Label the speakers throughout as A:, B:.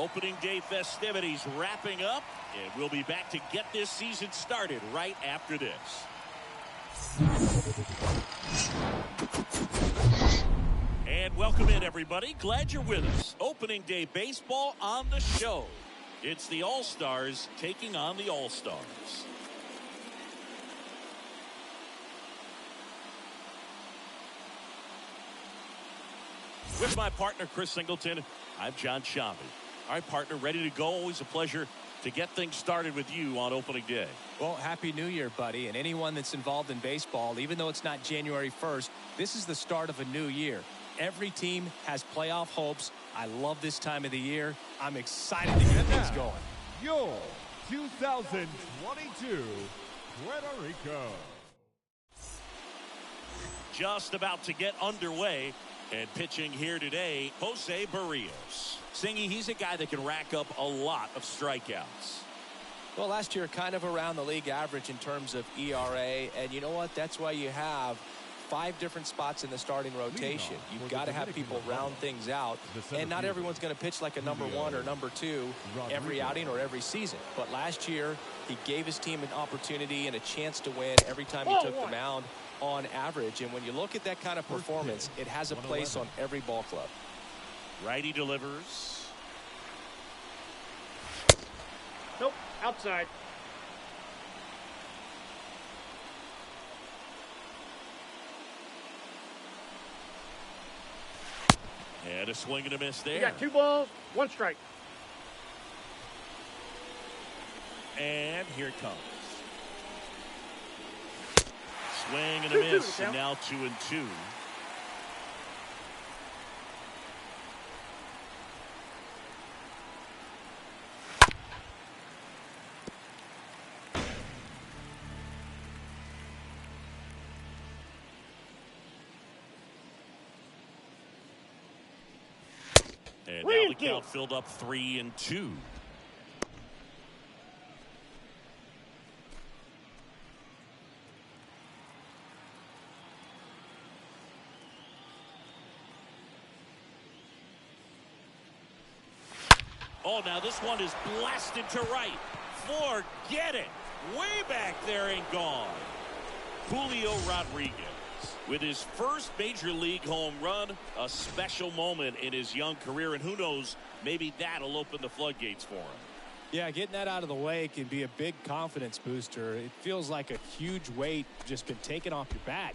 A: Opening day festivities wrapping up, and we'll be back to get this season started right after this. And welcome in, everybody. Glad you're with us. Opening day baseball on the show. It's the All-Stars taking on the All-Stars. With my partner, Chris Singleton, I'm John Shabby. All right, partner, ready to go. Always a pleasure to get things started with you on opening day.
B: Well, Happy New Year, buddy. And anyone that's involved in baseball, even though it's not January 1st, this is the start of a new year. Every team has playoff hopes. I love this time of the year. I'm excited to get things going.
C: Your 2022 Puerto Rico.
A: Just about to get underway. And pitching here today, Jose Barrios. Singy, he's a guy that can rack up a lot of strikeouts.
B: Well, last year, kind of around the league average in terms of ERA. And you know what? That's why you have 5 different spots in the starting rotation. You've got to have people round things out. And not everyone's going to pitch like a number 1 or number 2 every outing or every season. But last year, he gave his team an opportunity and a chance to win every time he took the mound on average. And when you look at that kind of performance, it has a place on every ball club.
A: Righty delivers.
D: Nope, outside.
A: And a swing and a miss there.
D: You got 2 balls, 1 strike.
A: And here it comes. Swing and a miss, and now 2-2. And now the count filled up 3-2. Oh, now this one is blasted to right. Forget it. Way back there and gone. Julio Rodriguez with his first major league home run, a special moment in his young career, and who knows, maybe that'll open the floodgates for him.
B: Yeah, getting that out of the way can be a big confidence booster. It feels like a huge weight just been taken off your back.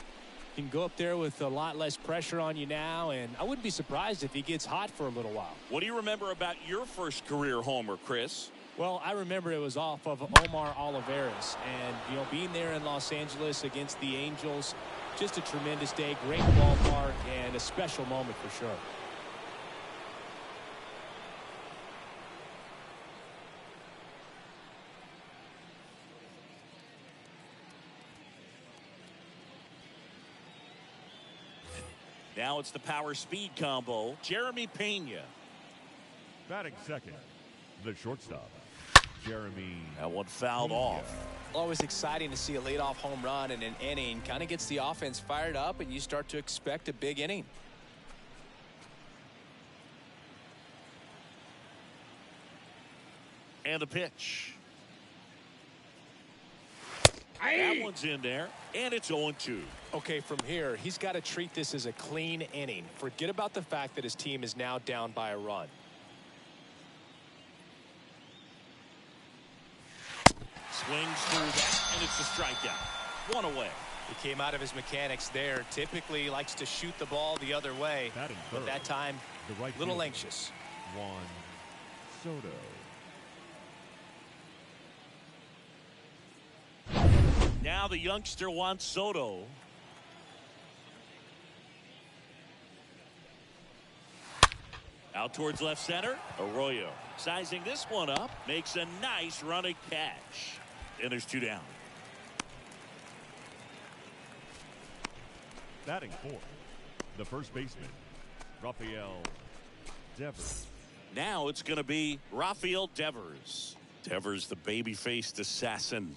B: You can go up there with a lot less pressure on you now, and I wouldn't be surprised if he gets hot for a little while.
A: What do you remember about your first career homer, Chris?
B: Well, I remember it was off of Omar Olivares, and, you know, being there in Los Angeles against the Angels, just a tremendous day, great ballpark, and a special moment for sure.
A: Now it's the power-speed combo. Jeremy Pena.
C: Batting second, the shortstop, Jeremy.
A: That one fouled off.
B: Always exciting to see a leadoff home run in an inning. Kind of gets the offense fired up, and you start to expect a big inning.
A: And the pitch. That one's in there, and it's 0-2.
B: Okay, from here, he's got to treat this as a clean inning. Forget about the fact that his team is now down by a run.
A: Swings through that, and it's a strikeout. One away.
B: He came out of his mechanics there. Typically likes to shoot the ball the other way, but that time, a little anxious.
C: Juan Soto.
A: Now the youngster Juan Soto. Out towards left center. Arroyo sizing this one up. Makes a nice running catch. And there's 2 down.
C: Batting fourth, the first baseman, Rafael Devers.
A: Now it's going to be Rafael Devers. Devers, the baby-faced assassin.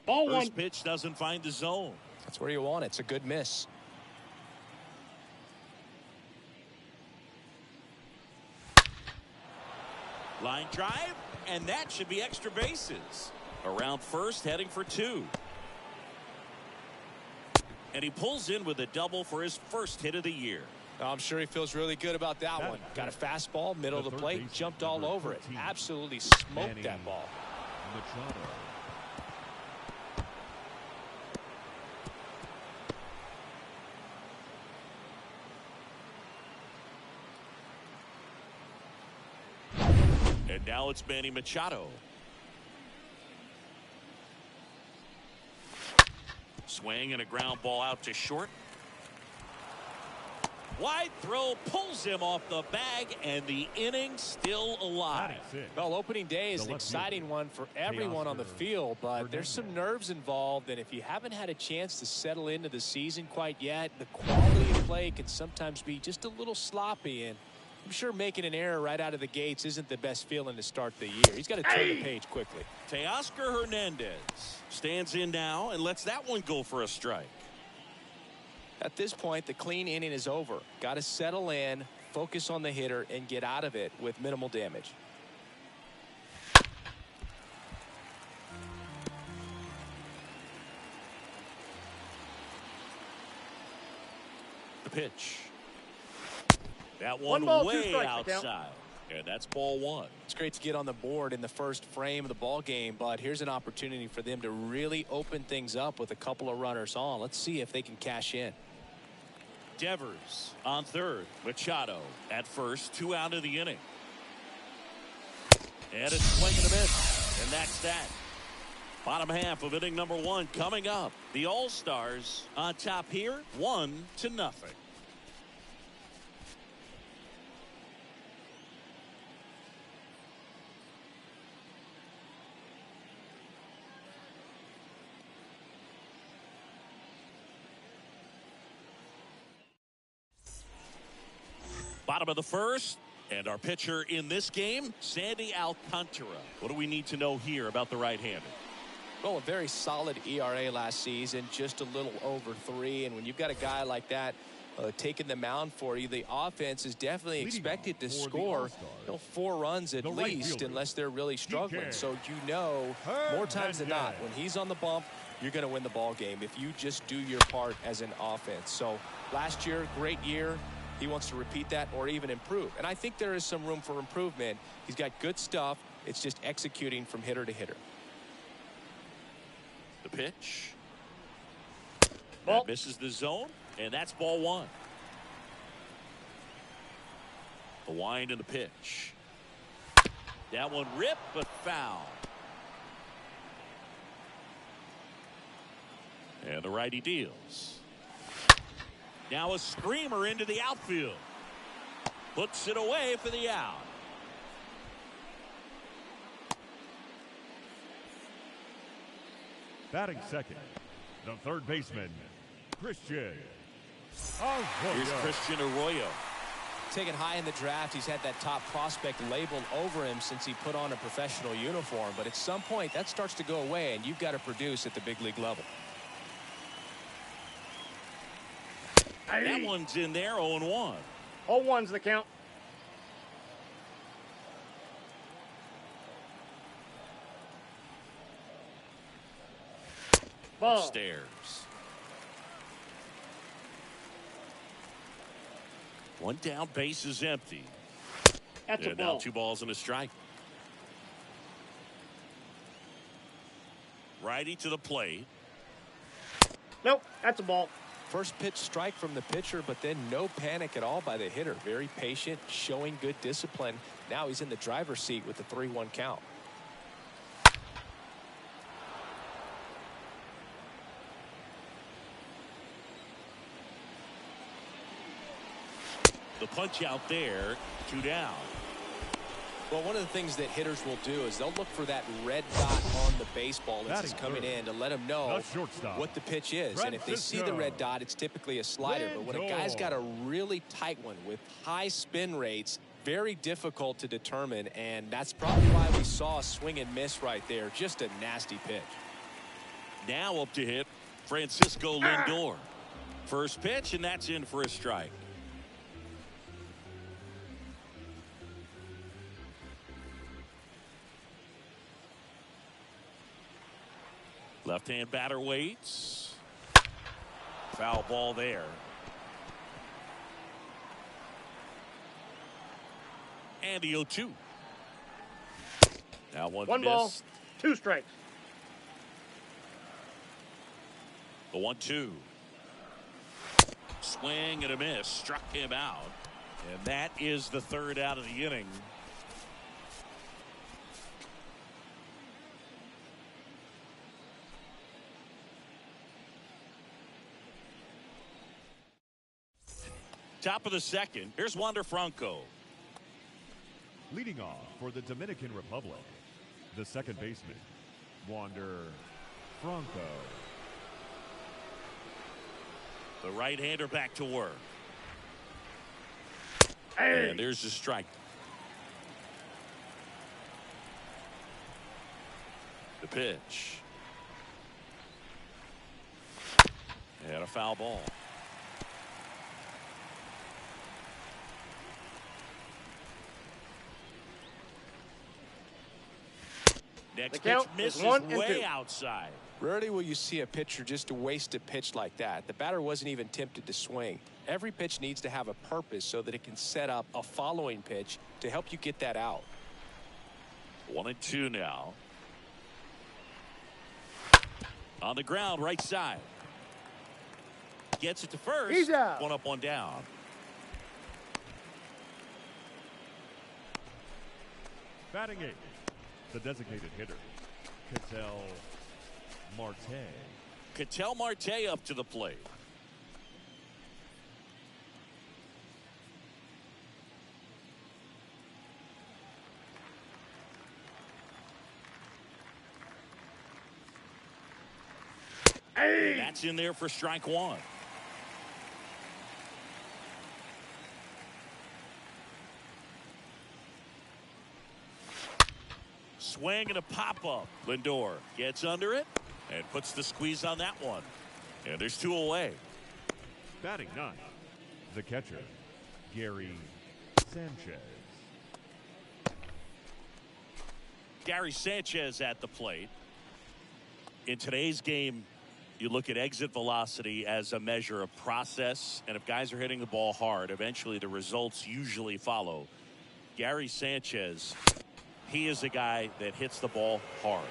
D: Ball one.
A: First pitch doesn't find the zone.
B: That's where you want it. It's a good miss.
A: Line drive, and that should be extra bases. Around first, heading for 2. And he pulls in with a double for his first hit of the year.
B: I'm sure he feels really good about that one. Got a fastball, middle of the plate, jumped all over it. Absolutely smoked that ball.
A: And now it's Manny Machado. Swing and a ground ball out to short. Wide throw pulls him off the bag, and the inning still alive.
B: Well, opening day is an exciting one for everyone on the field, but there's some nerves involved, and if you haven't had a chance to settle into the season quite yet, the quality of play can sometimes be just a little sloppy, and I'm sure making an error right out of the gates isn't the best feeling to start the year. He's got to turn the page quickly.
A: Teoscar Hernandez stands in now and lets that one go for a strike.
B: At this point, the clean inning is over. Got to settle in, focus on the hitter, and get out of it with minimal damage.
A: The pitch. That one
D: ball,
A: way outside. And that's ball 1.
B: It's great to get on the board in the first frame of the ball game, but here's an opportunity for them to really open things up with a couple of runners on. Let's see if they can cash in.
A: Devers on third. Machado at first. 2 out of the inning. And a swing and a miss. And that's that. Bottom half of inning number 1 coming up. The All-Stars on top here, 1-0. Bottom of the first, and our pitcher in this game, Sandy Alcantara. What do we need to know here about the right-hander?
B: Well, a very solid ERA last season, just a little over 3. And when you've got a guy like that taking the mound for you, the offense is definitely expected to score 4 runs at least, unless they're really struggling. So more times than not, when he's on the bump, you're going to win the ball game if you just do your part as an offense. So last year, great year. He wants to repeat that or even improve. And I think there is some room for improvement. He's got good stuff. It's just executing from hitter to hitter.
A: The pitch.
D: Ball.
A: That misses the zone, and that's ball 1. The wind and the pitch. That one ripped, but foul. And the righty deals. Now a screamer into the outfield. Puts it away for the out.
C: Batting second, the third baseman, Christian
A: Here's Christian Arroyo.
B: Taken high in the draft, he's had that top prospect labeled over him since he put on a professional uniform. But at some point, that starts to go away, and you've got to produce at the big league level.
A: That one's in there, 0-1.
D: 0-1's the count. Ball.
A: Upstairs. One down, base is empty.
D: That's a
A: And now
D: ball.
A: 2 balls and a strike. Righty to the plate.
D: Nope, that's a ball.
B: First pitch strike from the pitcher, but then no panic at all by the hitter. Very patient, showing good discipline. Now he's in the driver's seat with the 3-1 count.
A: The punch out there, 2 down.
B: Well, one of the things that hitters will do is they'll look for that red dot on the baseball as it's coming in to let them know what the pitch is. And if they see the red dot, it's typically a slider. But when a guy's got a really tight one with high spin rates, very difficult to determine. And that's probably why we saw a swing and miss right there. Just a nasty pitch.
A: Now up to hit Francisco Lindor. First pitch, and that's in for a strike. Left-hand batter waits. Foul ball there. And the 0-2. Now one
D: ball,
A: missed.
D: 2 strikes.
A: The 1-2. Swing and a miss. Struck him out. And that is the 3rd out of the inning. Top of the 2nd. Here's Wander Franco.
C: Leading off for the Dominican Republic, the second baseman, Wander Franco.
A: The right-hander back to work.
D: Hey.
A: And there's the strike. The pitch. And a foul ball. Next pitch misses way outside.
B: Rarely will you see a pitcher just waste a pitch like that. The batter wasn't even tempted to swing. Every pitch needs to have a purpose so that it can set up a following pitch to help you get that out.
A: 1-2 now. On the ground, right side. Gets it to first.
D: He's out.
A: 1 up, 1 down.
C: Batting 8th, the designated hitter, Ketel Marte.
A: Ketel Marte up to the plate.
D: Hey.
A: That's in there for strike 1. Swing and a pop-up. Lindor gets under it and puts the squeeze on that one. And there's 2 away.
C: Batting 9th, the catcher, Gary Sanchez.
A: Gary Sanchez at the plate. In today's game, you look at exit velocity as a measure of process, and if guys are hitting the ball hard, eventually the results usually follow. Gary Sanchez, he is a guy that hits the ball hard.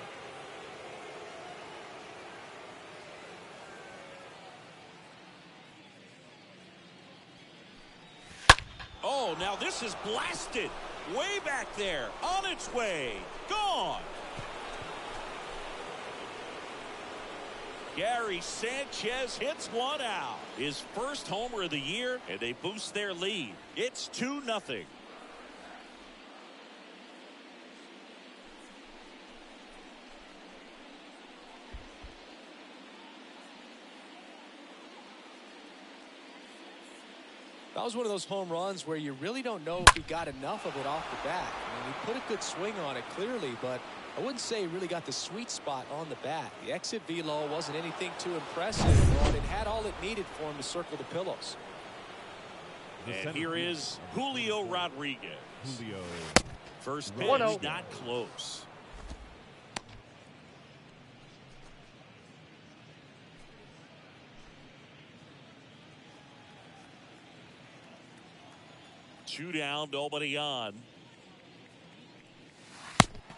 A: Oh, now this is blasted. Way back there. On its way. Gone. Gary Sanchez hits one out. His first homer of the year, and they boost their lead. It's 2-0.
B: That was one of those home runs where you really don't know if he got enough of it off the bat. I mean, he put a good swing on it clearly, but I wouldn't say he really got the sweet spot on the bat. The exit velo wasn't anything too impressive, but it had all it needed for him to circle the pillows.
A: And here is Julio Rodriguez.
C: Julio.
A: First pitch,
D: 1-0.
A: not close. Two down, nobody on.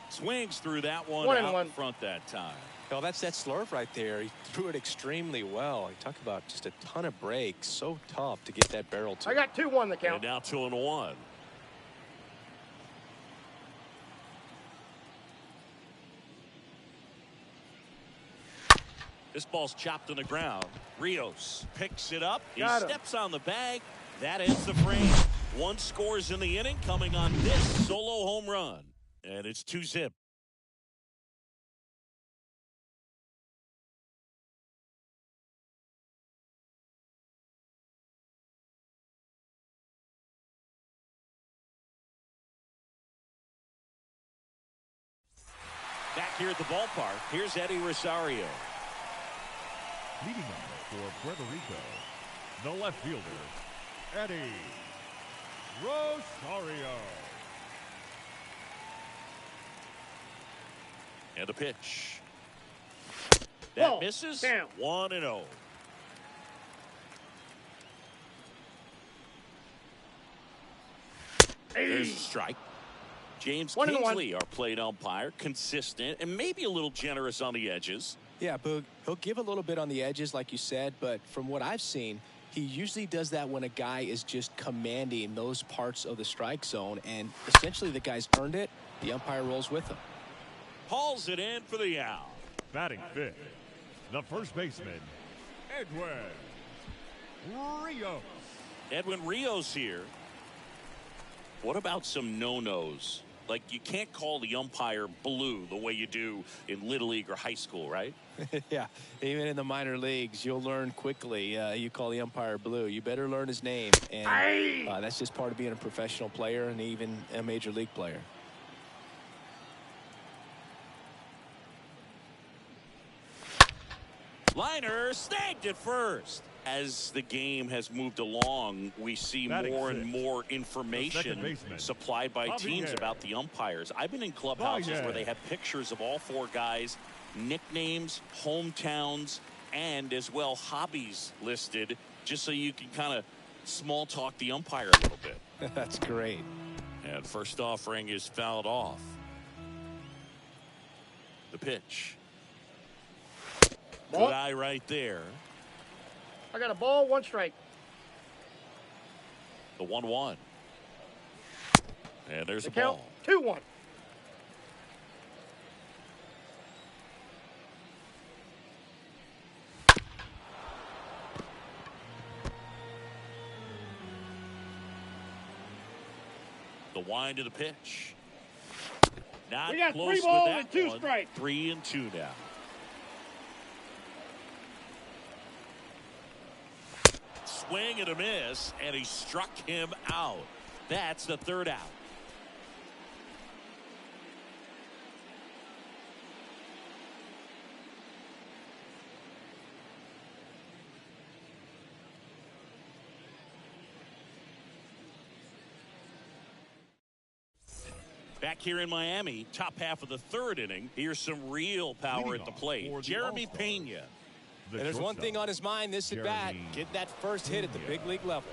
A: Swings through that one out in front that time.
B: Well, that's that slurve right there. He threw it extremely well. You talk about just a ton of breaks. So tough to get that barrel to.
D: I got 2-1 the count.
A: And now 2-1. This ball's chopped on the ground. Rios picks it up. He steps on the bag. That ends the frame. 1 scores in the inning, coming on this solo home run. And it's 2-zip. Back here at the ballpark, here's Eddie Rosario.
C: Leading off for Puerto Rico, the left fielder, Eddie Rosario.
A: And a pitch. That
D: Ball.
A: misses.
D: Down.
A: 1-0. There's a strike. James
D: 1-1.
A: Kingsley, our plate umpire, consistent and maybe a little generous on the edges.
B: Yeah, Boog, he'll give a little bit on the edges, like you said, but from what I've seen, he usually does that when a guy is just commanding those parts of the strike zone, and essentially the guy's earned it. The umpire rolls with him.
A: Hauls it in for the out.
C: Batting fifth, the first baseman, Edwin Rios.
A: Edwin Rios here. What about some no-nos? Like, you can't call the umpire blue the way you do in Little League or high school, right?
B: Yeah, even in the minor leagues, you'll learn quickly. You call the umpire blue. You better learn his name. And that's just part of being a professional player and even a major league player.
A: Liner snagged it first. As the game has moved along, we see more and more information supplied by teams about the umpires. I've been in clubhouses where they have pictures of all four guys, nicknames, hometowns, and as well hobbies listed, just so you can kind of small talk the umpire a little bit.
B: That's great.
A: And first offering is fouled off. The pitch.
D: Ball.
A: Good eye right there.
D: I got a ball, 1 strike.
A: The 1-1. And there's
D: The
A: a
D: count,
A: ball.
D: 2-1.
A: The wind of the pitch. Not
D: We got
A: close
D: 3
A: with
D: balls
A: that
D: and 2
A: one.
D: strikes.
A: 3-2 now. Swing and a miss, and he struck him out. That's the 3rd out. Back here in Miami, top half of the 3rd inning. Here's some real power at the plate. Jeremy Pena.
B: And there's one thing on his mind this at bat, get that first hit at the big league level.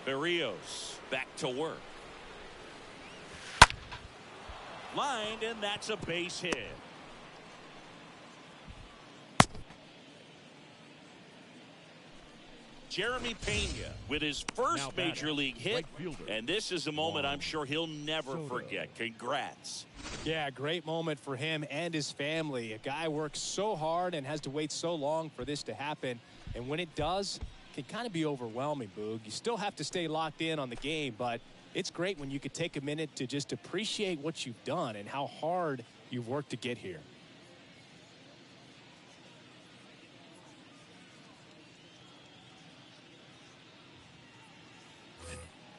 A: Berrios back to work. Lined, and that's a base hit. Jeremy Pena with his first major league hit, and this is a moment I'm sure he'll never forget. Congrats.
B: Yeah, great moment for him and his family. A guy works so hard and has to wait so long for this to happen, and when it does, it can kind of be overwhelming, Boog. You still have to stay locked in on the game, but it's great when you could take a minute to just appreciate what you've done and how hard you've worked to get here.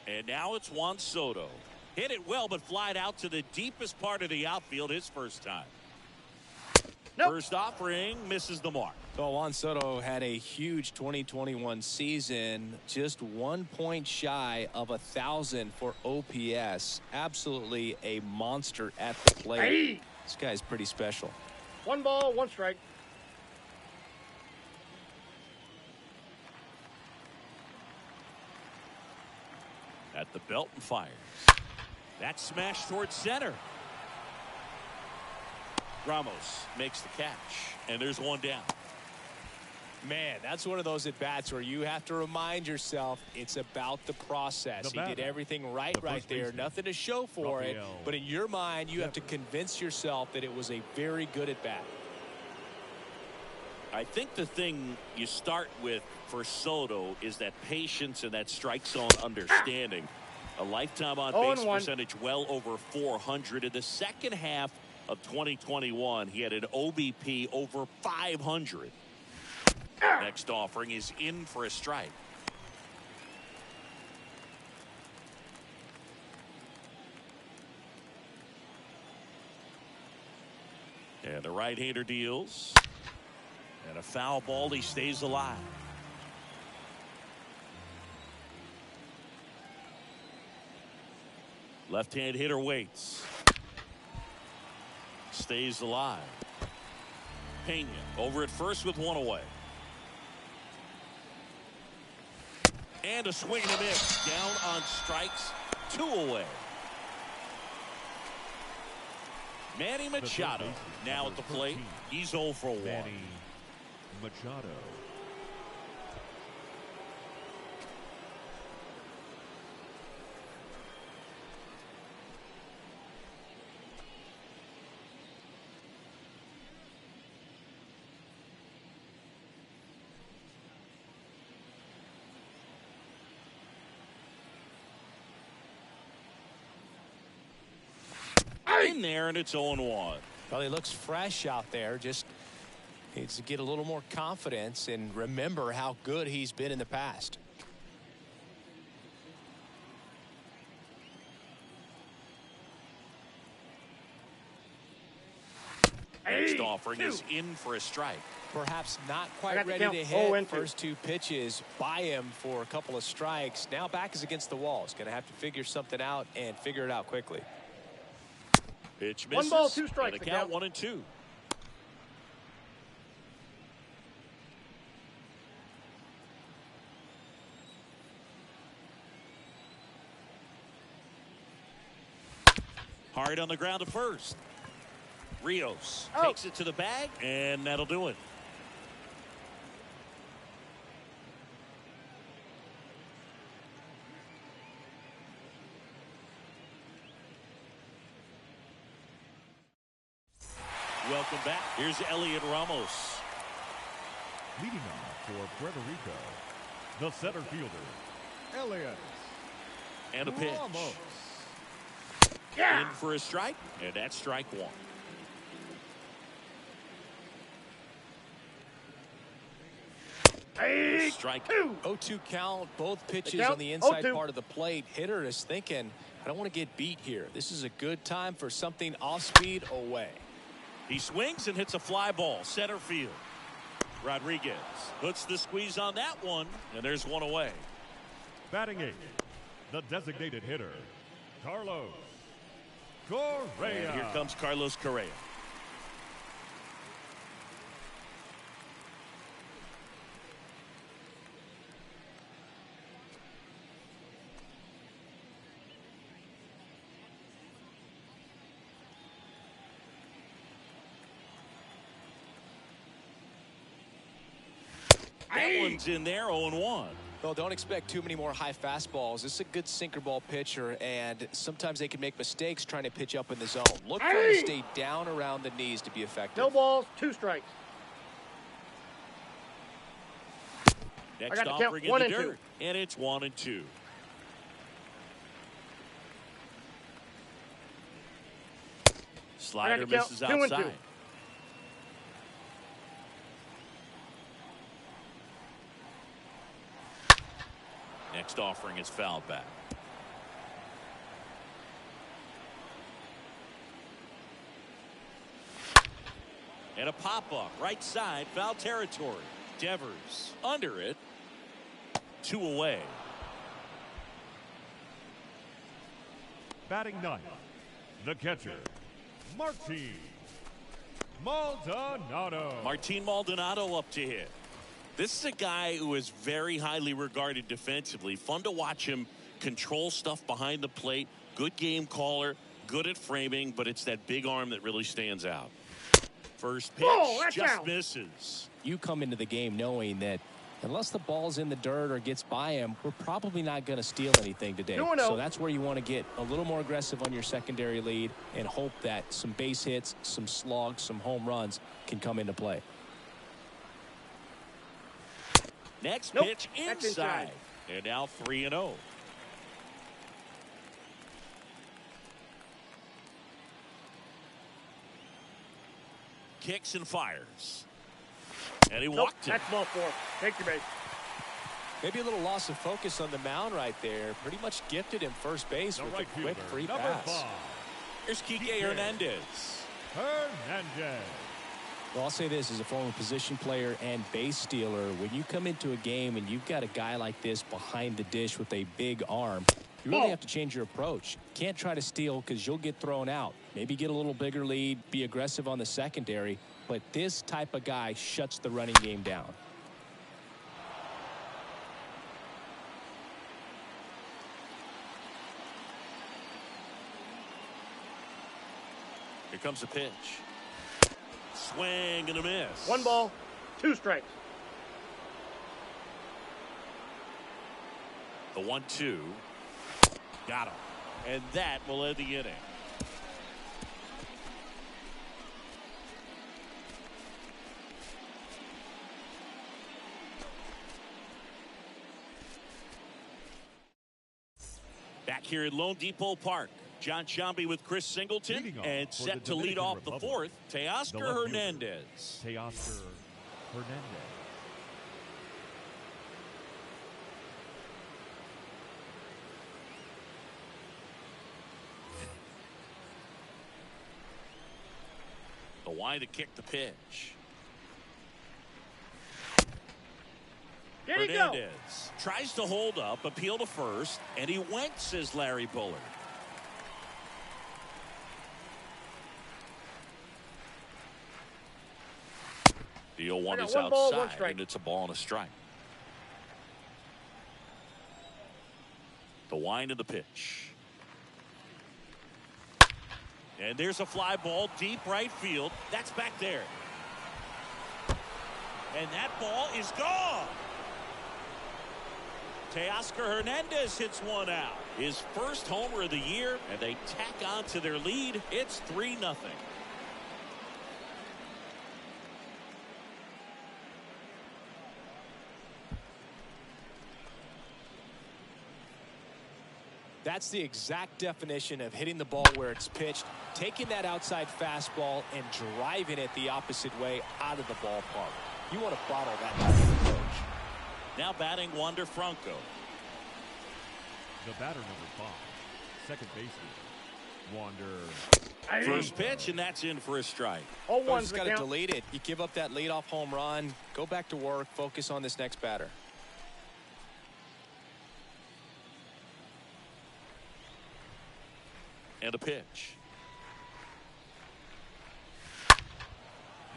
A: And now it's Juan Soto. Hit it well, but flied out to the deepest part of the outfield his first time.
D: Nope.
A: First offering misses the mark.
B: So Juan Soto had a huge 2021 season, just 1 point shy of 1,000 for OPS. Absolutely a monster at the plate. This guy's pretty special.
D: 1 ball, 1 strike.
A: At the belt and fires. That smash towards center. Ramos makes the catch, and there's one down.
B: Man, that's one of those at-bats where you have to remind yourself it's about the process. He did everything right there. Nothing to show for it. But in your mind, you have to convince yourself that it was a very good at-bat.
A: I think the thing you start with for Soto is that patience and that strike zone understanding. A lifetime on base percentage well over 400. In the second half of 2021, he had an OBP over 500. Next offering is in for a strike. And the right-hander deals. And a foul ball, he stays alive. Left-hand hitter waits. Stays alive. Pena over at first with one away. And a swing and a miss. Down on strikes. 2 away. Manny Machado now at the plate. He's 0 for 1.
C: Manny Machado.
A: In there, and it's 0-1.
B: Well, he looks fresh out there. Just needs to get a little more confidence and remember how good he's been in the past.
A: Next offering is in for a strike.
B: Perhaps not quite ready to hit. First 2 pitches by him for a couple of strikes. Now back is against the wall. He's going to have to figure something out and figure it out quickly.
A: Pitch misses.
D: 1 ball, 2 strikes.
A: And the count 1-2. Hard on the ground to first. Rios takes it to the bag, and that'll do it. Welcome back. Here's Elliot Ramos.
C: Leading off for Puerto Rico, the center fielder, Elliot.
A: And a pitch.
C: Ramos.
A: In for a strike, and that's strike 1. Strike 2.
B: 0-2 count. Both pitches on the inside part of the plate. Hitter is thinking, I don't want to get beat here. This is a good time for something off speed away.
A: He swings and hits a fly ball. Center field. Rodriguez puts the squeeze on that one, and there's 1 away.
C: Batting 8th, the designated hitter, Carlos Correa.
A: And here comes Carlos Correa. That one's in there, 0-1.
B: Well, don't expect too many more high fastballs. This is a good sinker ball pitcher, and sometimes they can make mistakes trying to pitch up in the zone. Look for him to stay down around the knees to be effective.
D: No balls, 2 strikes.
A: Next offering in the dirt, and it's 1-2. Slider misses outside. Next offering is fouled back. And a pop-up right side, foul territory. Devers under it. 2 away.
C: Batting 9th, the catcher, Martin Maldonado.
A: Martin Maldonado up to hit. This is a guy who is very highly regarded defensively. Fun to watch him control stuff behind the plate. Good game caller, good at framing, but it's that big arm that really stands out. First pitch just misses.
B: You come into the game knowing that unless the ball's in the dirt or gets by him, we're probably not going to steal anything today. So that's where you want to get a little more aggressive on your secondary lead and hope that some base hits, some slugs, some home runs can come into play.
A: Next pitch inside. And now 3-0. Kicks and fires. And he walked it.
D: That's ball 4. Take your base.
B: Maybe a little loss of focus on the mound right there. Pretty much gifted him first base with a quick free pass.
A: Here's Kike Hernandez.
B: Well, I'll say this as a former position player and base stealer. When you come into a game and you've got a guy like this behind the dish with a big arm, you really have to change your approach. Can't try to steal because you'll get thrown out. Maybe get a little bigger lead, be aggressive on the secondary. But this type of guy shuts the running game down.
A: Here comes the pitch. Swing and a miss.
D: 1 ball, 2 strikes.
A: The 1-2. Got him. And that will end the inning. Back here at Lone Depot Park, John Shambi with Chris Singleton, and set to lead off the fourth, Teoscar Hernandez.
C: Teoscar Hernandez.
A: The wind to kick the pitch.
D: There you go.
A: Hernandez tries to hold up, appeal to first, and he went, says Larry Bullard. The 0-1 is outside, and it's a ball and a strike. The wind of the pitch. And there's a fly ball deep right field. That's back there. And that ball is gone. Teoscar Hernandez hits one out. His first homer of the year, and they tack on to their lead. It's 3-0.
B: That's the exact definition of hitting the ball where it's pitched, taking that outside fastball and driving it the opposite way out of the ballpark. You want to bottle that type of approach.
A: Now batting Wander Franco.
C: The batter number 5, second baseman, Wander.
A: First pitch, and that's in for a strike.
B: Coach got to delete it. You give up that leadoff home run, go back to work, focus on this next batter.
A: And a pitch.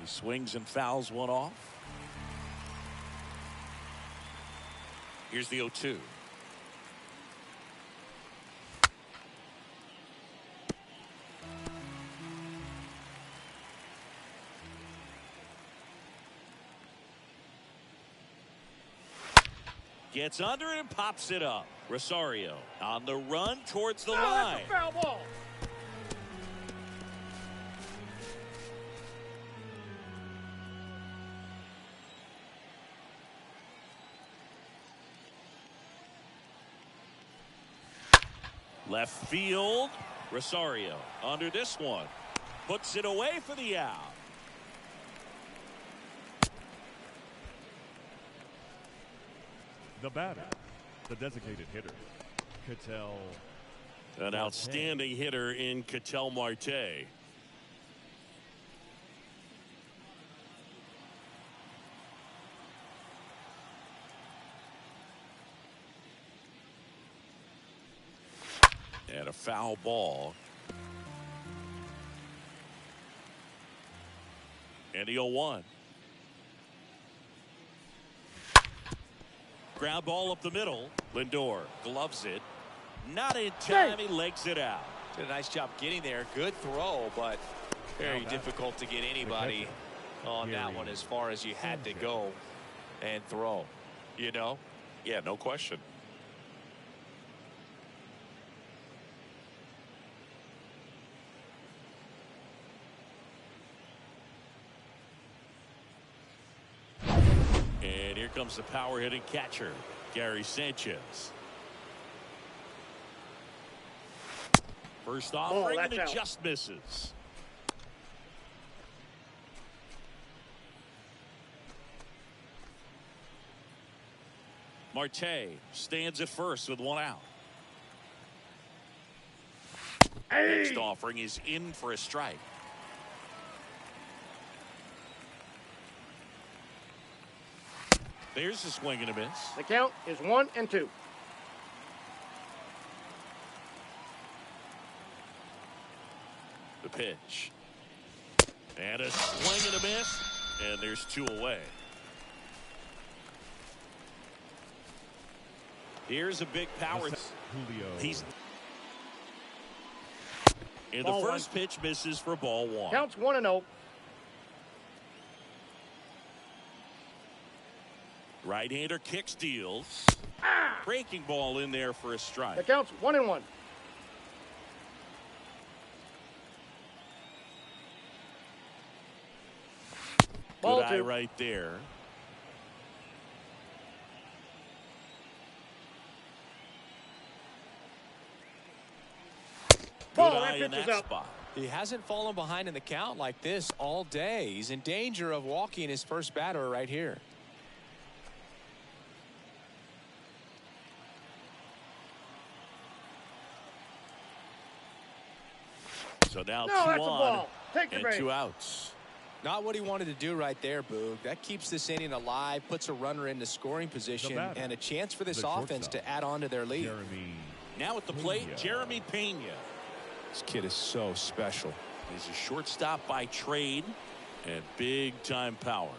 A: He swings and fouls one off. Here's the 0-2. Gets under it and pops it up. Rosario on the run towards the line.
D: That's a foul ball.
A: Left field. Rosario under this one. Puts it away for the out.
C: The batter, the designated hitter, Ketel.
A: An outstanding hitter in Ketel Marte. And a foul ball. And the 0-1. Ground ball up the middle. Lindor gloves it. Not in time. He legs it out.
B: Did a nice job getting there. Good throw, but very difficult to get anybody on that one as far as you had to go and throw. You know?
A: Yeah, no question. And here comes the power hitting catcher, Gary Sanchez. First offering, and it just misses. Marte stands at first with one out. Next offering is in for a strike. There's a swing and a miss.
D: The count is 1-2.
A: The pitch. And a swing and a miss. And there's 2 away. Here's a big power.
C: Julio.
A: He's in
D: Ball
A: the first
D: 1.
A: pitch misses for ball 1.
D: Counts 1-0.
A: Right-hander kick steals. Breaking ball in there for a strike.
D: The count's 1-1. Ball
A: Good eye
D: 2.
A: right there.
D: Ball,
A: Good
D: that
A: eye in
D: pitch is
A: that
D: up.
A: spot.
B: He hasn't fallen behind in the count like this all day. He's in danger of walking his first batter right here.
A: So now
D: No,
A: 2
D: that's a
A: on
D: ball. Take the
A: and
D: base.
A: 2 outs.
B: Not what he wanted to do right there, Boog. That keeps this inning alive, puts a runner into scoring position,
C: batter,
B: and a chance for this
C: the
B: offense
C: shortstop,
B: to add on to their lead.
C: Jeremy.
A: Now at the plate,
C: Pena.
A: Jeremy Pena.
B: This kid is so special.
A: He's a shortstop by trade and big-time power.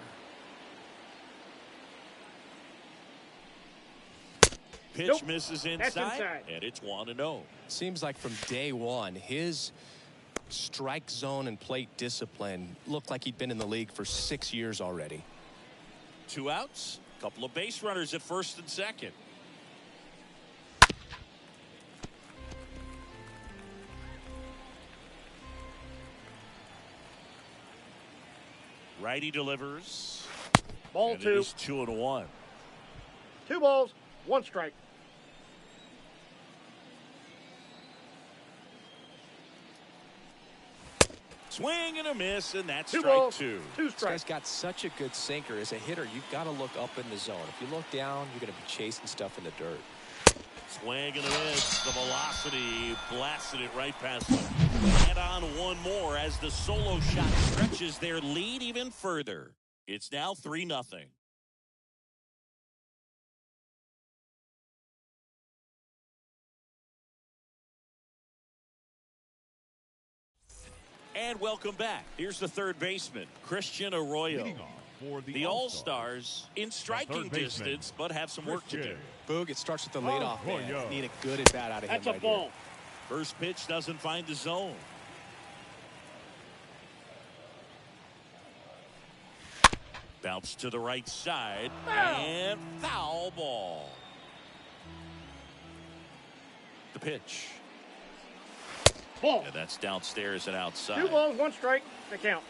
A: Pitch
D: Nope.
A: misses
D: That's
A: inside,
D: inside.
A: and it's 1-0.
B: Seems like from day one, his strike zone and plate discipline looked like he'd been in the league for 6 years already.
A: 2 outs, a couple of base runners at first and second. Righty delivers.
D: Ball
A: And it
D: 2.
A: is 2-1.
D: 2 balls, 1 strike.
A: Swing and a miss, and that's
D: 2
A: strike
D: balls,
A: 2.
D: 2
B: This guy's
D: strikes.
B: got such a good sinker. As a hitter, you've got to look up in the zone. If you look down, you're going to be chasing stuff in the dirt.
A: Swing and a miss. The velocity blasted it right past him. Add on one more as the solo shot stretches their lead even further. It's now 3-0. And welcome back. Here's the third baseman, Christian Arroyo.
C: Leading off for
A: The All-Stars in striking
C: third baseman,
A: distance, but have some work to do.
C: Christian.
B: Boog, it starts with the leadoff man.
C: Arroyo.
B: Need a good at bat out of him
D: That's a
B: right
D: ball.
B: here.
A: First pitch doesn't find the zone. Bounce to the right side and foul ball. The pitch.
D: Ball.
A: And that's downstairs and outside.
D: 2 balls, 1 strike. The count.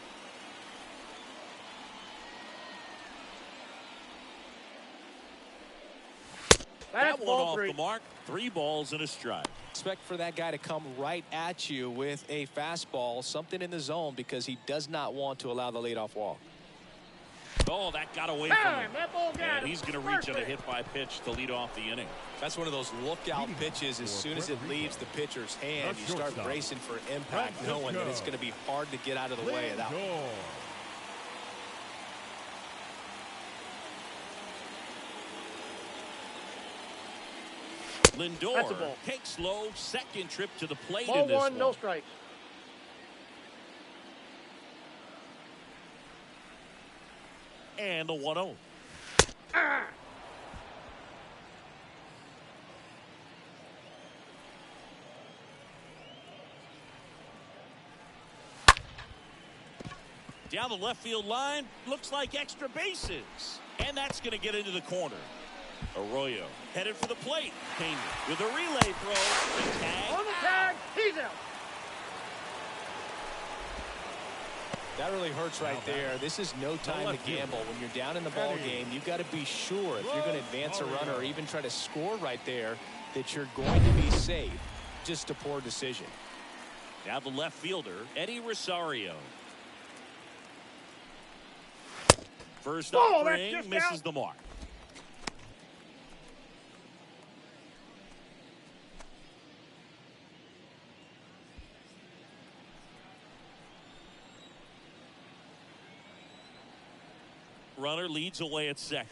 A: That
D: That's
A: one
D: ball
A: off
D: 3.
A: the mark. 3 balls and a strike.
B: Expect for that guy to come right at you with a fastball, something in the zone, because he does not want to allow the leadoff walk.
A: Oh, that got away from
D: Bam!
A: him.
D: That ball got
A: And
D: him.
A: he's going to reach on a
D: Perfect.
A: hit-by-pitch to lead off the inning.
B: That's one of those lookout pitches. As soon as it leaves the pitcher's hand, you start bracing for impact, knowing that it's going to be hard to get out of the way of that one.
D: That's a
A: Lindor
D: ball.
A: takes low, second trip to the plate
D: Ball
A: in this
D: 1, no
A: one.
D: strikes.
A: And the 1-0. Down the left field line, looks like extra bases. And that's going to get into the corner. Arroyo headed for the plate. Pena with a relay throw. The tag.
D: On the tag, he's out.
B: That really hurts right there. This is no time to gamble. When you're down in the ball game, you've got to be sure if you're going to advance a runner or even try to score right there that you're going to be safe. Just a poor decision.
A: Now the left fielder, Eddie Rosario. First
D: Oh, that's
A: offering
D: just
A: misses
D: out.
A: the mark. Runner leads away at second.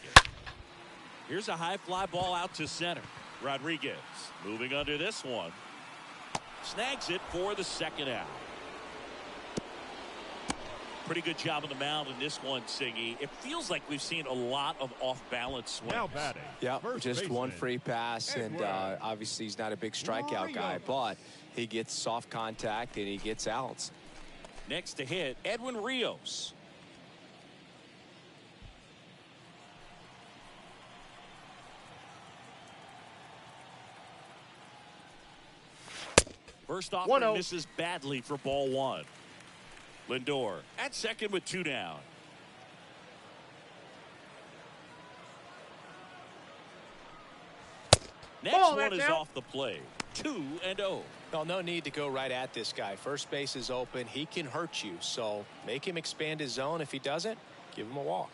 A: Here's a high fly ball out to center. Rodriguez moving under this one. Snags it for the second out. Pretty good job on the mound in this one, Singy. It feels like we've seen a lot of off-balance swings.
C: Now batting.
B: Yeah,
C: First
B: just
C: baseman,
B: one free pass, and obviously he's not a big strikeout guy, but he gets soft contact and he gets outs.
A: Next to hit, Edwin Rios. First offer misses badly for ball one. Lindor at second with 2 down. Next one is off the plate. 2-0.
B: Well, no need to go right at this guy. First base is open. He can hurt you. So make him expand his zone. If he doesn't, give him a walk.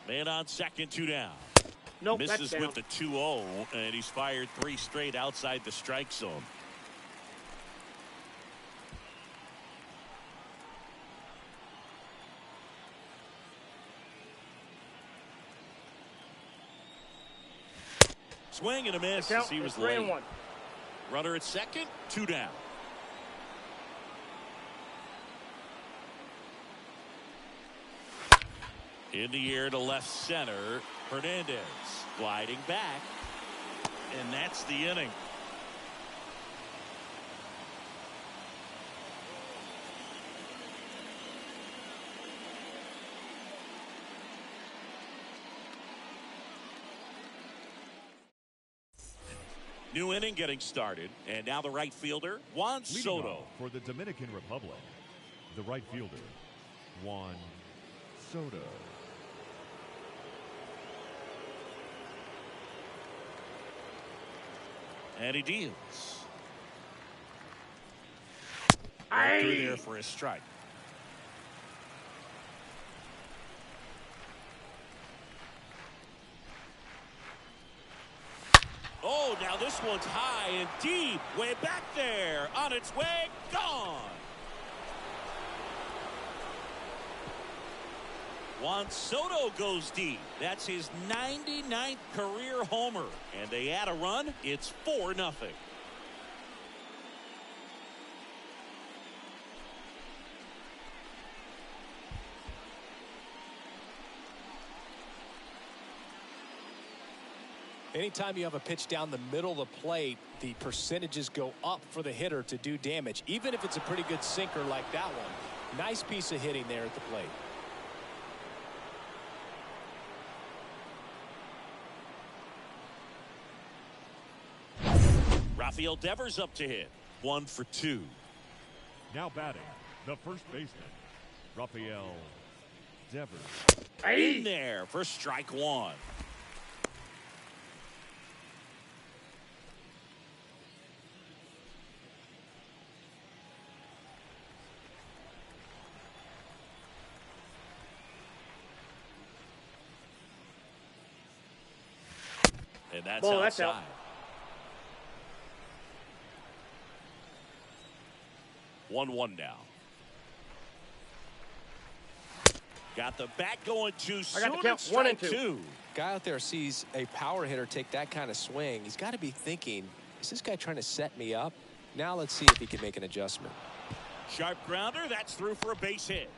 A: Man on second, 2 down.
D: Nope,
A: misses
D: that's
A: with the 2-0, and he's fired 3 straight outside the strike zone. Swing and a miss as he was late.
D: 3-1.
A: Runner at second, 2 down. In the air to left center. Hernandez gliding back. And that's the inning. New inning getting started. And now the right fielder, Juan Soto.
C: For the Dominican Republic, the right fielder, Juan Soto.
A: And he deals. Through there for a strike. Oh, now this one's high and deep. Way back there. On its way. Gone. Juan Soto goes deep. That's his 99th career homer. And they add a run. It's 4-0.
B: Anytime you have a pitch down the middle of the plate, the percentages go up for the hitter to do damage, even if it's a pretty good sinker like that one. Nice piece of hitting there at the plate.
A: Rafael Devers up to hit. 1 for 2.
C: Now batting, the first baseman, Rafael Devers.
A: In there for strike 1. And that's outside.
D: That's out.
A: 1-1 now. Got the bat going too soon.
D: I got the count. 1 and 2.
B: Guy out there sees a power hitter take that kind of swing. He's got to be thinking, is this guy trying to set me up? Now let's see if he can make an adjustment.
A: Sharp grounder. That's through for a base hit.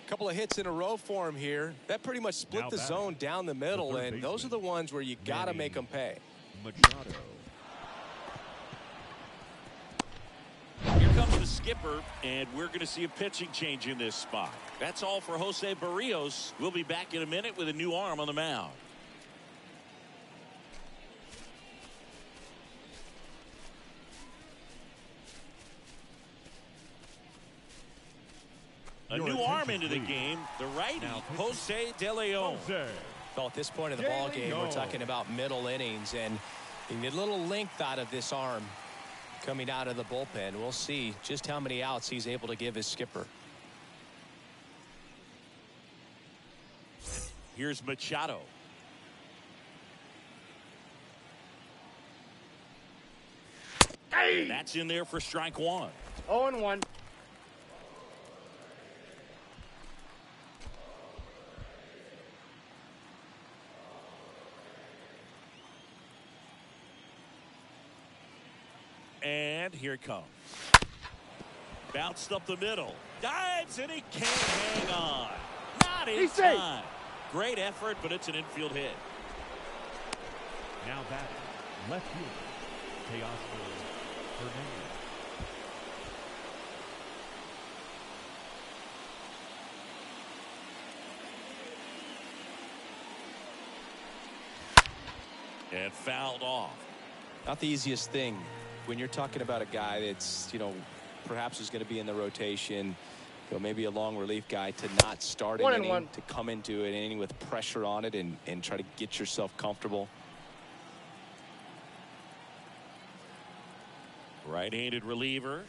B: Couple of hits in a row for him here. That pretty much split the zone down the middle, and those are the ones where you got to make them pay.
C: Machado.
A: Here comes the skipper, and we're going to see a pitching change in this spot. That's all for Jose Barrios. We'll be back in a minute with a new arm on the mound. A new arm into the game, the righty, Jose De Leon.
B: Well, at this point of the ball game, we're talking about middle innings, and you need a little length out of this arm coming out of the bullpen. We'll see just how many outs he's able to give his skipper.
A: Here's Machado. And that's in there for strike one.
D: 0-1.
A: And here it comes. Bounced up the middle. Dives, and he can't hang on. Not in time. Great effort, but it's an infield hit.
C: Now batting, left fielder, Teoscar Fernandez.
A: And fouled off.
B: Not the easiest thing when you're talking about a guy that's, perhaps is going to be in the rotation, maybe a long relief guy, to not start an inning, to come into an inning with pressure on it and try to get yourself comfortable.
A: Right-handed reliever.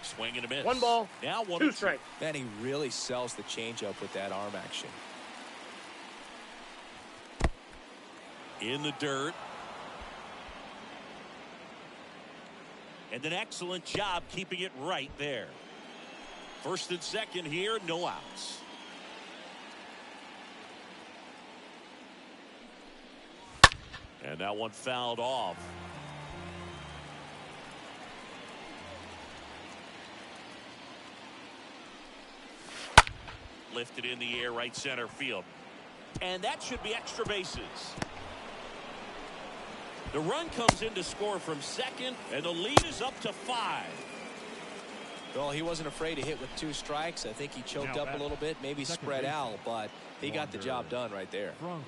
A: Swing and a miss.
D: 1 ball.
A: Now
D: 2 strikes.
B: Man, he really sells the changeup with that arm action.
A: In the dirt. And an excellent job keeping it right there. First and second here, no outs. And that one fouled off. Lifted in the air, right center field. And that should be extra bases. The run comes in to score from second, and the lead is up to 5.
B: Well, he wasn't afraid to hit with 2 strikes. I think he choked up a little bit, maybe spread out, but he got the job done right there.
C: Franco.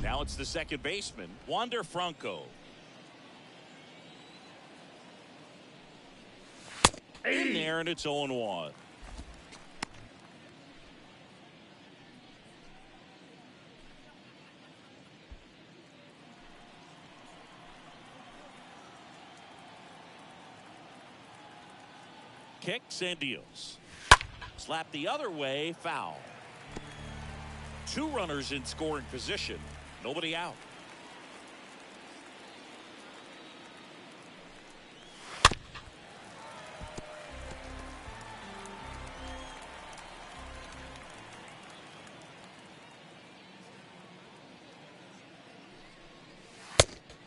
A: Now it's the second baseman, Wander Franco. In there, and it's 0-1. Kicks and deals. Slap the other way, foul. 2 runners in scoring position. Nobody out.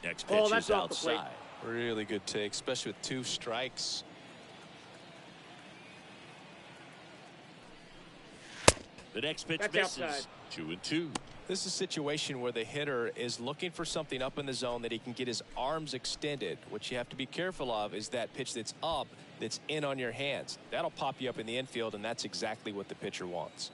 A: Next pitch is outside.
B: Really good take, especially with 2 strikes.
A: The next pitch misses. 2-2.
B: This is a situation where the hitter is looking for something up in the zone that he can get his arms extended. What you have to be careful of is that pitch that's up, that's in on your hands. That'll pop you up in the infield, and that's exactly what the pitcher wants.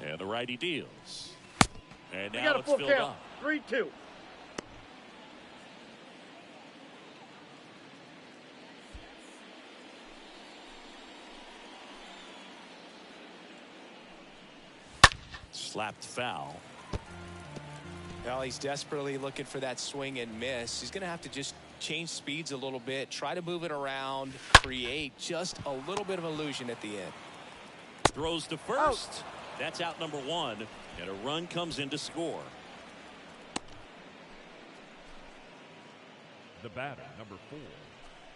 A: And the righty deals. And
D: We
A: now
D: got a
A: it's
D: full
A: filled
D: count.
A: up.
D: 3-2.
A: Slapped foul.
B: Well, he's desperately looking for that swing and miss. He's going to have to just change speeds a little bit, try to move it around, create just a little bit of illusion at the end.
A: Throws to first. That's out number 1. And a run comes in to score.
C: The batter, number 4.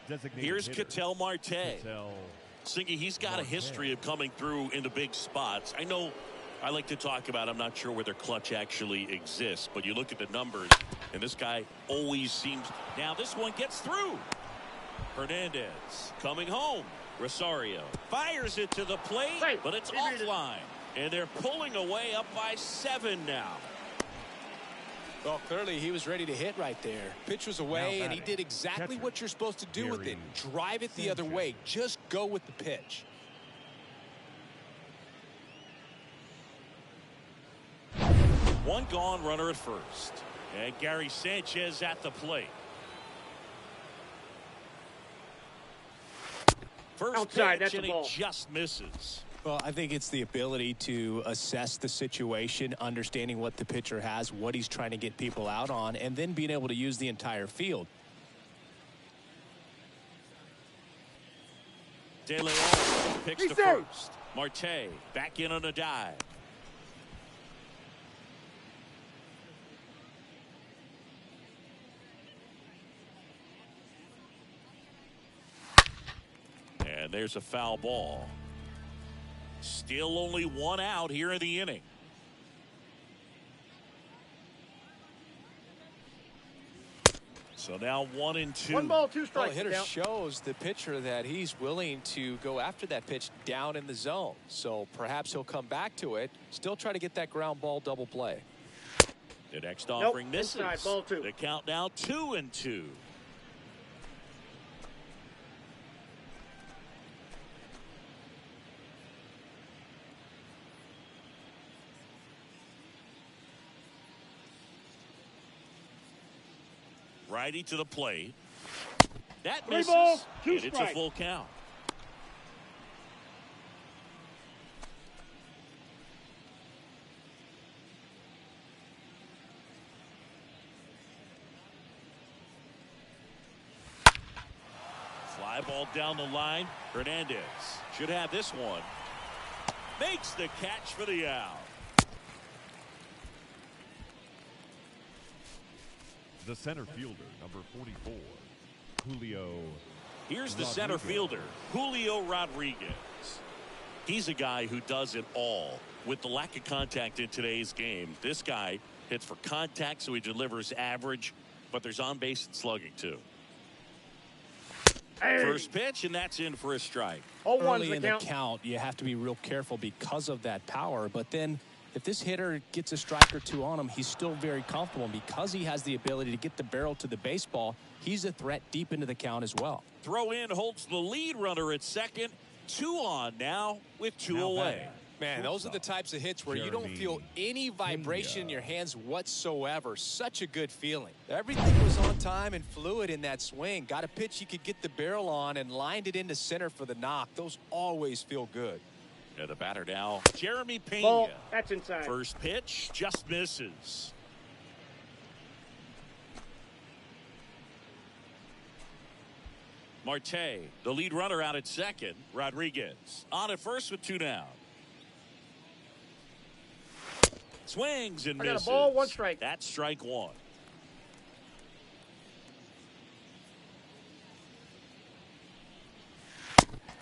C: Designated
A: Here's
C: hitter,
A: Ketel Marte.
C: Ketel
A: Singy, he's got a history of coming through into big spots. I know I like to talk about, I'm not sure whether clutch actually exists, but you look at the numbers, and this guy always seems. Now this one gets through. Hernandez coming home. Rosario fires it to the plate, but it's offline. And they're pulling away up by 7 now.
B: Well, clearly he was ready to hit right there. Pitch was away, and he did exactly what you're supposed to do with it. Drive it the other way. Just go with the pitch.
A: One gone, runner at first. And Gary Sanchez at the plate. First
D: Outside,
A: pitch,
D: that's a
A: and he
D: ball.
A: just misses.
B: Well, I think it's the ability to assess the situation, understanding what the pitcher has, what he's trying to get people out on, and then being able to use the entire field.
A: De Leon picks to first. Marte back in on a dive. And there's a foul ball. Still only one out here in the inning. So now 1-2.
D: 1 ball, 2 strikes.
B: Well, the hitter shows the pitcher that he's willing to go after that pitch down in the zone. So perhaps he'll come back to it, still try to get that ground ball double play.
A: The next offering misses.
D: Inside, ball 2.
A: The count now 2-2. Righty to the plate. That
D: 3
A: misses.
D: balls, 2
A: and it's a full count. Fly ball down the line. Hernandez should have this one. Makes the catch for the out.
C: The center fielder, number 44, Julio.
A: Here's the center fielder, Julio Rodriguez. He's a guy who does it all. With the lack of contact in today's game, this guy hits for contact, so he delivers average, but there's on-base and slugging, too.
D: Hey.
A: First pitch, and that's in for a strike.
B: Early in the count, you have to be real careful because of that power, but then if this hitter gets a strike or 2 on him, he's still very comfortable. And because he has the ability to get the barrel to the baseball, he's a threat deep into the count as well.
A: Throw in holds the lead runner at second. 2 on now with 2 away.
B: Man, those are the types of hits where you don't feel any vibration in your hands whatsoever. Such a good feeling. Everything was on time and fluid in that swing. Got a pitch he could get the barrel on and lined it into center for the knock. Those always feel good.
A: And the batter now, Jeremy Pena.
D: Ball, that's inside.
A: First pitch just misses. Marte, the lead runner out at second. Rodriguez on at first with 2 down. Swings and misses.
D: I got a ball, 1 strike.
A: That's strike 1.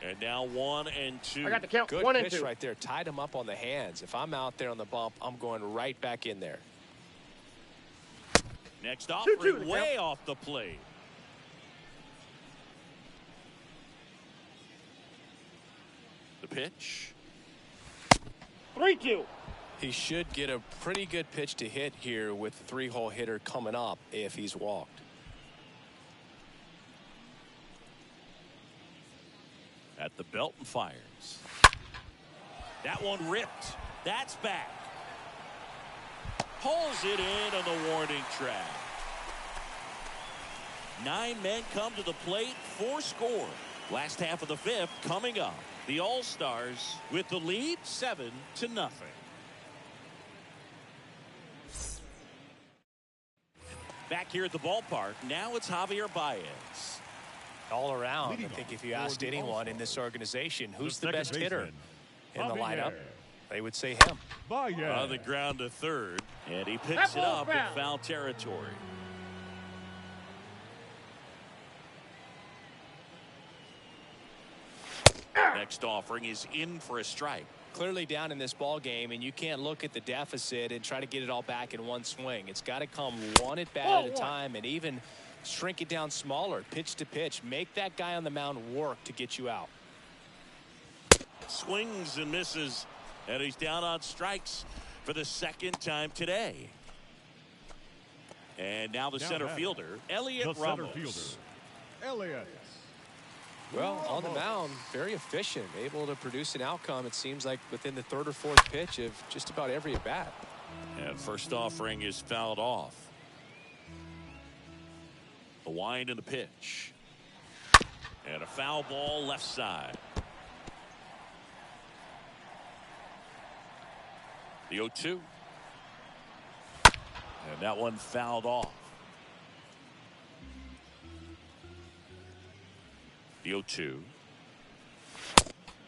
A: And now 1-2.
D: I got the count.
B: Good
D: 1 and
B: pitch
D: 2
B: right there. Tied him up on the hands. If I'm out there on the bump, I'm going right back in there.
A: Next offering
D: 2-2
A: way off the plate. The pitch.
D: 3-2.
B: He should get a pretty good pitch to hit here with the 3-hole hitter coming up if he's walked.
A: At the belt and fires. That one ripped. That's back. Pulls it in on the warning track. 9 men come to the plate, 4 score. Last half of the 5th coming up. The All-Stars with the lead 7-0. Back here at the ballpark, now it's Javier Bayas.
B: All around, I think if you asked anyone in this organization who's the best hitter in the lineup, they would say him.
A: On the ground to third, and he picks it up in foul territory. Next offering is in for a strike.
B: Clearly down in this ball game, and you can't look at the deficit and try to get it all back in one swing. It's got to come one at bat at a time, and even shrink it down smaller, pitch to pitch. Make that guy on the mound work to get you out.
A: Swings and misses, and he's down on strikes for the 2nd time today. And now the center fielder, Elliot Ramos.
B: Well, on the mound, very efficient, able to produce an outcome, it seems like, within the 3rd or 4th pitch of just about every at-bat.
A: And first offering is fouled off. The wind and the pitch. And a foul ball left side. The 0-2. And that one fouled off. The 0-2.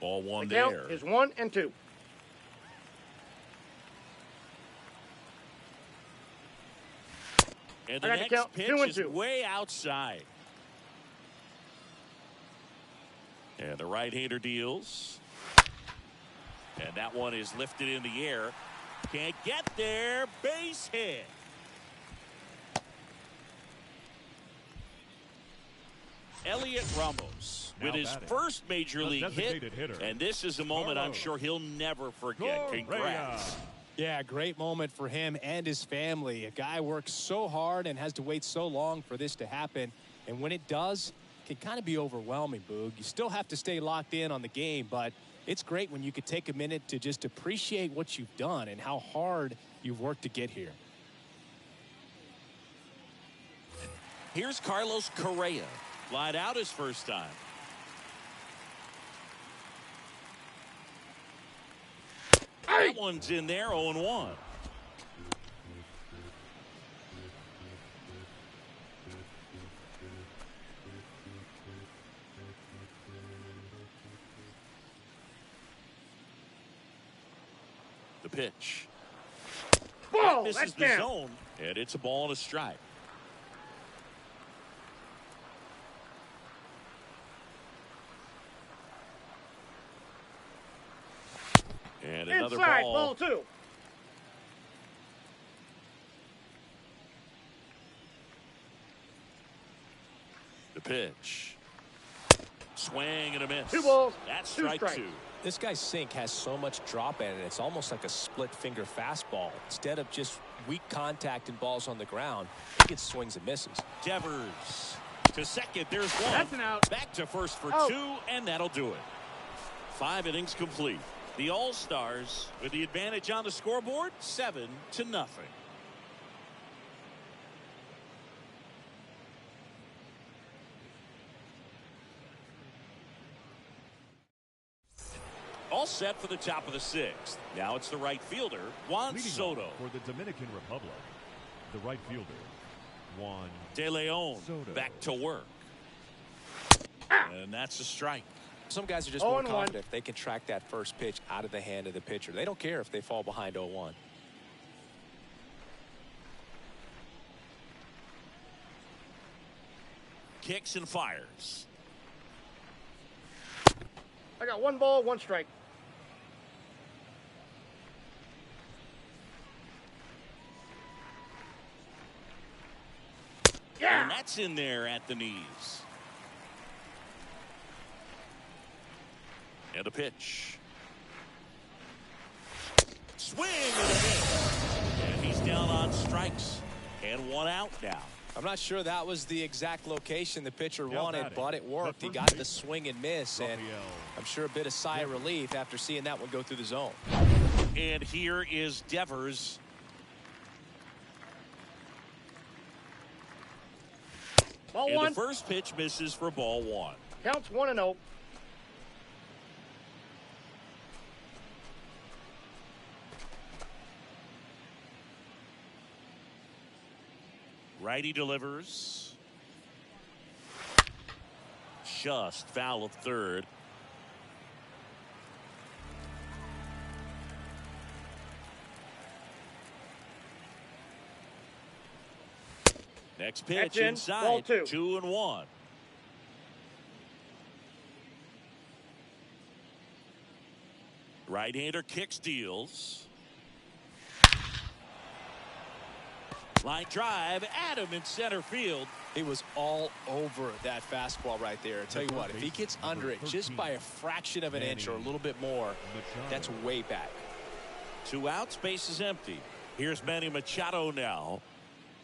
A: Ball one
D: The count
A: there.
D: is 1-2.
A: And the
D: I got to
A: next
D: count
A: pitch
D: 2 and
A: is
D: 2.
A: way outside. And the right-hander deals. And that one is lifted in the air. Can't get there. Base hit. Elliot Ramos with his first major league hit. And this is a moment I'm sure he'll never forget. Congrats.
B: Yeah, great moment for him and his family. A guy works so hard and has to wait so long for this to happen. And when it does, it can kind of be overwhelming, Boog. You still have to stay locked in on the game, but it's great when you could take a minute to just appreciate what you've done and how hard you've worked to get here.
A: Here's Carlos Correa. Lied out his first time. That one's in there, 0-1. The pitch.
D: Ball,
A: Misses
D: that's
A: the
D: down.
A: zone, and it's a ball and a strike. And another
D: Inside,
A: ball.
D: ball 2.
A: The pitch. Swing and a miss.
D: 2 balls,
A: That's
D: 2
A: strike
D: strikes.
A: 2.
B: This guy's sink has so much drop in it. It's almost like a split finger fastball. Instead of just weak contact and balls on the ground, he gets swings and misses.
A: Devers to second. There's one.
D: That's an out.
A: Back to first for
D: Out.
A: 2, and that'll do it. 5 innings complete. The All-Stars with the advantage on the scoreboard, 7-0. All set for the top of the 6th. Now it's the right fielder, Juan
C: Leading
A: Soto.
C: off for the Dominican Republic, the right fielder, Juan
A: De Leon
C: Soto.
A: back to work. And that's a strike.
B: Some guys are just more
D: 0-1.
B: confident if they can track that first pitch out of the hand of the pitcher. They don't care if they fall behind 0-1.
A: Kicks and fires.
D: I got 1 ball, 1 strike. Yeah.
A: And that's in there at the knees. And a pitch. Swing and a miss. And he's down on strikes. And 1 out now.
B: I'm not sure that was the exact location the pitcher
C: Now
B: wanted,
C: batting,
B: but it worked.
C: the
B: He
C: first
B: got the
C: base,
B: swing and miss, and
C: Rafael.
B: I'm sure a bit of sigh of relief after seeing that one go through the zone.
A: And here is Devers.
D: Ball
A: And
D: 1.
A: the first pitch misses for ball 1.
D: Counts 1-0.
A: Righty delivers. Just foul of third. Next pitch
D: That's in.
A: inside.
D: Ball 2.
A: 2-1. Right-hander kicks, deals. Line drive, Adam in center field.
B: He was all over that fastball right there. I tell you what, if he gets under it just by a fraction of an inch or a little bit more, that's way back.
A: 2 outs, base is empty. Here's Manny Machado now.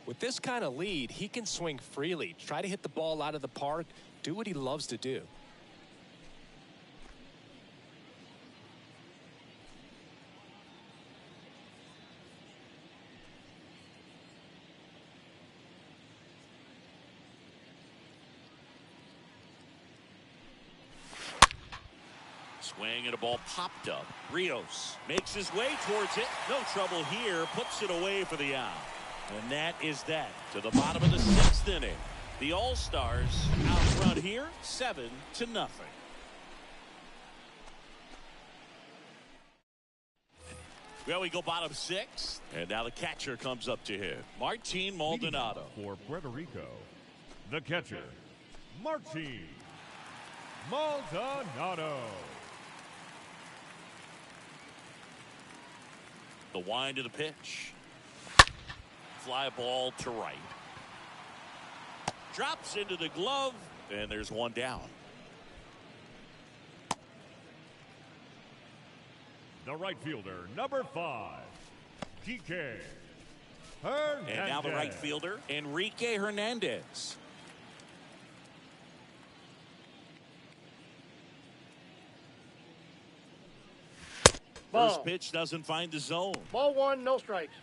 B: With this kind of lead, he can swing freely, try to hit the ball out of the park, do what he loves to do.
A: Swing and a ball popped up. Rios makes his way towards it. No trouble here. Puts it away for the out. And that is that. To the bottom of the 6th inning. The All-Stars out front here, 7-0. Well, we go bottom 6, and now the catcher comes up to hit. Martin Maldonado.
C: For Puerto Rico, the catcher, Martin Maldonado.
A: The wind of the pitch. Fly ball to right. Drops into the glove, and there's one down.
C: The right fielder, number 5, TK Hernandez.
A: And now the right fielder, Enrique Hernandez.
D: Ball.
A: First pitch doesn't find the zone.
D: Ball 1, no strikes.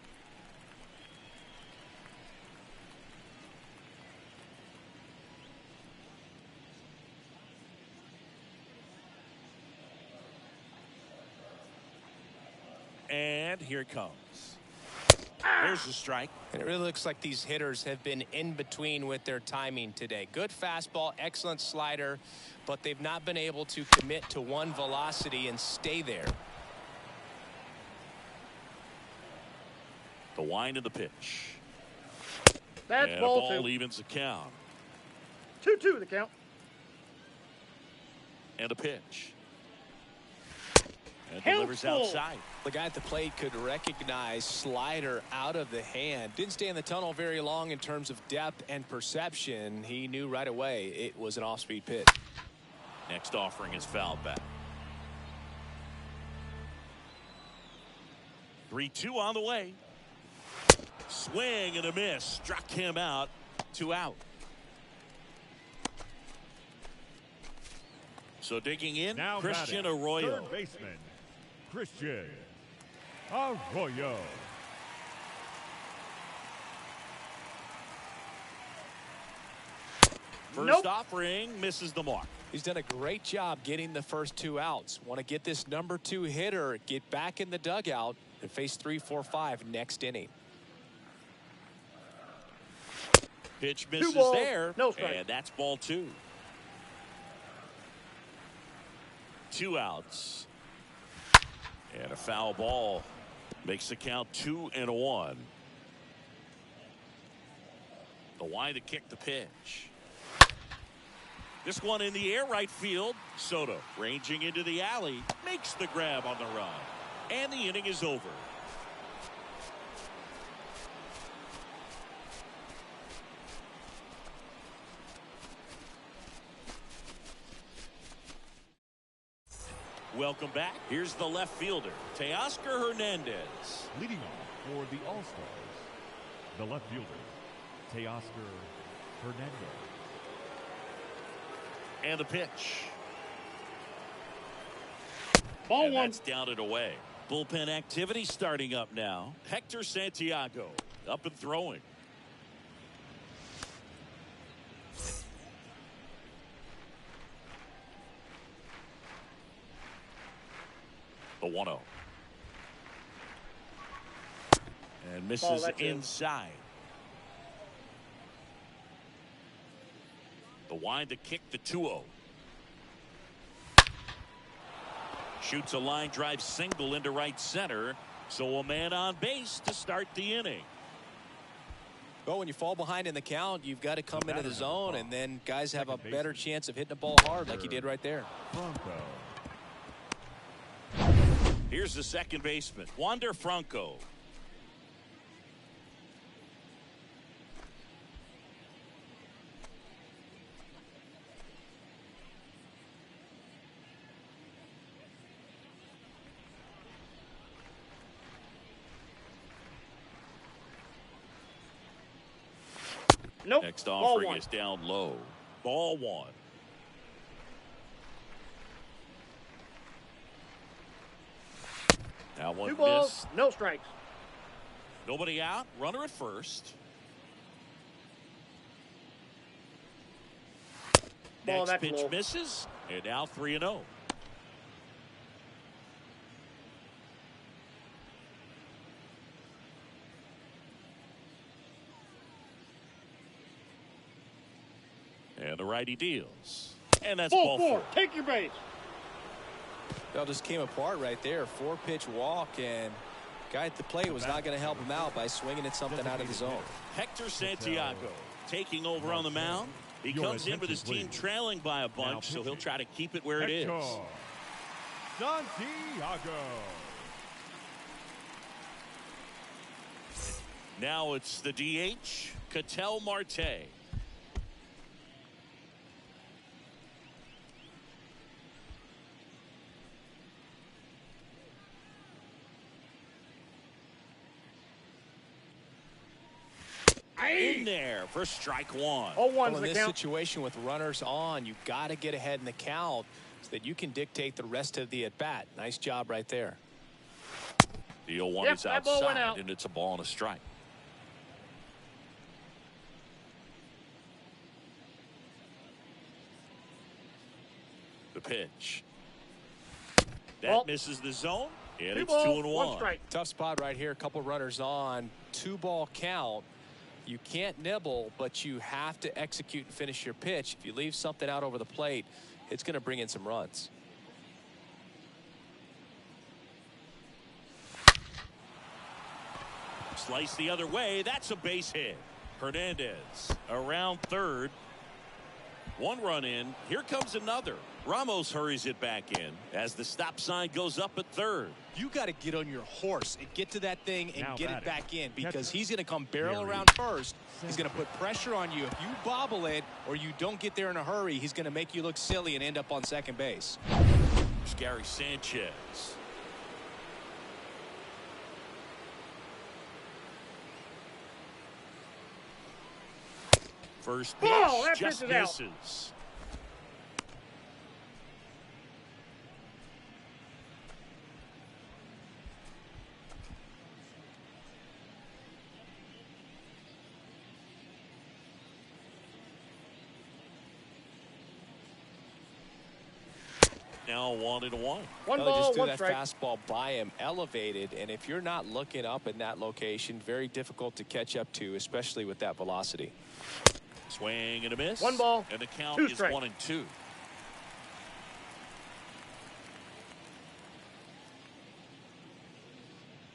A: And here it comes. There's the strike.
B: And it really looks like these hitters have been in between with their timing today. Good fastball, excellent slider, but they've not been able to commit to one velocity and stay there.
A: The wind of the pitch.
D: That's
A: And
D: ball
A: a ball
D: 2.
A: evens the count.
D: 2-2 the count.
A: And a pitch. And
D: Held
A: delivers
D: full.
A: outside.
B: The guy at the plate could recognize slider out of the hand. Didn't stay in the tunnel very long in terms of depth and perception. He knew right away it was an off-speed pitch.
A: Next offering is fouled back. 3-2 on the way. Swing and a miss. Struck him out. 2 out. So digging in,
C: Now
A: Christian
C: batting,
A: Arroyo.
C: third baseman, Christian Arroyo.
A: First offering misses the mark.
B: He's done a great job getting the first 2 outs. Want to get this number 2 hitter, get back in the dugout, and face 3, 4, 5 next inning.
A: Pitch misses
D: balls,
A: there.
D: no strike.
A: And that's ball 2. 2 outs. And a foul ball makes the count 2-1. The wind to kick the pitch. This one in the air, right field. Soto ranging into the alley, makes the grab on the run. And the inning is over. Welcome back. Here's the left fielder, Teoscar Hernandez.
C: Leading off for the All-Stars, the left fielder, Teoscar Hernandez.
A: And the pitch.
D: Ball
A: And
D: 1.
A: that's down and away. Bullpen activity starting up now. Hector Santiago up and throwing. The 1-0. And misses
D: that's in.
A: inside. The wind to kick the 2-0. Shoots a line drive single into right center. So a man on base to start the inning.
B: Well, when you fall behind in the count, you've got to come into the zone, and then guys have a better chance of hitting the ball hard like he did right there.
C: Franco.
A: Here's the second baseman, Wander Franco.
D: Nope.
A: Next
D: Ball
A: offering
D: 1.
A: is down low. Ball 1. Now
D: 2
A: one
D: balls,
A: miss.
D: no strikes.
A: Nobody out. Runner at first.
D: Ball,
A: Next
D: that's
A: pitch
D: low.
A: misses. And now 3-0. And the righty deals. And that's
D: Ball
A: ball
D: four.
A: 4.
D: Take your base.
B: That just came apart right there. 4-pitch walk, and guy at the plate was not going to help him out by swinging at something out of the zone.
A: Hector Santiago taking over on the mound. He comes in with his team trailing by a bunch, so he'll try to keep it where it is.
C: Santiago.
A: Now it's the DH, Ketel Marte. In there for strike 1.
D: 0-1's
B: Well, in
D: the
B: this
D: count.
B: situation with runners on, you've got to get ahead in the count so that you can dictate the rest of the at-bat. Nice job right there.
A: The 0-1
D: Yep,
A: is
D: that ball went
A: outside,
D: out.
A: and it's a ball and a strike. The pitch. That
D: Ball.
A: misses the zone, and
D: 2
A: it's
D: balls,
A: 2-1.
D: 1 strike.
B: Tough spot right here. A couple runners on. 2-ball count. You can't nibble, but you have to execute and finish your pitch. If you leave something out over the plate, it's going to bring in some runs.
A: Slice the other way. That's a base hit. Hernandez around third. 1 run in. Here comes another. Ramos hurries it back in as the stop sign goes up at third.
B: You got to get on your horse and get to that thing and
C: Now
B: get it
C: batting.
B: back in, because
C: Catcher.
B: he's going to come barrel
C: Gary.
B: around first. He's going to put pressure on you. If you bobble it or you don't get there in a hurry, he's going to make you look silly and end up on second base.
A: It's Gary Sanchez. First pitch
D: Ball, that
A: just
D: pitch is out.
A: misses. Now 1-1.
D: 1
B: Well, they
D: ball,
B: just threw
D: 1
B: that
D: strike.
B: fastball by him, elevated, and if you're not looking up in that location, very difficult to catch up to, especially with that velocity.
A: Swing and a miss.
D: 1 ball,
A: and the count
D: 2
A: is
D: strikes.
A: 1-2.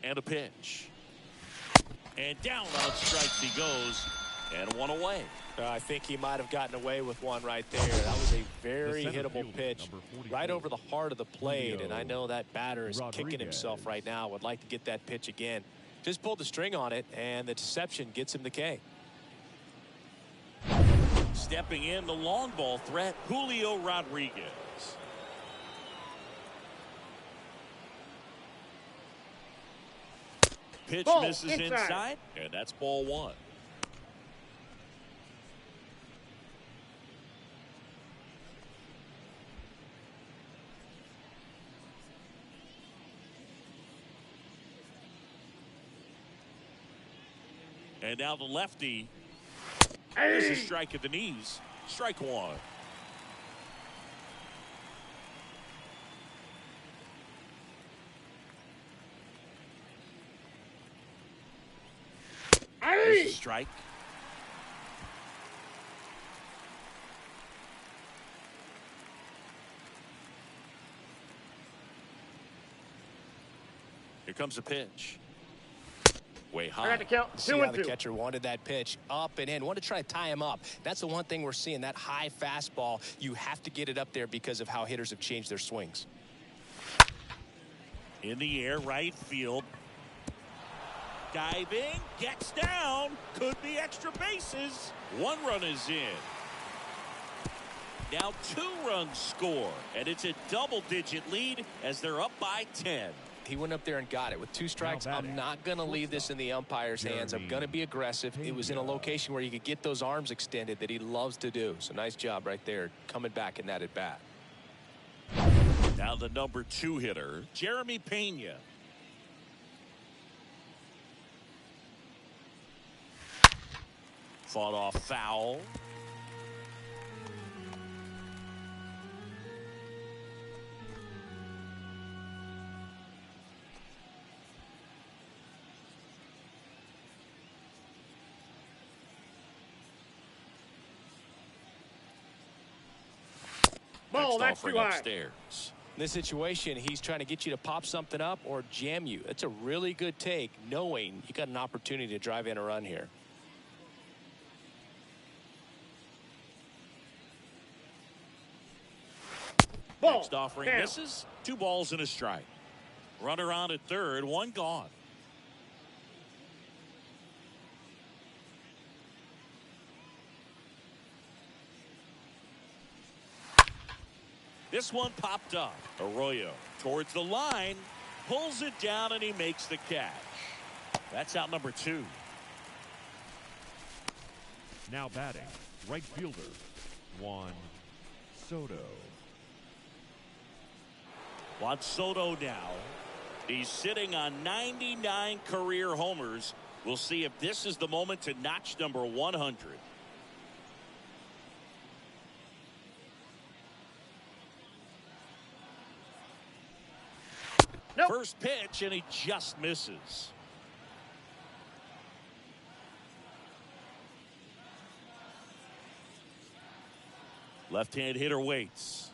A: And a pitch. And down on strikes he goes, and 1 away.
B: I think he might have gotten away with one right there. That was a very
C: The center
B: hittable
C: fielder,
B: pitch
C: number 44,
B: right over the heart of the plate,
C: Julio
B: and I know that batter is kicking
C: Rodriguez.
B: himself right now. Would like to get that pitch again. Just pulled the string on it, and the deception gets him the K.
A: Stepping in, the long ball threat, Julio Rodriguez. Pitch
D: Ball,
A: misses inside, and that's ball 1. And now the lefty. There's a strike at the knees. Strike 1. There's a strike. Here comes a pitch. Way
D: I
A: high.
D: got the count.
B: See
D: 2
B: how
D: and
B: the
D: 2.
B: catcher wanted that pitch up and in. Wanted to try to tie him up. That's the one thing we're seeing, that high fastball. You have to get it up there because of how hitters have changed their swings.
A: In the air, right field. Diving, gets down, could be extra bases. 1 run is in. Now 2 runs score, and it's a double-digit lead as they're up by 10.
B: He went up there and got it with 2 strikes. I'm not going to leave this in the umpire's hands. I'm going to be aggressive. It was in a location where you could get those arms extended that he loves to do. So nice job right there, coming back in that at bat.
A: Now the number 2 hitter, Jeremy Pena. Fought off foul.
D: Ball,
A: Next
D: that's
A: offering
D: too high.
A: upstairs.
B: In this situation, he's trying to get you to pop something up or jam you. That's a really good take, knowing you got an opportunity to drive in a run here.
D: Ball.
A: Next offering
D: Down.
A: misses. 2 balls and a strike. Runner on at third, 1 gone. This one popped up. Arroyo towards the line, pulls it down, and he makes the catch. That's out number 2.
C: Now batting, right fielder, Juan Soto.
A: Juan Soto now. He's sitting on 99 career homers. We'll see if this is the moment to notch number 100.
D: Nope.
A: First pitch, and he just misses. Left-hand hitter waits.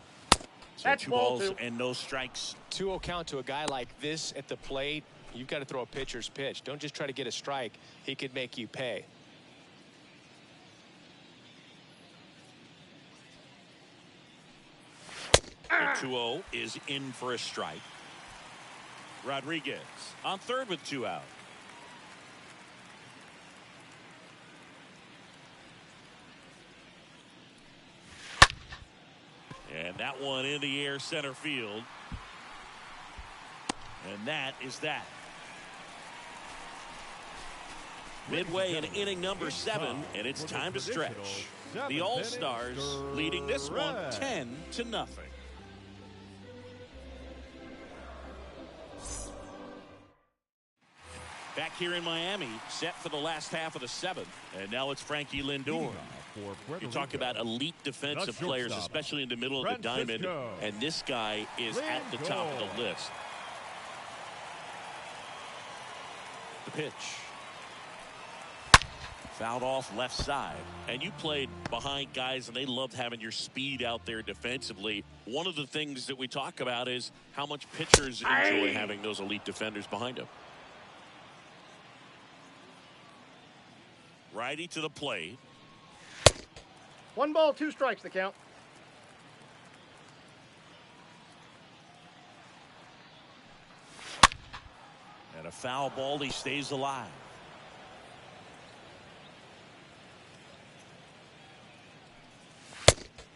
A: So
D: That's
A: 2
D: ball
A: balls
D: 2.
A: and no strikes.
B: 2-0 count to a guy like this at the plate. You've got to throw a pitcher's pitch. Don't just try to get a strike. He could make you pay.
A: The 2-0 is in for a strike. Rodriguez on third with 2 out. And that one in the air center field. And that is that. Midway in inning number 7, and it's time to stretch. The All-Stars leading this one 10-0. Back here in Miami, set for the last half of the 7th. And now it's Frankie Lindor. You talk about elite defensive players, especially in the middle of the diamond. And this guy is at the top of the list. The pitch. Fouled off left side. And you played behind guys, and they loved having your speed out there defensively. One of the things that we talk about is how much pitchers enjoy having those elite defenders behind them. Righty to the plate.
D: 1 ball, 2 strikes the count.
A: And a foul ball, he stays alive.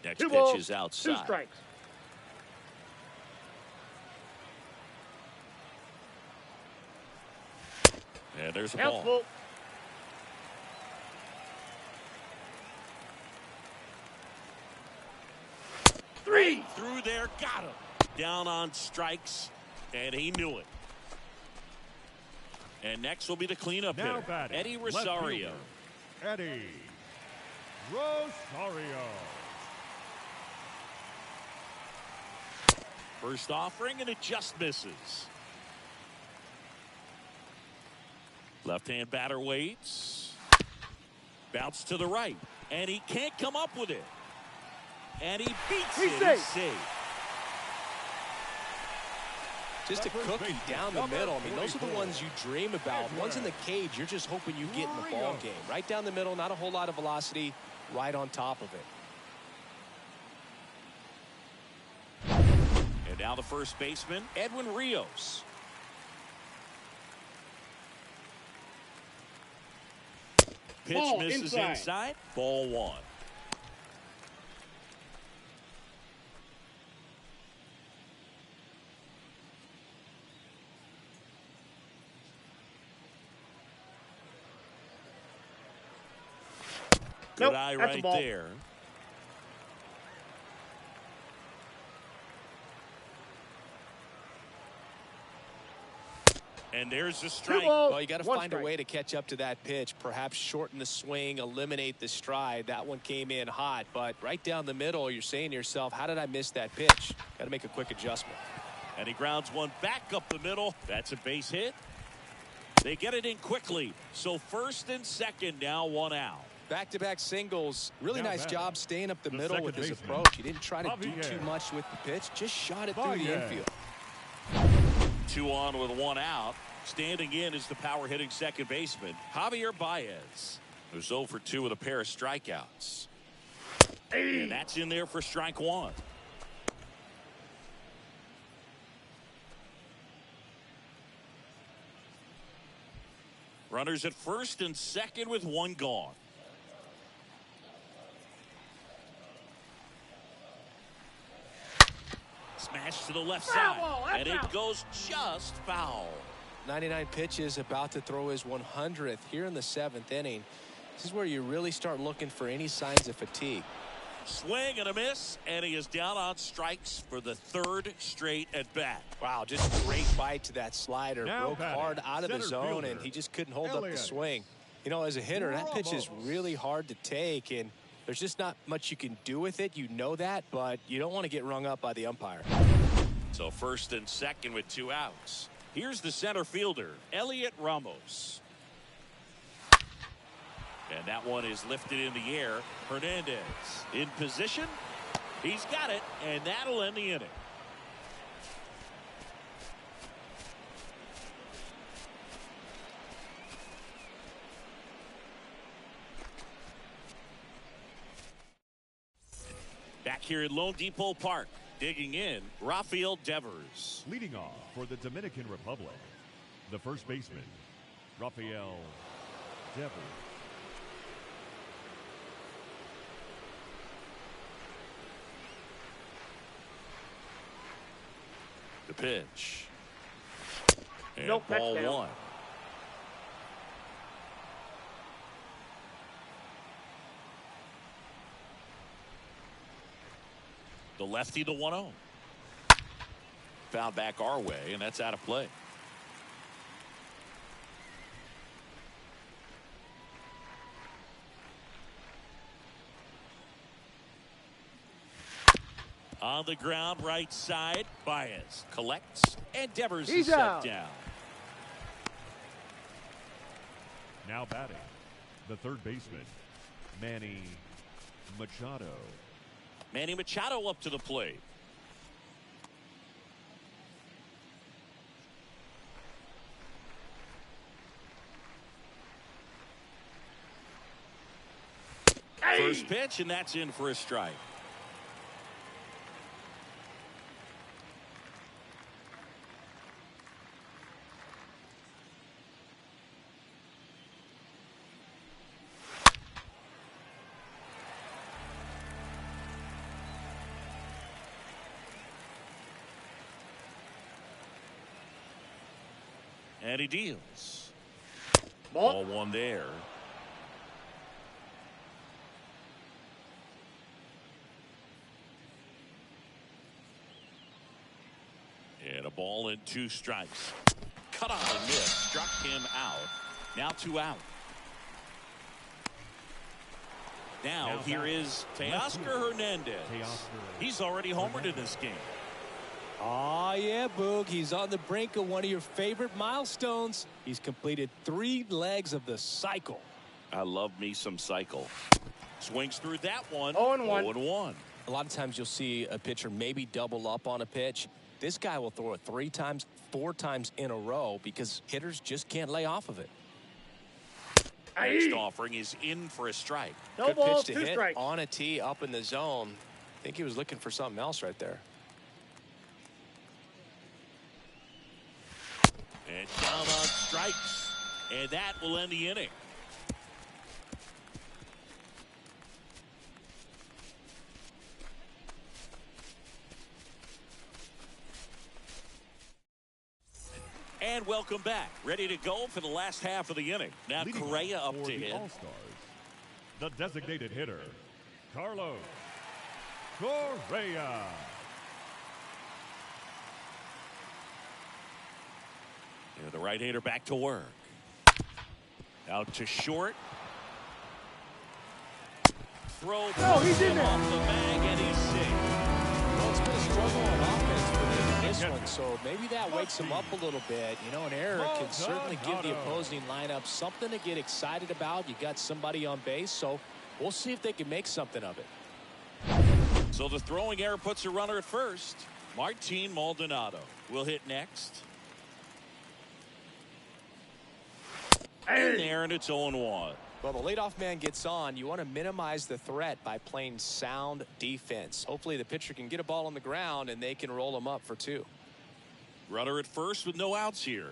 A: Next
D: 2
A: pitch
D: balls,
A: is
D: 2
A: outside.
D: strikes.
A: And there's a
D: Count's
A: ball.
D: full. Three.
A: Through there, got him. Down on strikes, and he knew it. And next will be the cleanup
C: Now
A: hitter,
C: batting,
A: Eddie
C: left
A: Rosario.
C: fielder, Eddie Rosario.
A: First offering, and it just misses. Left-hand batter waits. Bounce to the right, and he can't come up with it. And he beats
D: He's
A: it.
D: safe.
A: He's safe.
B: Just a cookie down the middle. I mean, those are the ones you dream about. Ones in the cage, you're just hoping you get in the ball game. Right down the middle, not a whole lot of velocity, right on top of it.
A: And now the first baseman, Edwin Rios. Pitch
D: Ball
A: misses
D: inside.
A: inside. Ball 1. Good
D: Nope,
A: eye
D: that's a
A: right
D: ball.
A: there. And there's the
D: 2
A: strike.
D: balls,
B: Well, you got to
D: 1
B: find a
D: strike.
B: way to catch up to that pitch. Perhaps shorten the swing, eliminate the stride. That one came in hot, but right down the middle, you're saying to yourself, how did I miss that pitch? Got to make a quick adjustment.
A: And he grounds one back up the middle. That's a base hit. They get it in quickly. So first and second, now 1 out.
B: Back-to-back singles. Really
C: Now
B: nice
C: batting,
B: job staying up the middle
C: second
B: with his
C: baseman,
B: approach. He didn't try to do
C: Bayas.
B: too much with the pitch. Just shot it through the
C: Bayas.
B: infield.
A: 2 on with 1 out. Standing in is the power-hitting second baseman, Javier Bayas, who's 0 for 2 with a pair of strikeouts. And that's in there for strike 1. Runners at first and second with 1 gone. Smash to the left side, and it goes just foul.
B: 99 pitches, about to throw his 100th here in the 7th inning. This is where you really start looking for any signs of fatigue.
A: Swing and a miss, and he is down on strikes for the 3rd straight at bat.
B: Wow, just a great bite to that slider.
C: Now
B: Broke
C: batting,
B: hard out of the
C: center
B: zone,
C: fielder,
B: and he just couldn't hold up the
C: Elliott.
B: swing. You know, as a hitter, that pitch is
C: Ramos.
B: really hard to take, and there's just not much you can do with it. You know that, but you don't want to get rung up by the umpire.
A: So 1st and 2nd with 2 outs. Here's the center fielder, Elliott Ramos. And that one is lifted in the air. Hernandez in position. He's got it, and that'll end the inning. Back here at Lone Depot Park, digging in, Rafael Devers.
C: Leading off for the Dominican Republic, the first baseman, Rafael Devers.
A: The pitch. And
D: Nope,
A: ball
D: touchdown.
A: 1. The lefty to 1-0. Fouled back our way, and that's out of play. On the ground, right side, Bayas collects, and Devers is
D: He's
A: set
D: out.
A: down.
C: Now batting, the third baseman, Manny Machado.
A: Manny Machado up to the plate. First pitch, and that's in for a strike. And he deals. Ball 1 there. And a ball and 2 strikes. Cut on the miss. Struck him out. Now 2 out. Now here is Teoscar Hernandez. He's already homered in this game.
B: Oh, yeah, Boog. He's on the brink of one of your favorite milestones. He's completed 3 legs of the cycle.
A: I love me some cycle. Swings through that one.
D: 0-1.
A: 0-1.
B: A lot of times you'll see a pitcher maybe double up on a pitch. This guy will throw it 3 times, 4 times in a row because hitters just can't lay off of it.
A: Next offering is in for a strike.
D: No
B: Good
D: balls,
B: pitch to
D: 2
B: hit
D: strikes.
B: on a tee up in the zone. I think he was looking for something else right there.
A: And down on strikes. And that will end the inning. And welcome back. Ready to go for the last half of the inning. Now
C: Leading
A: Correa
C: off
A: up
C: for
A: to
C: the
A: hit.
C: All-Stars, the designated hitter, Carlos Correa.
A: And the right-hander back to work. Out to short. Throw
D: he didn't.
A: off the bag, and he's safe.
B: Well, it's been a struggle on offense for them in this one. one, so maybe that wakes him up a little bit. You know, an error can certainly give the opposing lineup something to get excited about. You got somebody on base, so we'll see if they can make something of it.
A: So the throwing error puts a runner at first. Martin Maldonado will hit next. In there, and it's 0-1.
B: Well, the leadoff man gets on. You want to minimize the threat by playing sound defense. Hopefully the pitcher can get a ball on the ground and they can roll him up for 2.
A: Runner at first with no outs here.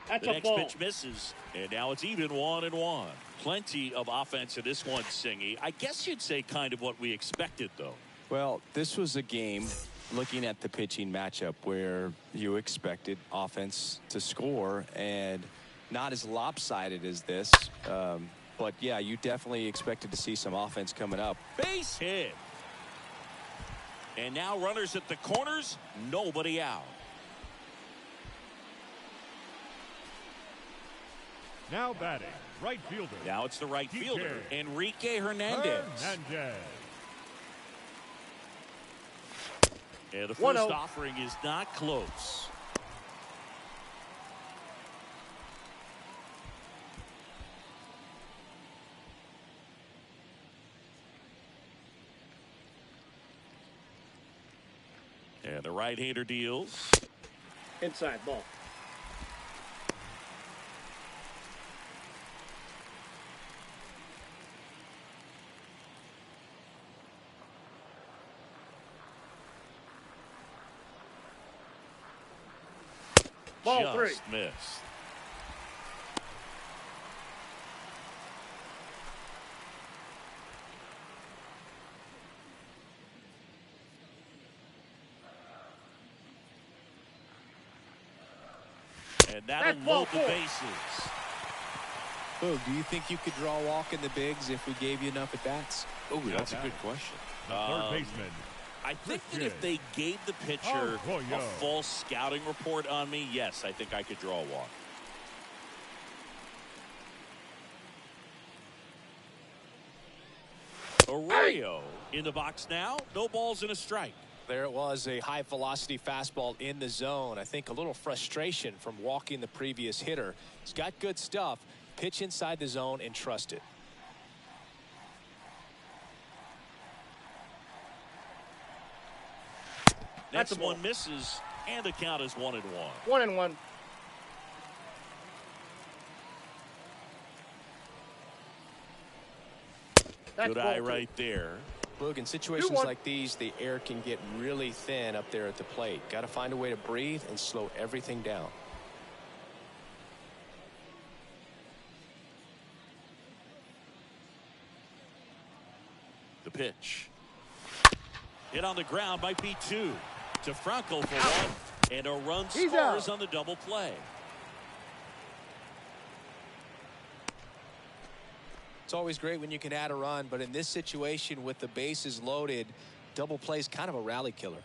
D: That's
A: the
D: a
A: next
D: ball.
A: pitch misses, and now it's even 1-1. Plenty of offense in this one, Singy. I guess you'd say kind of what we expected, though.
B: Well, this was a game, looking at the pitching matchup, where you expected offense to score, and not as lopsided as this. But, yeah, you definitely expected to see some offense coming up.
A: Base hit. And now runners at the corners, nobody out.
C: Now batting, right fielder.
A: Now it's the right fielder, Enrique Hernandez. And the first offering is not close. And the right-hander deals.
D: Inside ball. Ball
A: Just
D: 3.
A: missed. And that'll load the bases.
B: Oh, do you think you could draw a walk in the bigs if we gave you enough at bats?
A: Oh, that's a good question.
C: The third baseman.
A: I think that if they gave the pitcher a full scouting report on me, yes, I think I could draw a walk. Arroyo in the box now. No balls and a strike.
B: There it was, a high velocity fastball in the zone. I think a little frustration from walking the previous hitter. He's got good stuff. Pitch inside the zone and trust it.
A: Next one misses, and the count is 1-1.
D: 1-1.
A: Good eye right there.
B: Look, in situations like these, the air can get really thin up there at the plate. Got to find a way to breathe and slow everything down.
A: The pitch. Hit on the ground, might be 2. To Franco for 1, and a run scores on the double play.
B: It's always great when you can add a run, but in this situation with the bases loaded, double play is kind of a rally killer.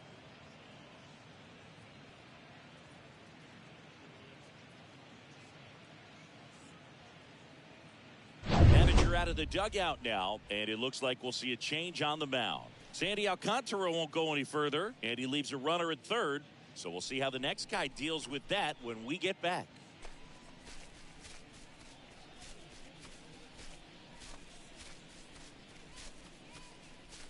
A: Manager out of the dugout now, and it looks like we'll see a change on the mound. Sandy Alcantara won't go any further, and he leaves a runner at third. So we'll see how the next guy deals with that when we get back.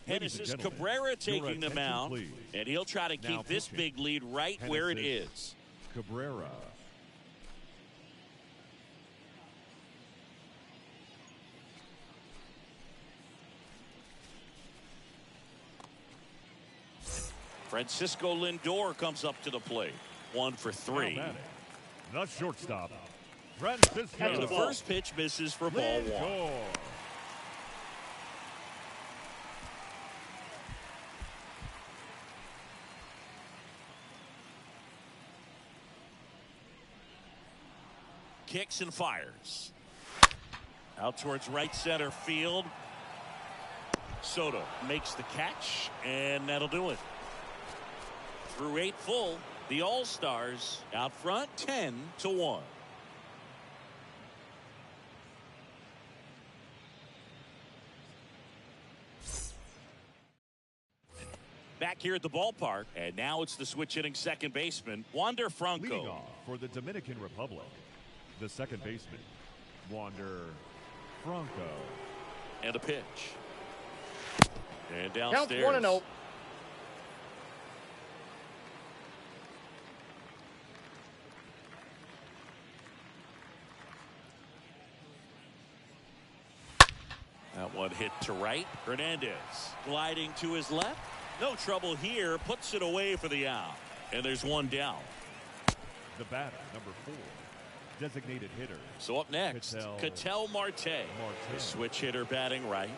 A: And this is Cabrera taking the mound, and he'll try to keep this big lead right where it is.
C: Cabrera.
A: Francisco Lindor comes up to the plate. 1 for 3.
C: The shortstop, Francisco.
A: And the first pitch misses for ball 1. Kicks and fires. Out towards right center field. Soto makes the catch, and that'll do it. Through 8 full, the All-Stars out front 10-1. Back here at the ballpark, and now it's the switch-hitting second baseman, Wander Franco.
C: Leading off for the Dominican Republic, the second baseman, Wander Franco.
A: And a pitch. And
D: Counts
A: downstairs.
D: 1-0.
A: That one hit to right. Hernandez gliding to his left. No trouble here. Puts it away for the out. And there's one down.
C: The batter, number 4, designated hitter.
A: So up next, Ketel Marte. The switch hitter batting right.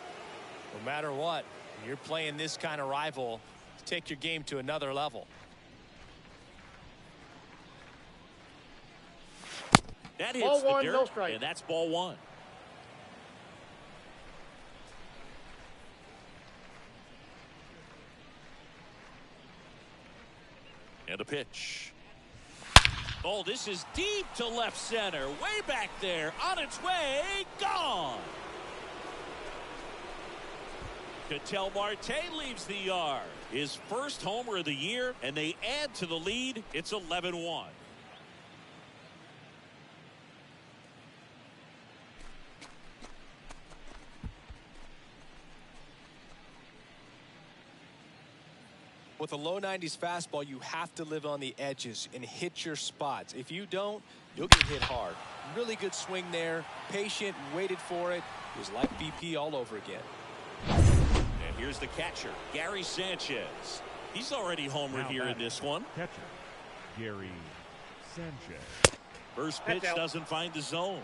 B: No matter what, you're playing this kind of rival, take your game to another level.
A: That hits
D: Ball
A: the
D: one,
A: dirt,
D: no strike.
A: and that's ball one. And a pitch. Oh, this is deep to left center. Way back there. On its way. Gone. Ketel Marte leaves the yard. His first homer of the year, and they add to the lead. It's 11-1.
B: With a low 90s fastball, you have to live on the edges and hit your spots. If you don't, you'll get hit hard. Really good swing there. Patient, waited for it. It was like BP all over again.
A: And here's the catcher, Gary Sanchez. He's already homered here in this one.
C: Catcher, Gary Sanchez.
A: First pitch doesn't find the zone.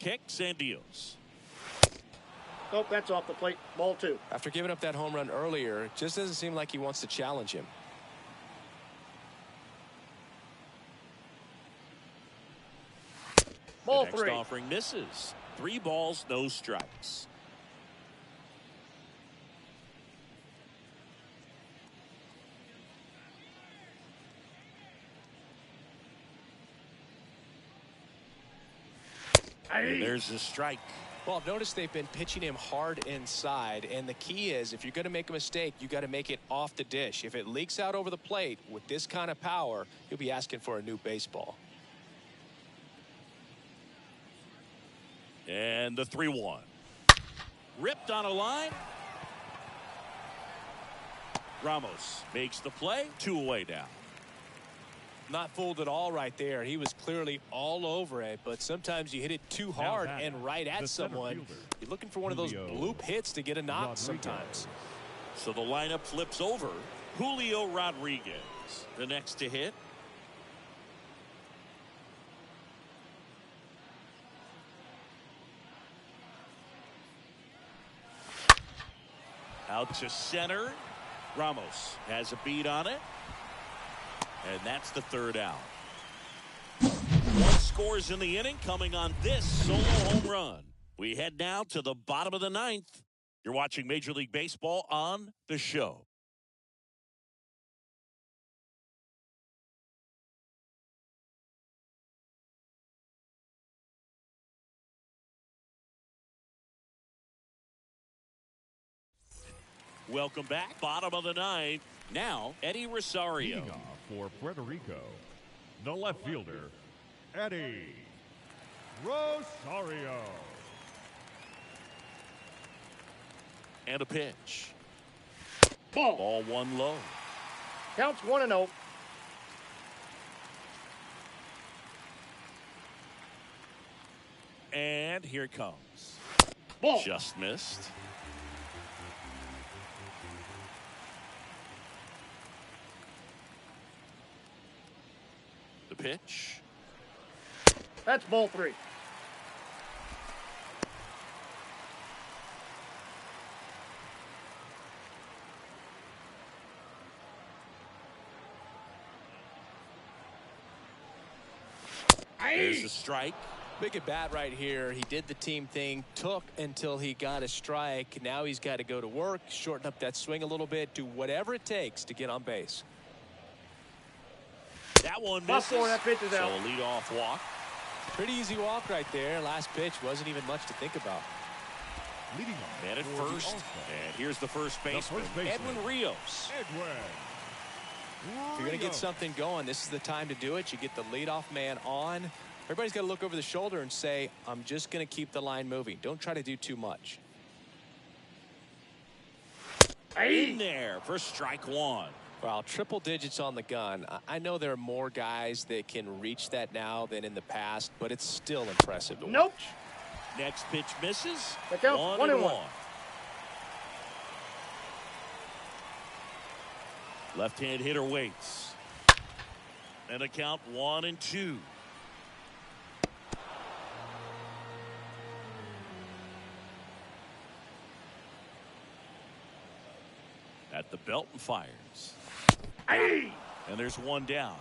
A: Kicks and deals.
D: Oh, that's off the plate. Ball 2.
B: After giving up that home run earlier, it just doesn't seem like he wants to challenge him.
D: Ball
A: The next
D: 3.
A: offering misses. 3 balls, no strikes. And there's a strike.
B: Well, I've noticed they've been pitching him hard inside, and the key is if you're going to make a mistake, you got to make it off the dish. If it leaks out over the plate with this kind of power, you'll be asking for a new baseball.
A: And the 3-1. Ripped on a line. Ramos makes the play. 2 away now.
B: Not fooled at all right there. He was clearly all over it, but sometimes you hit it too hard and right at someone. You're looking for one of those bloop hits to get a knock sometimes.
A: So the lineup flips over. Julio Rodriguez, the next to hit. Out to center. Ramos has a beat on it. And that's the 3rd out. 1 scores in the inning coming on this solo home run. We head now to the bottom of the 9th. You're watching Major League Baseball on The Show. Welcome back. Bottom of the 9th. Now, Eddie Rosario.
C: Leading off for Puerto Rico, the left fielder, Eddie Rosario.
A: And a pitch.
D: Ball.
A: Ball 1 low.
D: Counts 1-0.
A: And here it comes.
D: Ball.
A: Just missed. The pitch.
D: That's ball 3.
A: There's a strike.
B: Big at bat right here. He did the team thing, took until he got a strike. Now he's got to go to work, shorten up that swing a little bit, do whatever it takes to get on base.
A: That one misses.
D: That pitch is out.
A: So a leadoff walk.
B: Pretty easy walk right there. Last pitch wasn't even much to think about.
C: Leading off
A: Man at
C: for the
A: first.
C: All-Star,
A: And here's the first baseman, Edwin Rios.
B: If you're going to get something going, this is the time to do it. You get the leadoff man on. Everybody's got to look over the shoulder and say, I'm just going to keep the line moving. Don't try to do too much.
A: In there for strike one.
B: Well, triple digits on the gun. I know there are more guys that can reach that now than in the past, but it's still impressive to watch.
A: Next pitch misses.
D: That counts. 1-1.
A: Left-hand hitter waits. And a count 1-2. At the belt and fires. And there's one down.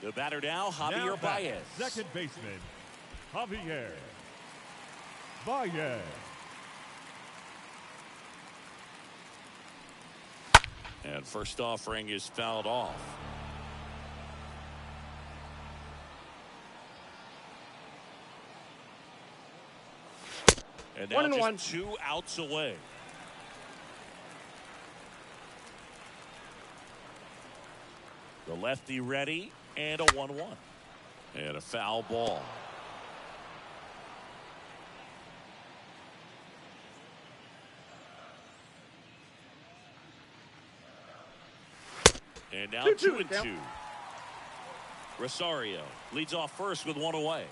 A: The batter now, Javier Bayas.
C: Second baseman, Javier Bayas.
A: And first offering is fouled off. And now just 2 outs away. The lefty ready, and a 1-1. And a foul ball. And now 2-2. Rosario leads off first with 1 away.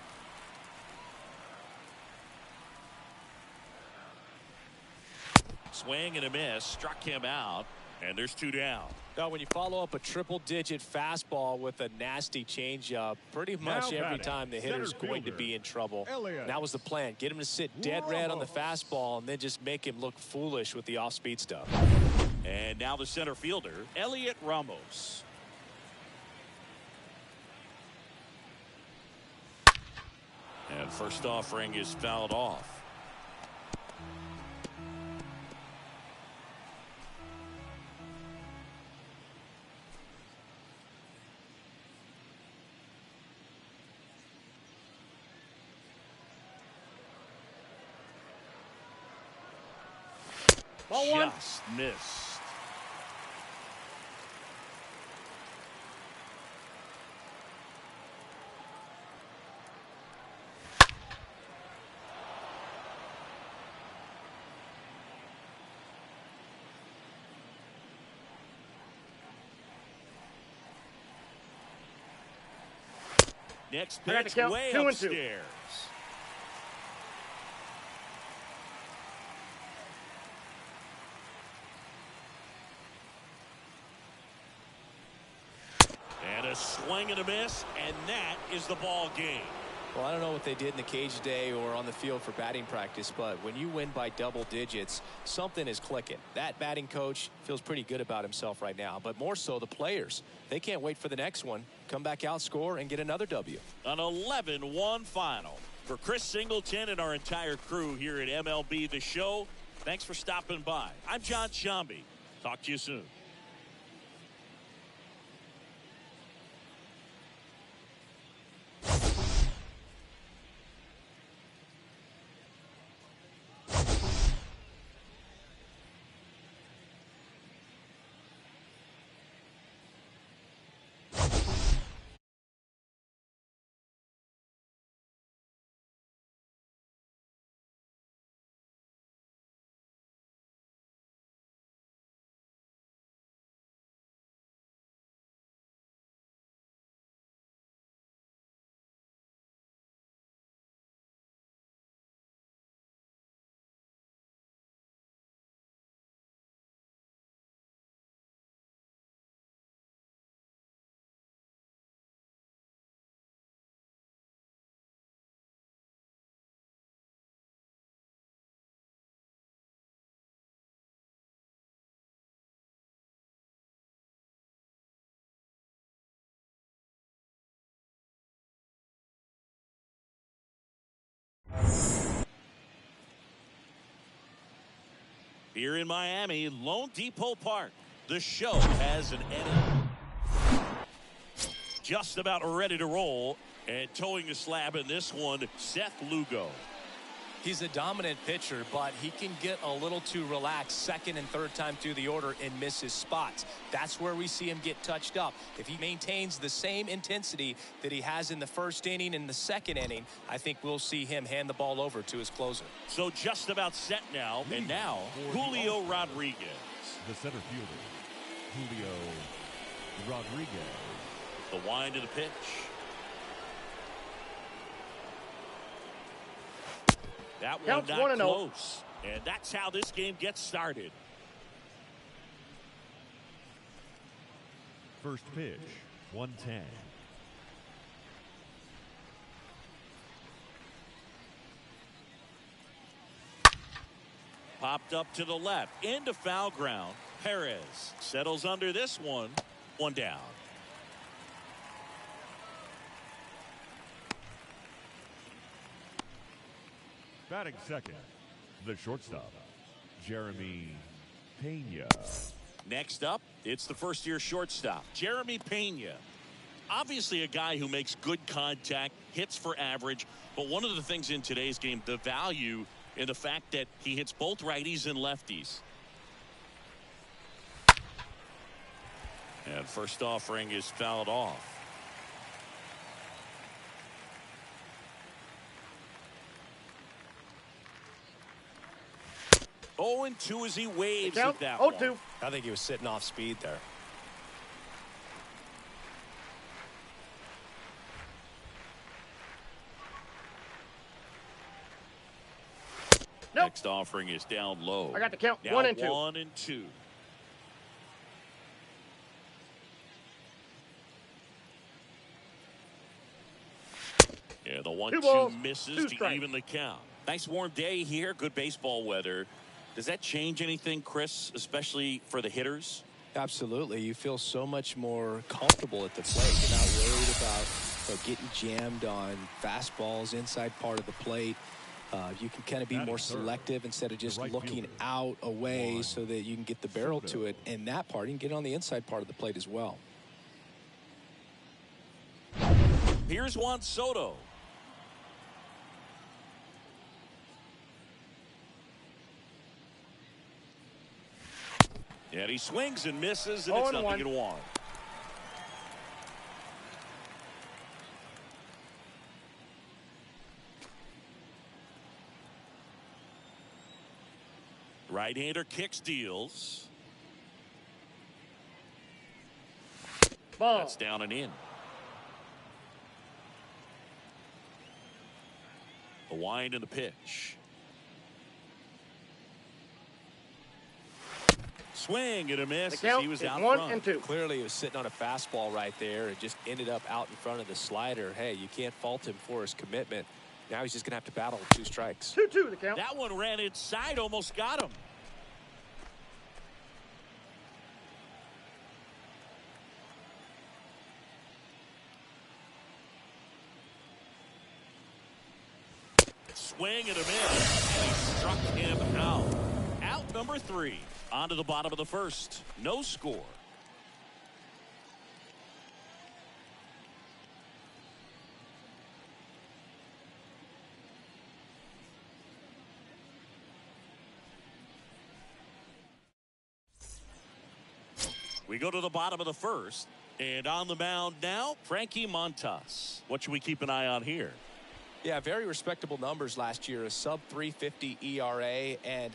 A: Swing and a miss, struck him out, and there's 2 down.
B: Now, when you follow up a triple-digit fastball with a nasty changeup, pretty much every time the hitter's going to be in trouble. That was the plan. Get him to sit dead red on the fastball and then just make him look foolish with the off-speed stuff.
A: And now the center fielder, Elliot Ramos. And first offering is fouled off. Just missed. Next pitch way upstairs. And a swing and a miss, and that is the ball game.
B: Well, I don't know what they did in the cage today or on the field for batting practice, but when you win by double digits, something is clicking. That batting coach feels pretty good about himself right now, but more so the players. They can't wait for the next one. Come back out, score, and get another W.
A: An 11-1 final. For Chris Singleton and our entire crew here at MLB The Show, thanks for stopping by. I'm John Shambi. Talk to you soon. Here in Miami, Lone Depot Park, the show has an end. Just about ready to roll, and towing the slab in this one, Seth Lugo.
B: He's a dominant pitcher, but he can get a little too relaxed second and third time through the order and miss his spots. That's where we see him get touched up. If he maintains the same intensity that he has in the first inning and the second inning, I think we'll see him hand the ball over to his closer.
A: So just about set now, and now Julio Rodriguez.
C: The center fielder, Julio Rodriguez.
A: The wind of the pitch. That one
D: Counts
A: not
D: 1-0.
A: close. And that's how this game gets started.
C: First pitch, 110.
A: Popped up to the left, into foul ground. Perez settles under this one. One down.
C: Batting second, the shortstop, Jeremy Pena.
A: Next up, it's the first-year shortstop, Jeremy Pena. Obviously a guy who makes good contact, hits for average, but one of the things in today's game, the value in the fact that he hits both righties and lefties. And first offering is fouled off. Oh, and 2 as he waves at that one.
D: 0-2.
B: I think he was sitting off speed there.
D: Nope.
A: Next offering is down low.
D: I got the count.
A: Now
D: 1 and 2.
A: 1 and 2. Yeah, the 1-2 misses to even the count. Nice warm day here. Good baseball weather. Does that change anything, Chris, especially for the hitters?
B: Absolutely. You feel so much more comfortable at the plate. You're not worried about getting jammed on fastballs inside part of the plate. You can kind of be more selective instead of just looking out away so that you can get the barrel to it. And that part, you can get it on the inside part of the plate as well.
A: Here's Juan Soto. And he swings and misses, and it's 0-1. Right-hander kicks, deals.
D: Ball.
A: That's down and in. The wind and the pitch. Swing and a miss as he was out front.
D: 1 and 2.
B: Clearly, he was sitting on a fastball right there. It just ended up out in front of the slider. Hey, you can't fault him for his commitment. Now he's just going to have to battle with 2 strikes.
D: 2-2 the count.
A: That one ran inside, almost got him. Swing and a miss. And he struck him out. Out number 3. On to the bottom of the first. No score. We go to the bottom of the first. And on the mound now, Frankie Montas. What should we keep an eye on here?
B: Yeah, very respectable numbers last year, a sub-350 ERA, and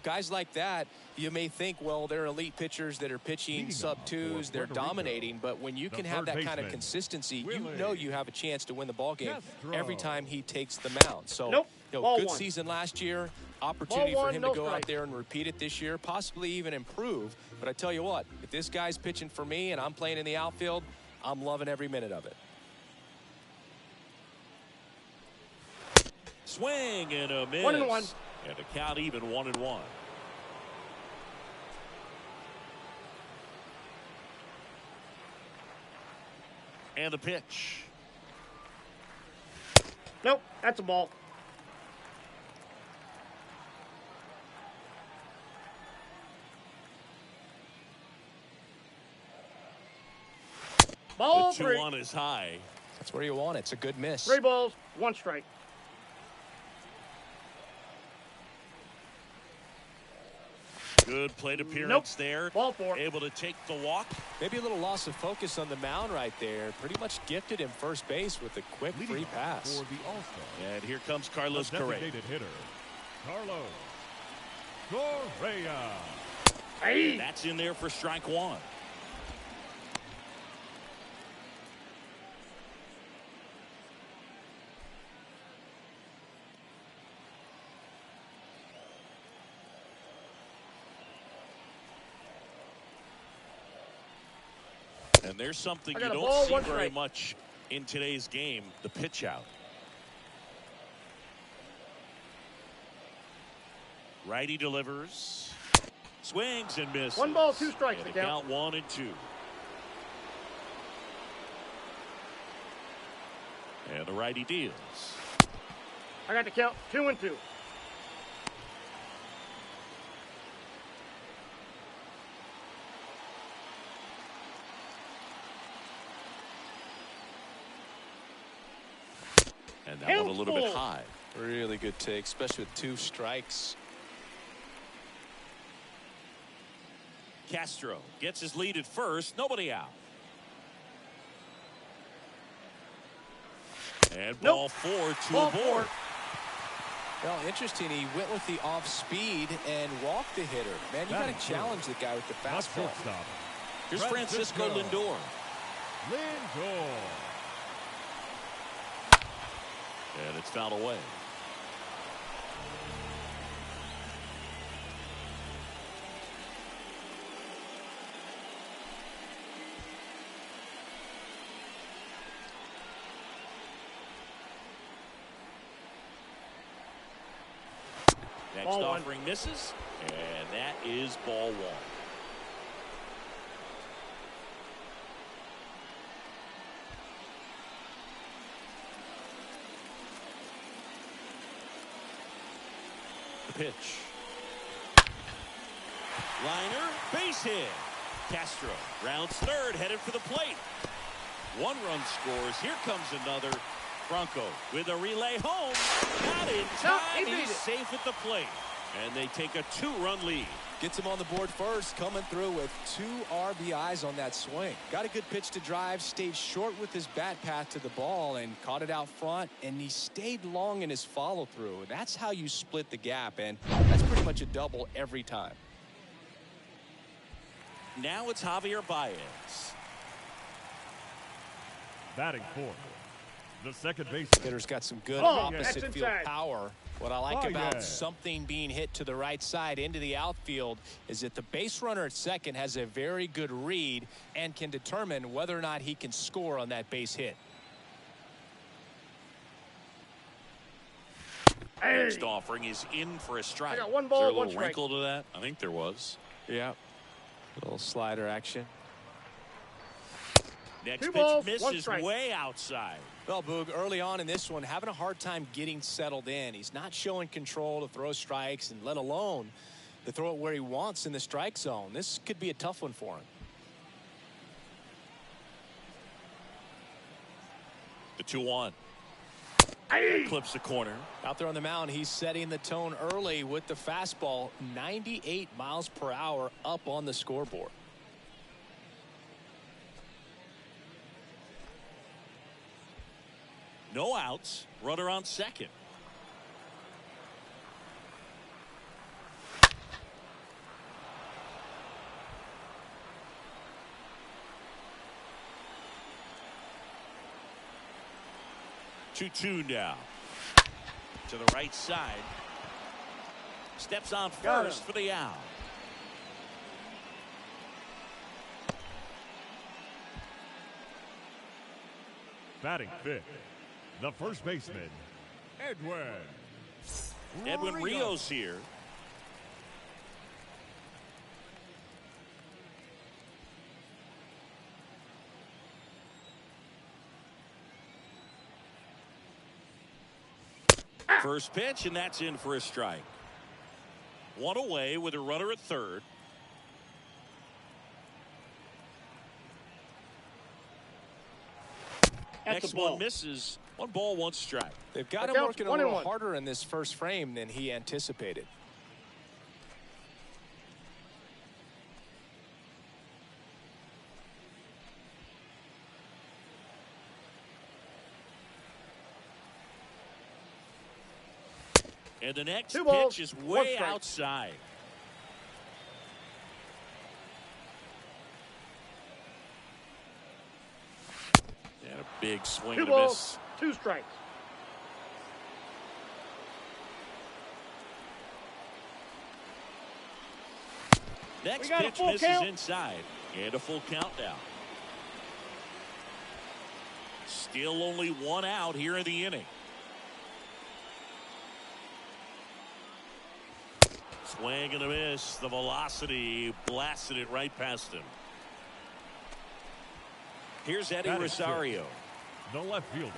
B: guys like that, you may think, well, they're elite pitchers that are pitching sub-2s, they're dominating, but when you can have that kind of consistency, you know you have a chance to win the ball game every time he takes the mound. So, good season last year, opportunity for him to go out there and repeat it this year, possibly even improve. But I tell you what, if this guy's pitching for me and I'm playing in the outfield, I'm loving every minute of it.
A: Swing and a miss.
D: 1 and 1.
A: And the count even 1 and 1. And the pitch.
D: Nope, that's a ball. Ball
A: The
D: 3.
A: 2-1 is high.
B: That's where you want it. It's a good miss.
D: 3 balls, 1 strike.
A: Good plate appearance there.
D: Ball 4.
A: Able to take the walk.
B: Maybe a little loss of focus on the mound right there. Pretty much gifted him first base with a quick free pass.
C: For the All-Star,
A: And here comes Carlos
C: the
A: Correa.
C: designated hitter, Carlos Correa.
D: Hey.
A: That's in there for strike 1. And there's something you don't see very much in today's game, the pitch out. Righty delivers. Swings and misses.
D: 1 ball, 2 strikes
A: And
D: to
A: count.
D: count.
A: 1 and 2. And the righty deals.
D: I got to count 2 and 2.
A: And that one a little bit high.
B: Really good take, especially with 2 strikes.
A: Castro gets his lead at first. Nobody out. And ball 4, 2
D: Ball
A: aboard.
D: 4.
B: Well, interesting. He went with the off speed and walked the hitter. Man, you got to challenge the guy with the fastball.
A: Here's Francisco Lindor. And it's fouled away. Next
D: Ball 1.
A: offering misses, and that is ball 1. The pitch. Liner, base hit. Castro rounds third, headed for the plate. 1 run scores. Here comes another. Bronco with a relay home. Not in time. He's safe at the plate. And they take a 2-run lead.
B: Gets him on the board first, coming through with 2 RBIs on that swing. Got a good pitch to drive, stayed short with his bat path to the ball and caught it out front, and he stayed long in his follow-through. That's how you split the gap, and that's pretty much a double every time.
A: Now it's Javier Bayas.
C: Batting 4th, the second baseman.
B: Hitter's got some good
D: Oh,
B: opposite
D: that's
B: field
D: inside.
B: power. What I like about
C: yeah.
B: something being hit to the right side into the outfield is that the base runner at second has a very good read and can determine whether or not he can score on that base hit.
A: Next offering is in for a strike.
D: I got 1
A: Is
D: ball,
A: there a
D: 1
A: little
D: strike.
A: wrinkle to that? I think there was.
B: Yeah. Little slider action.
A: Next
D: 2
A: pitch
D: balls, 1
A: misses
D: strike.
A: way outside.
B: Well, Boog, early on in this one, having a hard time getting settled in. He's not showing control to throw strikes, and let alone to throw it where he wants in the strike zone. This could be a tough one for him.
A: The 2-1. Clips the corner.
B: Out there on the mound, he's setting the tone early with the fastball, 98 miles per hour up on the scoreboard.
A: No outs. Runner on second. Two now. To the right side. Steps on first for the out.
C: Batting 5th, the first baseman,
A: Edwin Rios here. First pitch, and that's in for a strike. 1 away with a runner at third. Next one misses. 1 ball, 1 strike.
B: They've got him working a little harder in this first frame than he anticipated.
A: And the next
D: 2 balls,
A: pitch is
D: 1
A: way
D: strike.
A: outside. And a big swing
D: 2
A: and a
D: balls,
A: miss.
D: 2 strikes.
A: Next
D: got a
A: pitch
D: full
A: misses
D: count.
A: inside. And a full count now. Still only 1 out here in the inning. Swing and a miss. The velocity blasted it right past him. Here's Eddie Rosario.
C: The left fielder,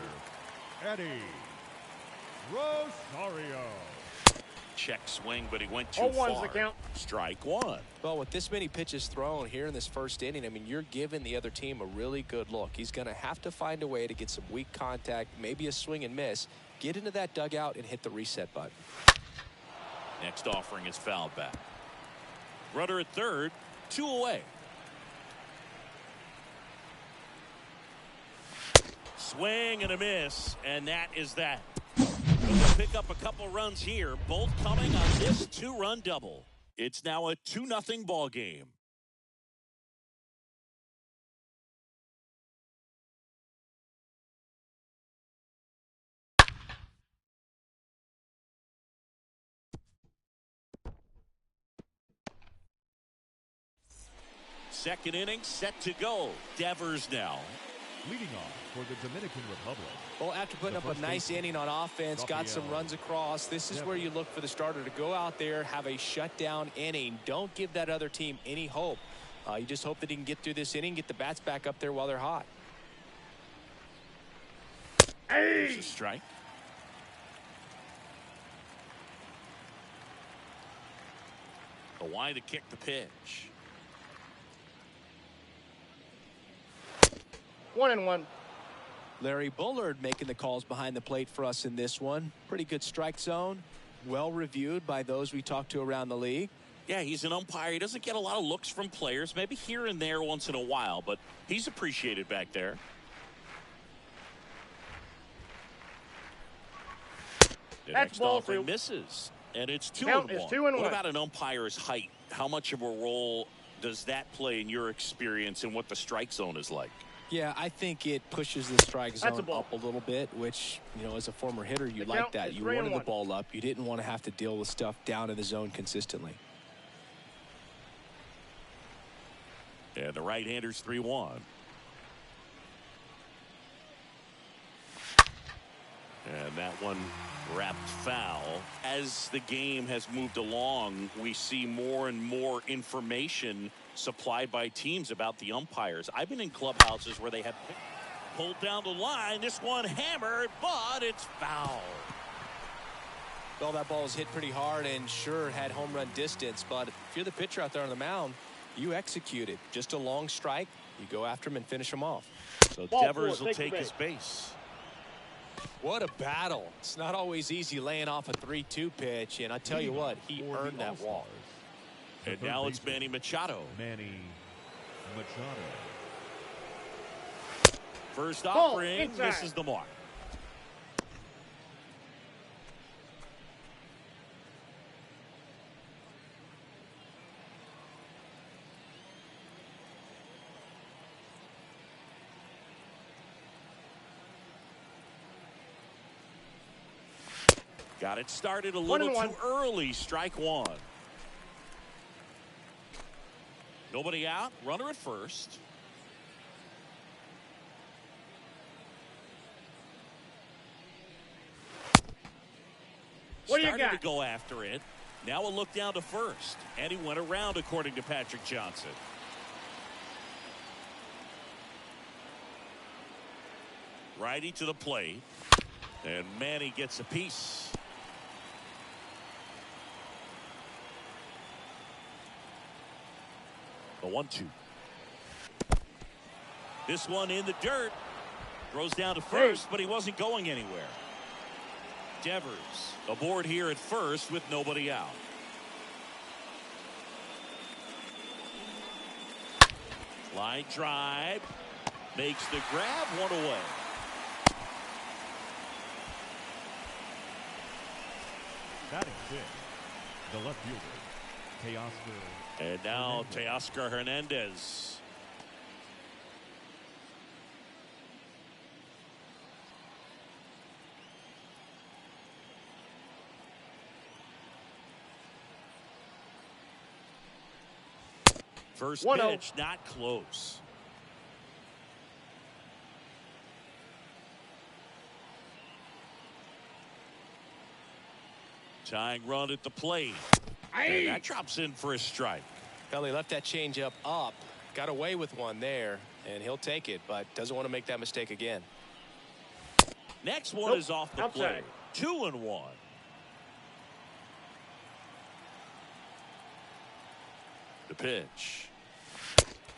C: Eddie Rosario.
A: Check swing, but he went too
D: 0-1's
A: far.
D: the count.
A: Strike 1.
B: Well, with this many pitches thrown here in this first inning, I mean, you're giving the other team a really good look. He's going to have to find a way to get some weak contact, maybe a swing and miss, get into that dugout and hit the reset button.
A: Next offering is fouled back. Runner at third, 2 away. Swing and a miss, and that is that. They'll pick up a couple runs here, both coming on this 2-run double. It's now a 2-0 ball game. Second inning set to go. Devers now.
C: Leading off for the Dominican Republic.
B: Well, after putting up a nice inning on offense, got some runs across, this is where you look for the starter to go out there, have a shutdown inning. Don't give that other team any hope. You just hope that he can get through this inning, get the bats back up there while they're hot.
A: There's a strike. A wide to kick the pitch.
D: 1-1.
B: Larry Bullard making the calls behind the plate for us in this one. Pretty good strike zone. Well reviewed by those we talked to around the league.
A: Yeah, he's an umpire. He doesn't get a lot of looks from players, maybe here and there once in a while, but he's appreciated back there. The
D: That's
A: next
D: ball
A: offering
D: 2.
A: misses, and it's 2-1.
D: Count is 2-1.
A: What about an umpire's height? How much of a role does that play in your experience and what the strike zone is like?
B: Yeah, I think it pushes the strike zone
D: That's a ball.
B: up a little bit, which, you know, as a former hitter, you
D: The
B: like
D: count
B: that.
D: is
B: You wanted the
D: 3-1.
B: ball up. You didn't want to have to deal with stuff down in the zone consistently.
A: And the right-hander's 3-1. And that one wrapped foul. As the game has moved along, we see more and more information supplied by teams about the umpires. I've been in clubhouses where they have pulled down the line. This one hammered, but it's foul.
B: Well, that ball was hit pretty hard and sure had home run distance, but if you're the pitcher out there on the mound, you execute it. Just a long strike. You go after him and finish him off.
A: So
D: Ball
A: Devers
D: 4,
A: will
D: take
A: take
D: the
A: his base.
B: What a battle. It's not always easy laying off a 3-2 pitch, and I tell you what, he earned that walk.
A: And now it's Manny Machado.
C: Manny Machado.
A: First
D: Ball
A: offering
D: inside.
A: misses the mark. Got it started a little
D: 1-1.
A: too early. Strike 1. Nobody out. Runner at first.
D: What do you
A: Started
D: got?
A: to go after it. Now a look down to first. And he went around, according to Patrick Johnson. Righty to the plate. And Manny gets a piece. The 1-2. This one in the dirt. Throws down to first, but he wasn't going anywhere. Devers aboard here at first with nobody out. Line drive. Makes the grab, one away.
C: Batting fifth, the left fielder, Teoscar.
A: And now Teoscar Hernandez. First pitch, not close. Tying run at the plate. And that drops in for a strike.
B: Well, he left that changeup up, got away with one there, and he'll take it, but doesn't want to make that mistake again.
A: Next one is off the plate. 2-1. The pitch.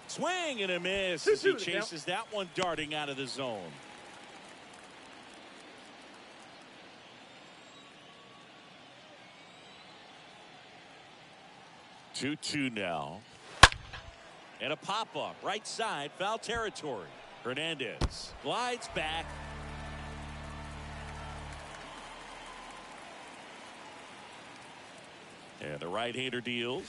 A: Swing and a miss as he chases that one darting out of the zone. Two now. And a pop-up right side, foul territory. Hernandez glides back. And the right-hander deals.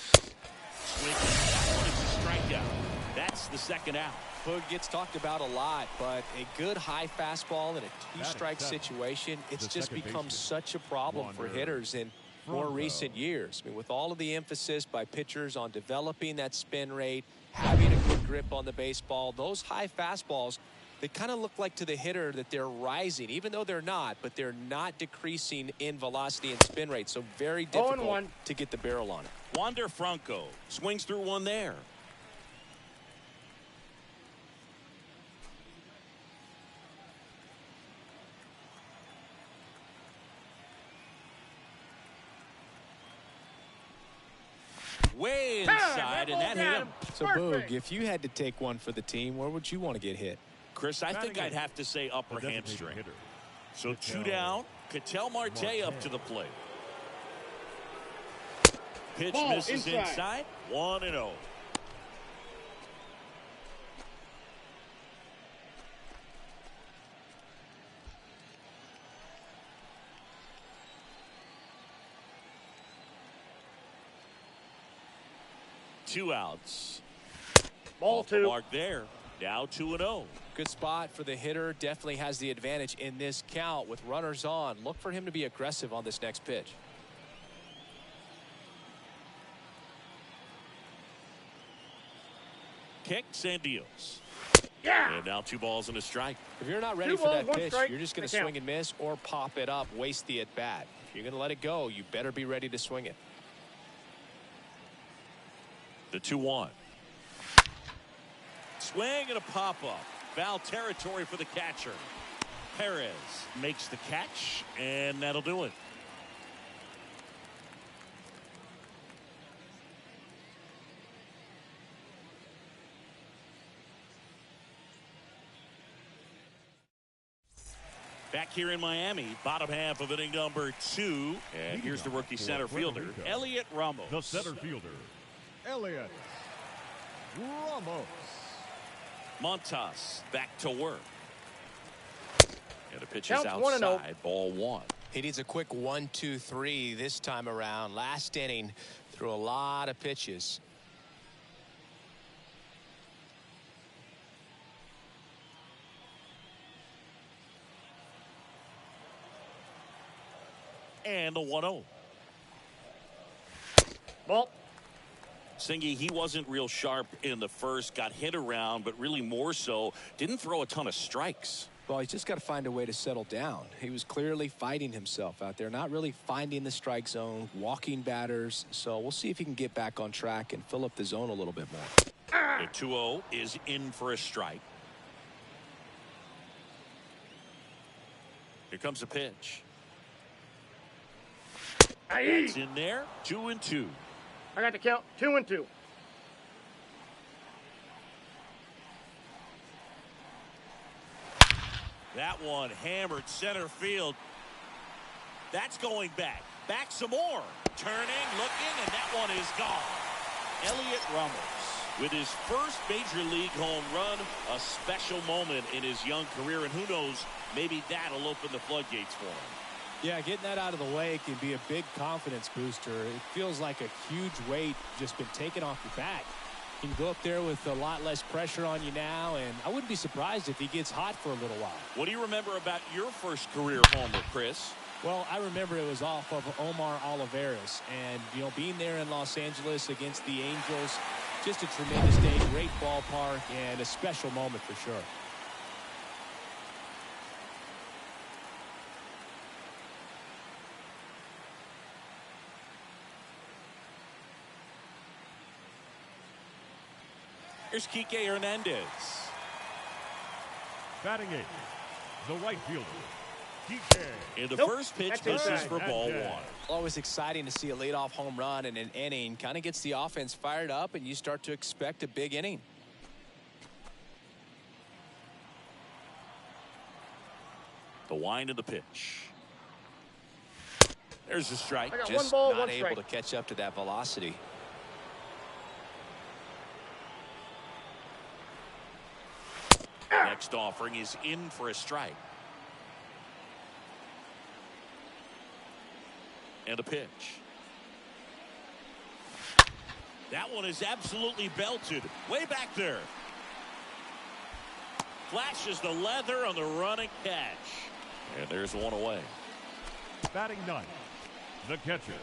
A: Swing. That one is a strikeout. That's the second out.
B: Hood gets talked about a lot, but a good high fastball in a two-strike situation, it's just become such a problem for hitters in more recent years. I mean, with all of the emphasis by pitchers on developing that spin rate, having a good grip on the baseball, those high fastballs, they kind of look like to the hitter that they're rising, even though they're not, but they're not decreasing in velocity and spin rate. So very difficult to get the barrel on it.
A: Wander Franco swings through one there. Way inside, and that hit him.
B: So, Boog, if you had to take one for the team, where would you want to get hit?
A: Chris, I think I'd have to say upper hamstring. So 2 down. Ketel Marte up to the plate. Pitch misses inside. 1-0. Two outs.
D: Ball two.
A: Mark there. Now 2-0.
B: Good spot for the hitter. Definitely has the advantage in this count with runners on. Look for him to be aggressive on this next pitch.
A: Kicks and deals.
D: Yeah.
A: And now 2 balls and a strike.
B: If you're not ready for that pitch, you're just going to swing and miss or pop it up, waste the at bat. If you're going to let it go, you better be ready to swing it.
A: The 2-1. Swing and a pop-up. Foul territory for the catcher. Perez makes the catch, and that'll do it. Back here in Miami, bottom half of inning number 2. And here's the rookie center fielder, Elliot Ramos.
C: The center fielder, Elliot Ramos.
A: Montas back to work. And the pitch is
D: Counts
A: outside, ball 1.
B: He needs a quick 1-2-3 this time around. Last inning, threw a lot of pitches.
A: And the 1-0.
D: Ball.
A: Singy, he wasn't real sharp in the first, got hit around, but really more so, didn't throw a ton of strikes.
B: Well, he's just got to find a way to settle down. He was clearly fighting himself out there, not really finding the strike zone, walking batters. So we'll see if he can get back on track and fill up the zone a little bit more.
A: The 2-0 is in for a strike. Here comes a pitch. It's in there, 2-2.
D: I got the count. 2-2.
A: That one hammered center field. That's going back. Back some more. Turning, looking, and that one is gone. Elliot Ramos with his first major league home run, a special moment in his young career, and who knows, maybe that'll open the floodgates for him.
B: Yeah, getting that out of the way can be a big confidence booster. It feels like a huge weight just been taken off your back. You can go up there with a lot less pressure on you now, and I wouldn't be surprised if he gets hot for a little while.
A: What do you remember about your first career homer, Chris?
B: Well, I remember it was off of Omar Olivares, and, you know, being there in Los Angeles against the Angels, just a tremendous day, great ballpark, and a special moment for sure.
A: Here's Kike Hernandez.
C: Batting eighth, the right fielder, Kike.
A: And the first pitch misses for ball one.
B: Always exciting to see a leadoff home run in an inning. Kind of gets the offense fired up, and you start to expect a big inning.
A: The wind of the pitch. There's a strike.
D: I got
B: Just
D: one ball,
B: not
D: one
B: able
D: strike.
B: to catch up to that velocity.
A: Next offering is in for a strike. And a pitch. That one is absolutely belted. Way back there. Flashes the leather on the running catch. And there's one away.
C: Batting ninth, the catcher,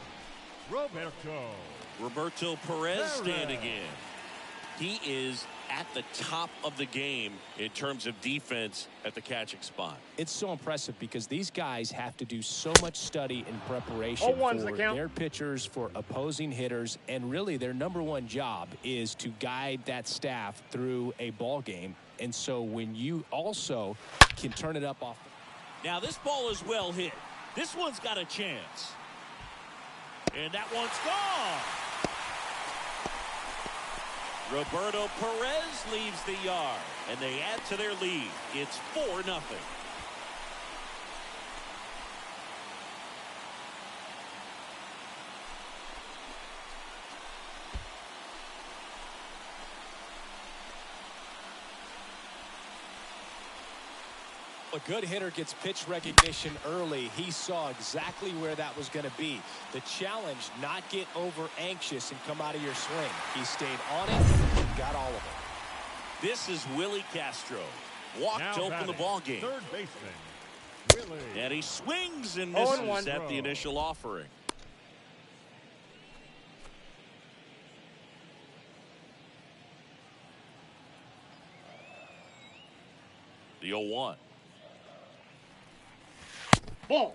A: Roberto Perez standing in. He is at the top of the game in terms of defense at the catching spot.
B: It's so impressive because these guys have to do so much study and preparation
D: All ones
B: for
D: that count.
B: their pitchers, for opposing hitters, and really their number one job is to guide that staff through a ball game. And so when you also can turn it up off.
A: Now this ball is well hit. This one's got a chance. And that one's gone. Roberto Perez leaves the yard, and they add to their lead. It's 4-0.
B: A good hitter gets pitch recognition early. He saw exactly where that was going to be. The challenge, not get over anxious and come out of your swing. He stayed on it and got all of it.
A: This is Willie Castro. Walked to open the ball game.
C: Third baseman, Willie.
A: And he swings and
D: 0-1.
A: misses at the initial offering. The 0-1.
D: Ball.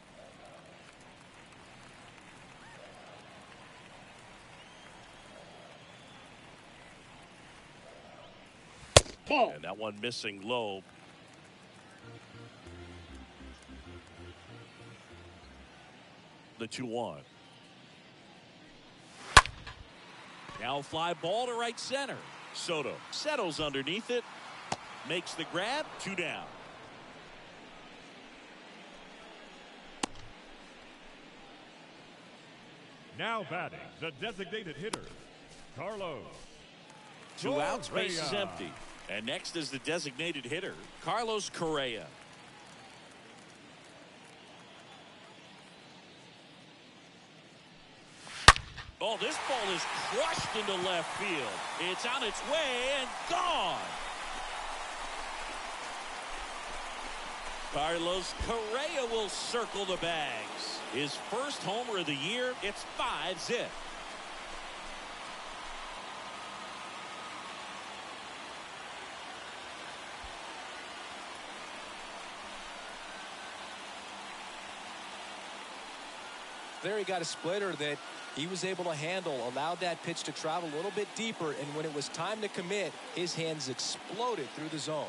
D: Ball.
A: And that one missing low. The 2-1. Now fly ball to right center. Soto settles underneath it. Makes the grab. 2 down.
C: Now batting, the designated hitter, Carlos.
A: 2 outs, base is
C: Correa.
A: empty. And next is the designated hitter, Carlos Correa. Oh, this ball is crushed into left field. It's on its way and gone. Carlos Correa will circle the bags. His first homer of the year. It's 5-zip.
B: There he got a splitter that he was able to handle, allowed that pitch to travel a little bit deeper, and when it was time to commit, his hands exploded through the zone.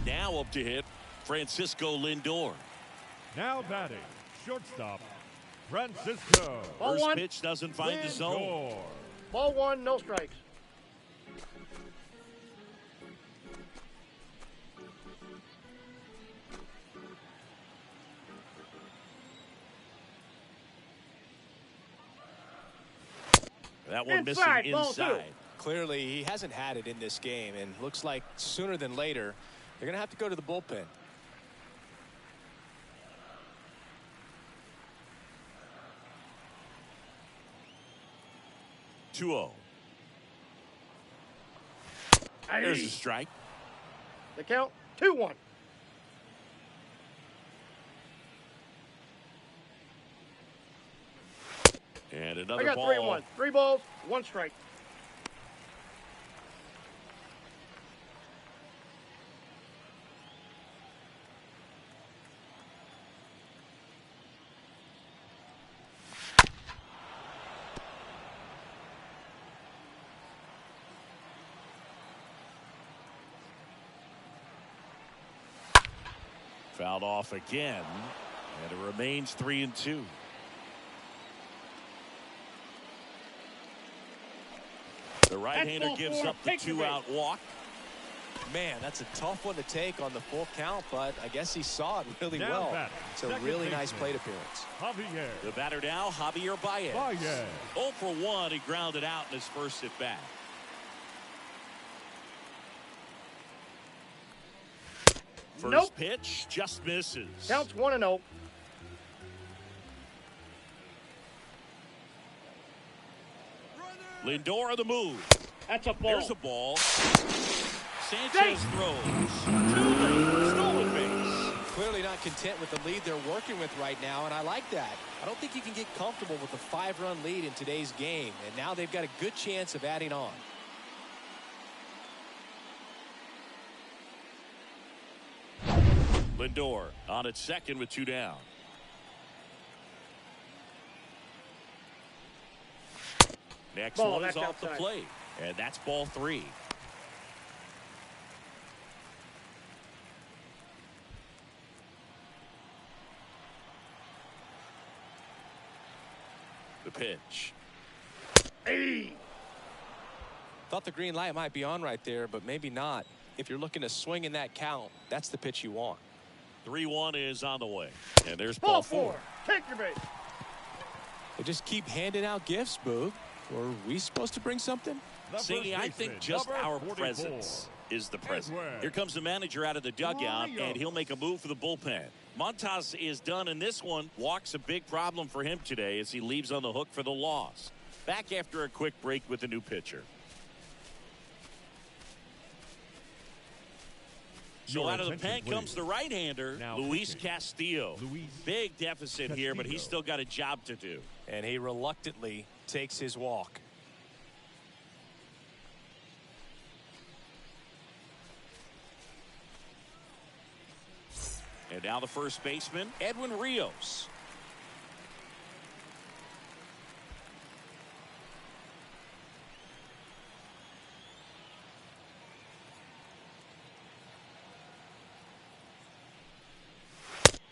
A: Now up to hit, Francisco Lindor.
C: Now batting, shortstop, Francisco.
D: Ball
A: First
D: one.
A: pitch doesn't find the zone.
C: Lindor.
D: Ball one, no strikes.
A: That one
D: Inside,
A: missing
D: ball two.
A: inside.
B: Clearly, he hasn't had it in this game, and looks like sooner than later, they're going to have to go to the bullpen.
A: Two-0. There's a strike.
D: The count, 2-1.
A: And another
D: I got
A: ball.
D: 3-1. 3 balls, 1 strike.
A: Fouled off again, and it remains 3-2. The right-hander
D: ball
A: gives
D: four.
A: up the
D: Take your
A: two-out walk.
B: Man, that's a tough one to take on the full count, but I guess he saw it really
C: Down
B: well.
C: batter,
B: It's a
C: second
B: really nice
C: baseman.
B: plate appearance.
C: Javier.
A: The batter now, Javier Bayas.
C: Bayas.
A: 0 for 1. He grounded out in his first at bat. First
D: Nope.
A: pitch just misses.
D: Counts 1-0.
A: Lindor on the move.
D: That's a ball.
A: There's a ball. Sanchez throws. Stolen base.
B: Clearly not content with the lead they're working with right now, and I like that. I don't think you can get comfortable with a 5-run lead in today's game, and now they've got a good chance of adding on.
A: Lindor on at second with 2 down. Next
D: Ball,
A: one is
D: that's
A: off the
D: outside.
A: plate, and that's ball 3. The pitch.
D: Hey.
B: Thought the green light might be on right there, but maybe not. If you're looking to swing in that count, that's the pitch you want.
A: 3-1 is on the way, and there's
D: Ball
A: ball
D: 4. Take your base.
B: They just keep handing out gifts, Boog. Were we supposed to bring something?
C: The
A: See,
C: first
A: I think
C: baseman,
A: just
C: number
A: our
C: 44.
A: presence is the present.
C: Edward.
A: Here comes the manager out of the dugout,
C: Rio.
A: and he'll make a move for the bullpen. Montas is done in this one. Walk's a big problem for him today as he leaves on the hook for the loss. Back after a quick break with a new pitcher. So
C: Your
A: out of the
C: attention,
A: pen comes
C: please.
A: the right-hander,
C: Now
A: Luis
C: pitching.
A: Castillo.
C: Luis
A: Big deficit here, but he's
C: Castillo.
A: still got a job to do.
B: And he reluctantly takes his walk.
A: And now the first baseman, Edwin Rios.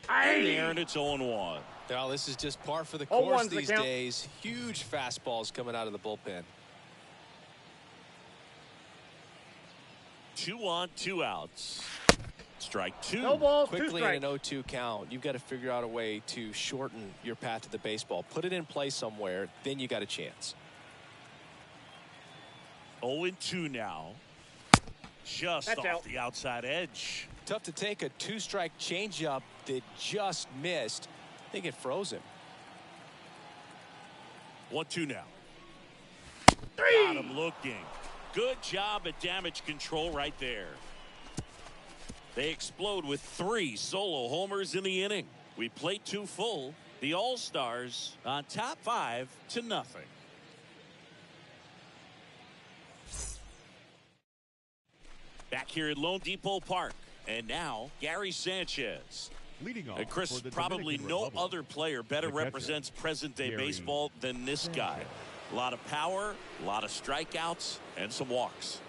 A: And there, and it's 0-1.
B: Well, this is just par for the
D: 0-1's
B: course
D: the
B: these
D: count.
B: days. Huge fastballs coming out of the bullpen.
A: 2 on, 2 outs. Strike 2.
D: No balls, 2
B: Quickly
D: strikes.
B: in an 0-2 count, you've got to figure out a way to shorten your path to the baseball. Put it in play somewhere, then you got a chance.
A: 0-2 now. Just
D: That's
A: off
D: out.
A: the outside edge.
B: Tough to take a 2-strike changeup that just missed. I think it froze him.
A: 1-2 now.
D: 3.
A: Got him looking. Good job at damage control right there. They explode with 3 solo homers in the inning. We played 2 full. The All-Stars on top 5-0. Back here at Lone Depot Park. And now, Gary Sanchez.
C: Leading off
A: And Chris,
C: for the
A: probably
C: Dominican
A: no
C: Republic,
A: other player better
C: the catcher,
A: represents present-day
C: Gary
A: baseball than this guy.
C: Sanchez.
A: A lot of power, a lot of strikeouts, and some walks.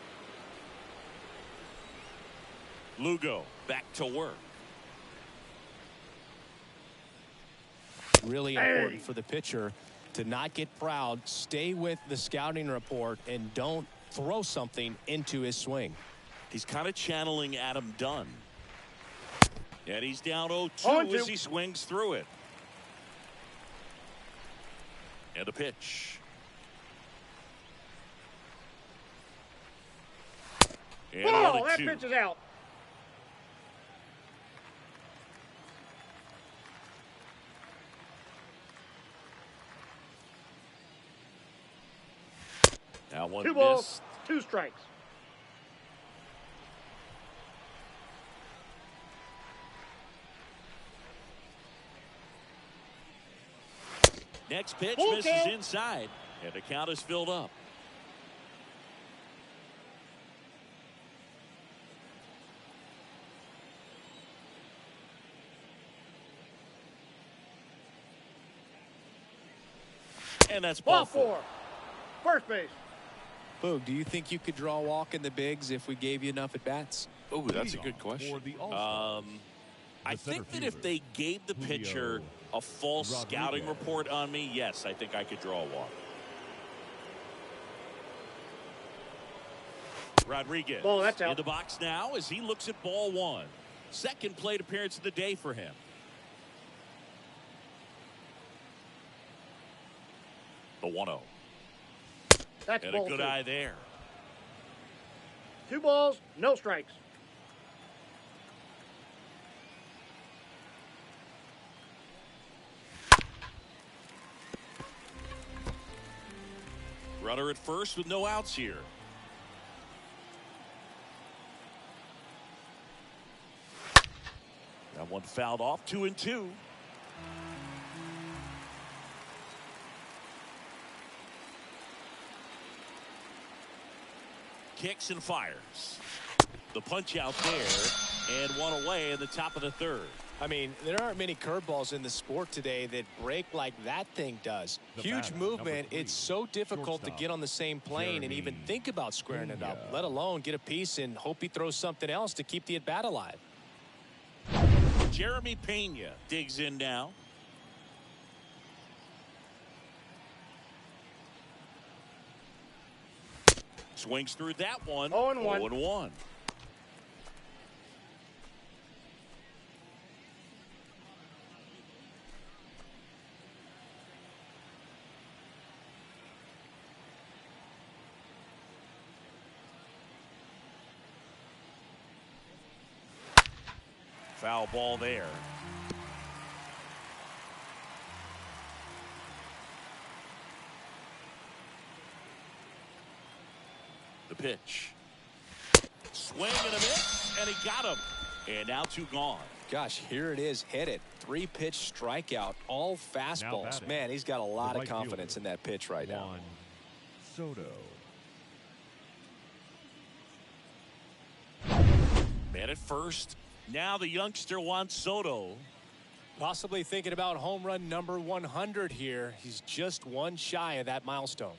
A: Lugo back to work.
B: It's really important for the pitcher to not get proud, stay with the scouting report, and don't throw something into his swing.
A: He's kind of channeling Adam Dunn. And he's down 0-2 as he swings through it. And a pitch. And
D: oh, that pitch is out.
A: Now one
D: 2 balls,
A: missed.
D: 2 strikes.
A: Next pitch misses inside, and the count is filled up. And that's ball 4.
D: First base.
B: Boog, do you think you could draw a walk in the bigs if we gave you enough at bats?
A: Oh, that's a good question. I think that if they gave the pitcher a false scouting report on me, yes, I think I could draw a walk. Rodriguez
D: that's out.
A: in the box now as he looks at ball 1. Second plate appearance of the day for him. The 1-0.
D: That's
A: and a good eye there.
D: 2 balls, no strikes.
A: Runner at first with no outs here. That one fouled off. 2-2. Kicks and fires. The punch out there, and one away in the top of the 3rd.
B: I mean, there aren't many curveballs in the sport today that break like that thing does. Huge movement. It's so difficult to get on the same plane and even think about squaring it up, let alone get a piece and hope he throws something else to keep the at-bat alive.
A: Jeremy Pena digs in now. Swings through that one.
D: 0-1.
A: 0-1. Foul ball there. The pitch. Swing and a miss, and he got him. And now 2 gone.
B: Gosh, here it is. Hit it. 3-pitch strikeout. All fastballs. Man, he's got a lot of confidence in that pitch right now.
C: Soto.
A: Man at first. Now the youngster wants Soto.
B: Possibly thinking about home run number 100 here. He's just one shy of that milestone.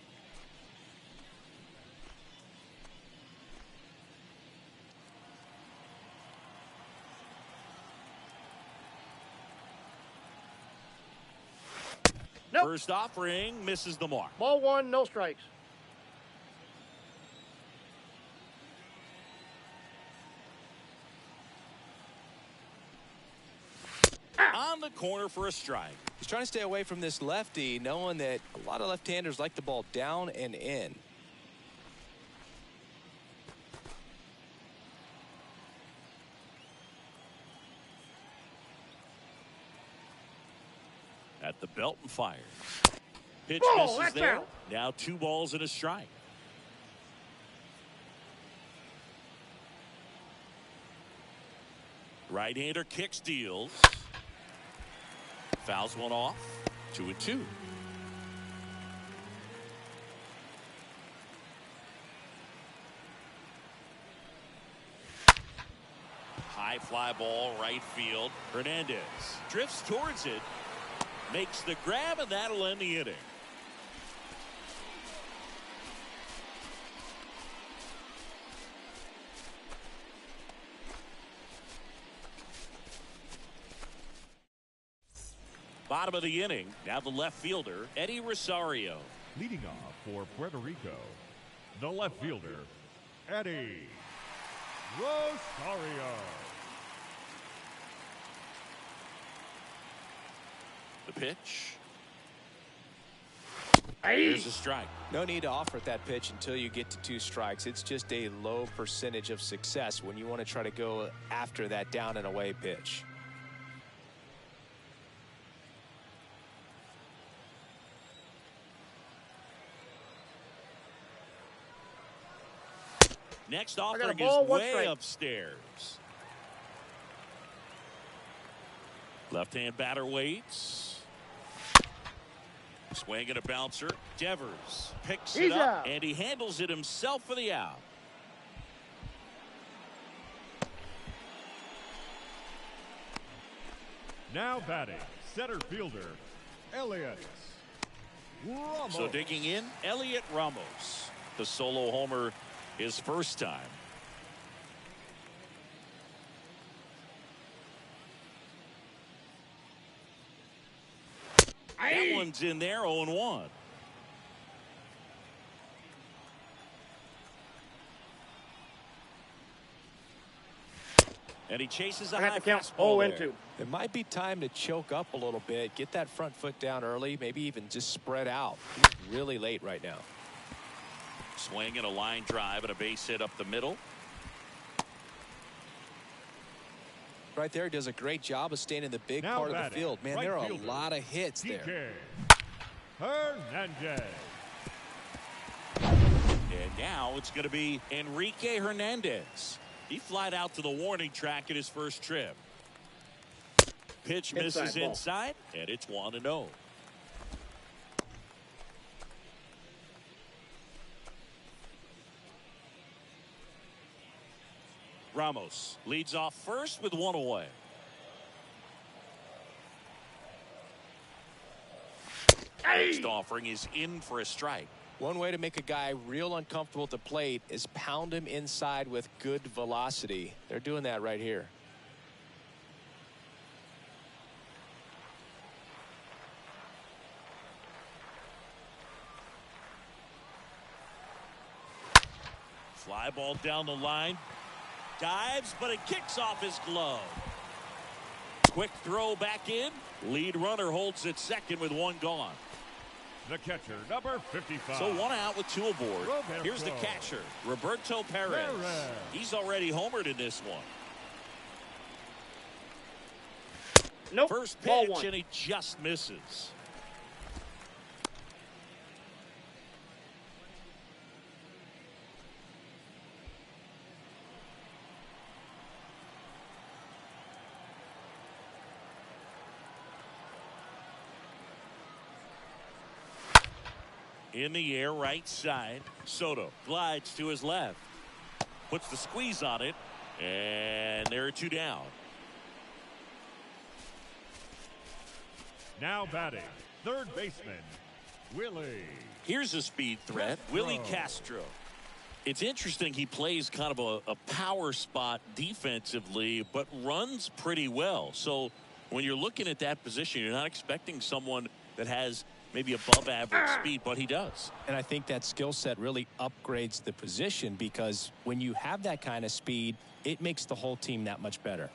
D: Nope.
A: First offering misses the mark.
D: Ball 1, no strikes.
A: On the corner for a strike.
B: He's trying to stay away from this lefty, knowing that a lot of left-handers like the ball down and in.
A: At the belt and fires. Pitch
D: Ball,
A: misses
D: that's
A: there.
D: out.
A: Now 2 balls and a strike. Right-hander kick steals. Fouls one off. 2-2. High fly ball right field. Hernandez drifts towards it. Makes the grab, and that'll end the inning. Bottom of the inning. Now the left fielder, Eddie Rosario.
C: Leading off for Puerto Rico, the left fielder, Eddie Rosario.
A: The pitch. Here's a strike.
B: No need to offer that pitch until you get to 2 strikes. It's just a low percentage of success when you want to try to go after that down and away pitch.
A: Next offering
D: ball,
A: is
D: one
A: way
D: strike.
A: upstairs. Left-hand batter waits. Swing and a bouncer. Devers picks it
D: He's
A: up,
D: out.
A: and he handles it himself for the out.
C: Now batting, center fielder, Elliot Ramos.
A: So digging in, Elliot Ramos. The solo homer his first time. That one's in there, 0-1. And he chases a
D: I have
A: high
D: to count
A: fastball
D: 0-2.
A: there.
B: It might be time to choke up a little bit, get that front foot down early, maybe even just spread out. He's really late right now.
A: Swing and a line drive and a base hit up the middle.
B: Right there, does a great job of staying in the big
C: Now
B: part of the
C: batting,
B: field. Man,
C: right
B: there are
C: fielder,
B: a lot of hits there.
C: DK Hernandez.
A: And now it's going to be Enrique Hernandez. He flied out to the warning track at his first trip. Pitch misses
D: ball.
A: inside, and it's 1-0. Ramos leads off first with 1 away. Next offering is in for a strike.
B: One way to make a guy real uncomfortable at the plate is pound him inside with good velocity. They're doing that right here.
A: Fly ball down the line. Dives, but it kicks off his glove. Quick throw back in. Lead runner holds at second with 1 gone.
C: The catcher, number 55.
A: So 1 out with 2 aboard.
C: Roberto.
A: Here's the catcher, Roberto Perez.
C: Perez.
A: He's already homered in this one.
D: Nope.
A: First
D: Ball
A: pitch,
D: 1.
A: and he just misses. In the air, right side. Soto glides to his left. Puts the squeeze on it. And there are 2 down.
C: Now batting, third baseman, Willie.
A: Here's a speed threat, Willie Castro. It's interesting he plays kind of a power spot defensively, but runs pretty well. So when you're looking at that position, you're not expecting someone that has maybe above average speed, but he does.
B: And I think that skill set really upgrades the position because when you have that kind of speed, it makes the whole team that much better.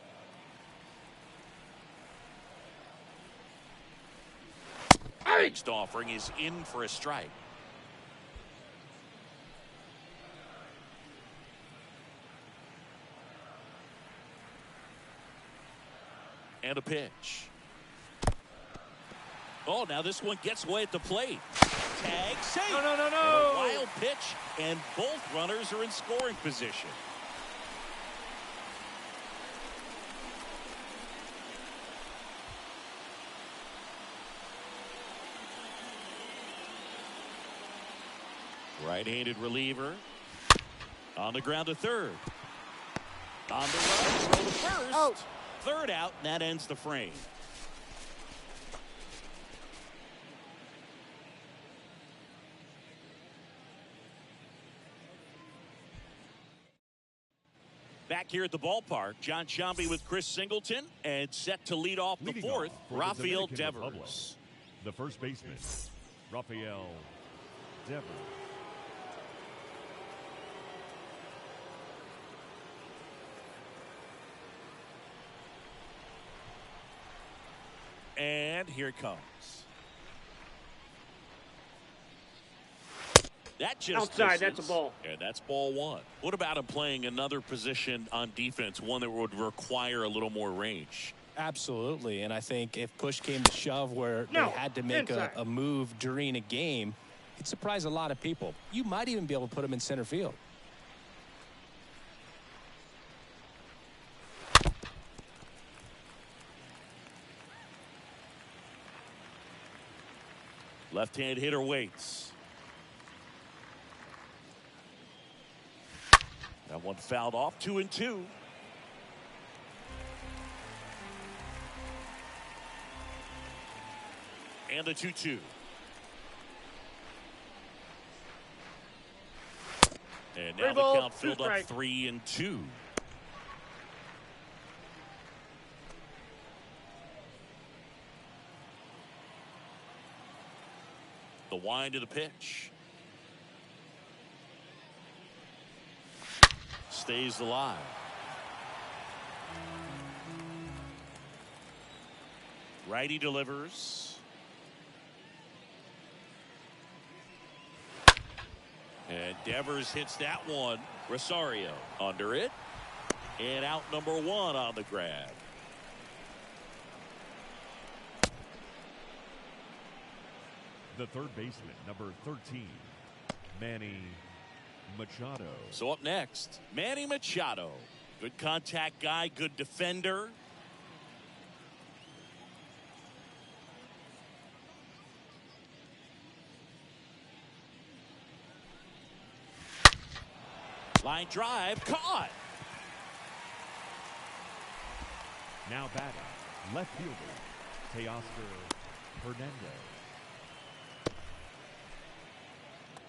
A: Next offering is in for a strike. And a pitch. Oh, now this one gets away at the plate. Tag safe.
D: No.
A: And a wild pitch, and both runners are in scoring position. Right-handed reliever. On the ground to third. On the run, throw to first.
D: Out.
A: Third out, and that ends the frame. Back here at the ballpark, John Shambi with Chris Singleton, and set to lead off the fourth, Rafael Devers.
C: The first baseman, Rafael Devers.
A: And here it comes. That just
D: outside,
A: misses.
D: that's a ball.
A: And that's ball one. What about him playing another position on defense, one that would require a little more range?
B: Absolutely, and I think if push came to shove where they had to make a move during a game, it'd surprise a lot of people. You might even be able to put him in center field.
A: Left-hand hitter waits. That one fouled off, 2-2. And a 2-2. And now the count filled up 3-2. The wind of the pitch. Stays alive. Righty delivers. And Devers hits that one. Rosario under it. And out number one on the grab.
C: The third baseman, number 13, Manny Machado.
A: So up next, Manny Machado. Good contact guy, good defender. Line drive, caught.
C: Now batting, left fielder, Teoscar Hernandez.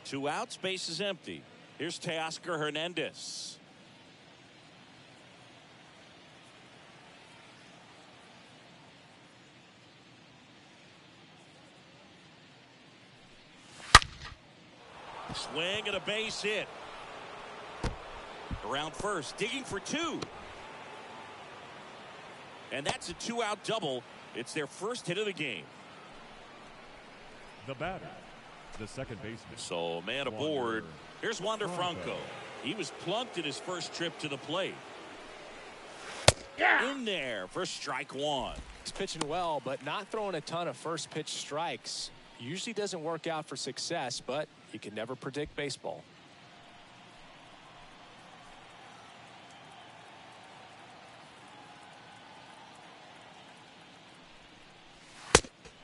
A: 2 outs, base is empty. Here's Teoscar Hernandez. Swing and a base hit. Around first, digging for 2. And that's a 2-out double. It's their first hit of the game.
C: The batter, the second baseman.
A: So man aboard. Here's Wander Franco. He was plunked in his first trip to the plate.
D: Yeah.
A: In there for strike one.
B: He's pitching well, but not throwing a ton of first pitch strikes. Usually doesn't work out for success, but you can never predict baseball.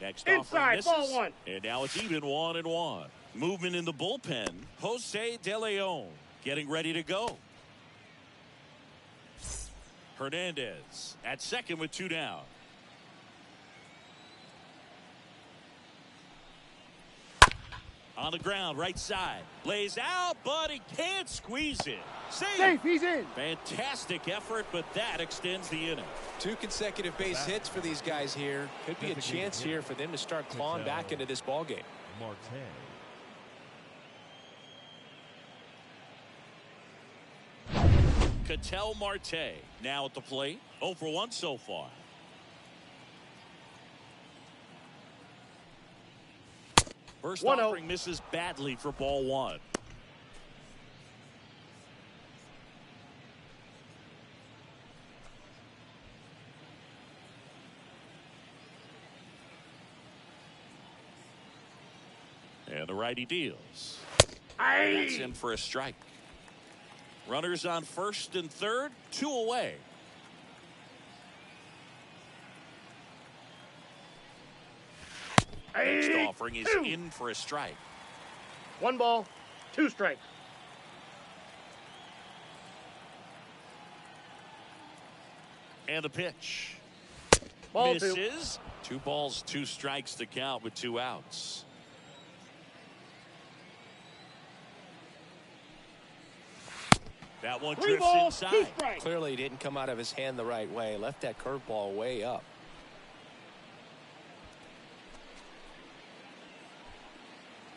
A: Next
D: inside, ball one.
A: And now it's even 1-1. Movement in the bullpen. Jose De Leon getting ready to go. Hernandez at second with 2 down. On the ground, right side. Lays out, but he can't squeeze it.
D: Safe, he's in.
A: Fantastic effort, but that extends the inning.
B: 2 consecutive base hits for these guys here. Could be a chance here for them to start clawing back into this ball game.
C: Marte.
A: Ketel Marte now at the plate. 0 for 1 so far. First offering misses badly for ball one. And the righty deals. That's in for a strike. Runners on first and third, 2 away. Next offering is in for a strike.
D: 1 ball, 2 strikes.
A: And the pitch.
D: Ball
A: misses. 2 balls, 2 strikes to count with 2 outs. That one
D: 3
A: drifts
D: balls, 2
A: inside.
D: strikes.
B: Clearly didn't come out of his hand the right way. Left that curveball way up.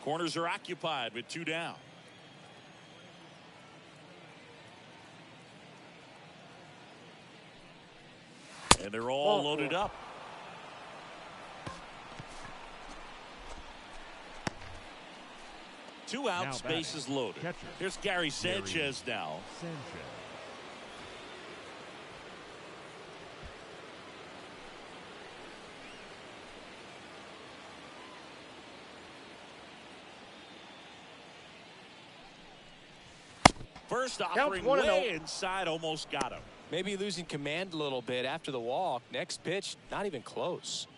A: Corners are occupied with 2 down. And they're all loaded up. Two outs, bases loaded.
C: Catcher.
A: Here's Gary Sanchez now.
C: Sanchez.
A: First offering way inside, almost got him.
B: Maybe losing command a little bit after the walk. Next pitch, not even close.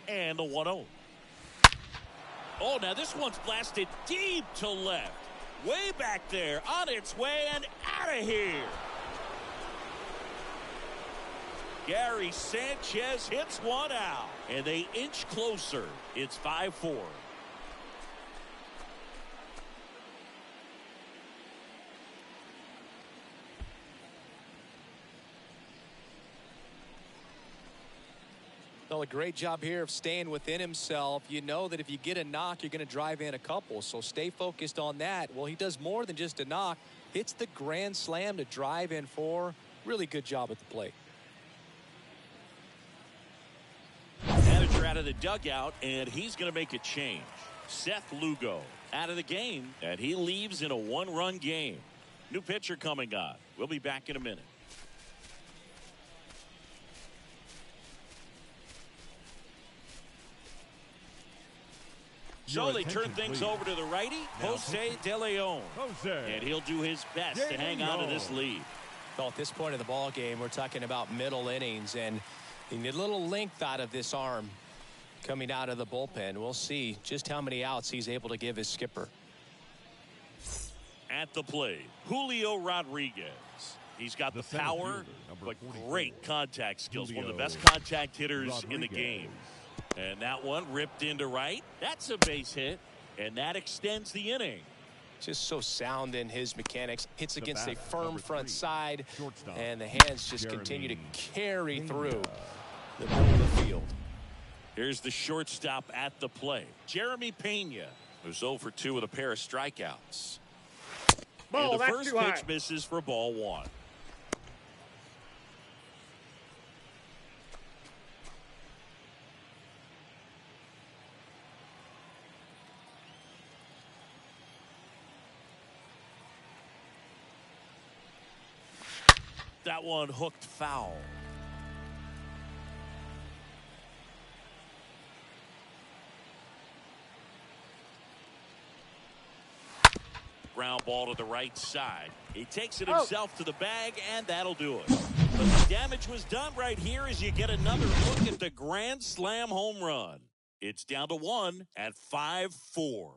A: And the 1-0. Oh, now this one's blasted deep to left. Way back there, on its way and out of here. Gary Sanchez hits one out, and they inch closer. It's 5-4.
B: Well, a great job here of staying within himself. You know that if you get a knock, you're going to drive in a couple, so stay focused on that. Well, he does more than just a knock. Hits the grand slam to drive in 4. Really good job at the plate.
A: Manager out of the dugout, and he's going to make a change. Seth Lugo out of the game, and he leaves in a 1-run game. New pitcher coming on. We'll be back in a minute. So they turn things over to the righty, Jose De Leon. And he'll do his best to hang on to this lead.
B: Well, at this point of the ball game, we're talking about middle innings, and you need a little length out of this arm coming out of the bullpen. We'll see just how many outs he's able to give his skipper.
A: At the plate, Julio Rodriguez. He's got the power, but great contact skills. One of the best contact hitters in the game. And that one ripped into right. That's a base hit, and that extends the inning.
B: Just so sound in his mechanics. Hits against a firm front side, and the hands just continue to carry through the middle of the field.
A: Here's the shortstop at the plate, Jeremy Pena, who's 0 for 2 with a pair of strikeouts.
D: Ball,
A: and the
D: that's
A: first
D: too high.
A: pitch misses for ball 1. That one hooked foul. Ground ball to the right side. He takes it himself to the bag, and that'll do it. But the damage was done right here as you get another look at the grand slam home run. It's down to 1 at 5-4.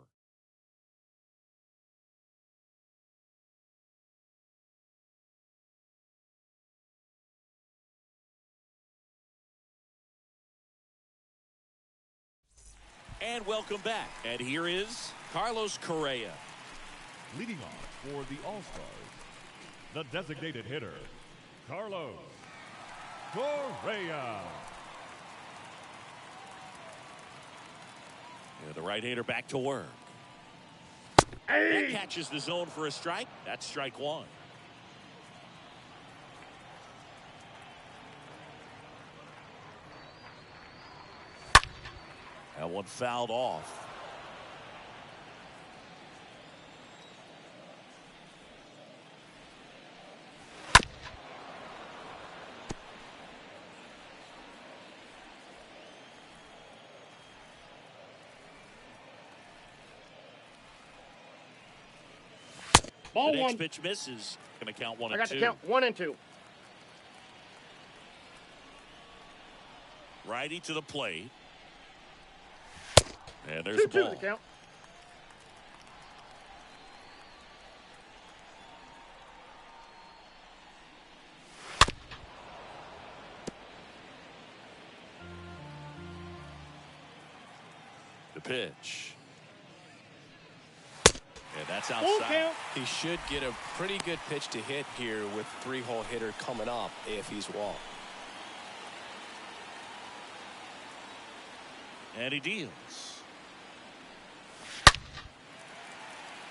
A: And welcome back. And here is Carlos Correa.
C: Leading off for the All-Stars, the designated hitter, Carlos Correa.
A: Yeah, the right-hander back to work. That catches the zone for a strike. That's strike 1. That one fouled off.
D: Ball
A: the next
D: 1.
A: pitch misses. Going to count 1
D: I
A: and
D: got
A: 2.
D: to count 1 and 2.
A: Righty to the plate. And there's the
D: 2-2
A: ball.
D: the count.
A: pitch. And that's
D: Full
A: outside.
D: count.
B: He should get a pretty good pitch to hit here with 3-hole hitter coming up if he's walked.
A: And he deals.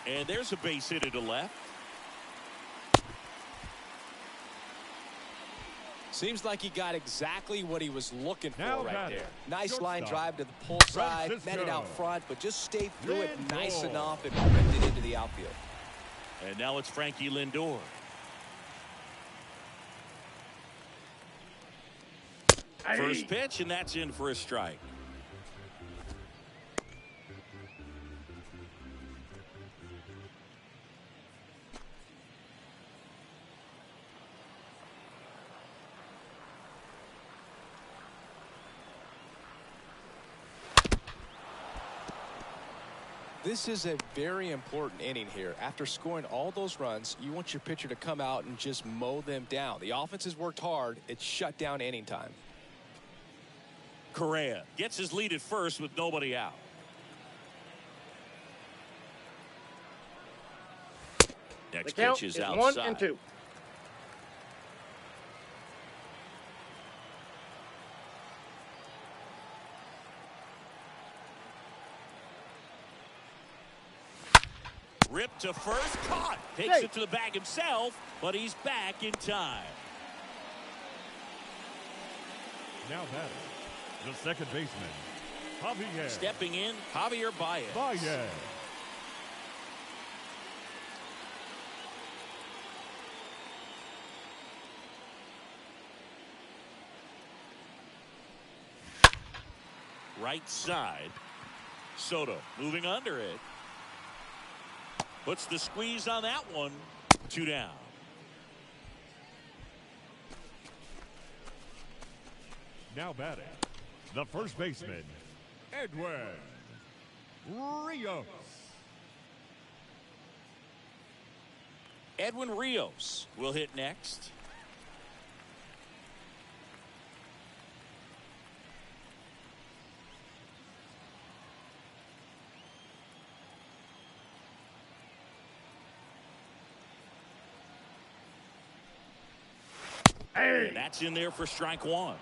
A: And there's a base hit to left.
B: Seems like he got exactly what he was looking for
C: Now
B: right
C: batting,
B: there. Nice line
C: shortstop,
B: drive to the pull side, met it out front, but just stayed through it nice
C: Lindor.
B: enough and ripped it into the outfield.
A: And now it's Frankie Lindor. First pitch, and that's in for a strike.
B: This is a very important inning here. After scoring all those runs, you want your pitcher to come out and just mow them down. The offense has worked hard. It's shut down inning time.
A: Correa gets his lead at first with nobody out. Next
D: The count
A: pitch is
D: is
A: outside.
D: 1 and 2.
A: Ripped to first, caught. Takes it to the bag himself, but he's back in time.
C: Now batting, the second baseman, Javier
A: Stepping in, Javier Bayas.
C: Bayas.
A: Right side. Soto moving under it. Puts the squeeze on that one. 2 down.
C: Now batting, the first baseman, Edwin Rios.
A: Edwin Rios will hit next. And that's in there for strike 1.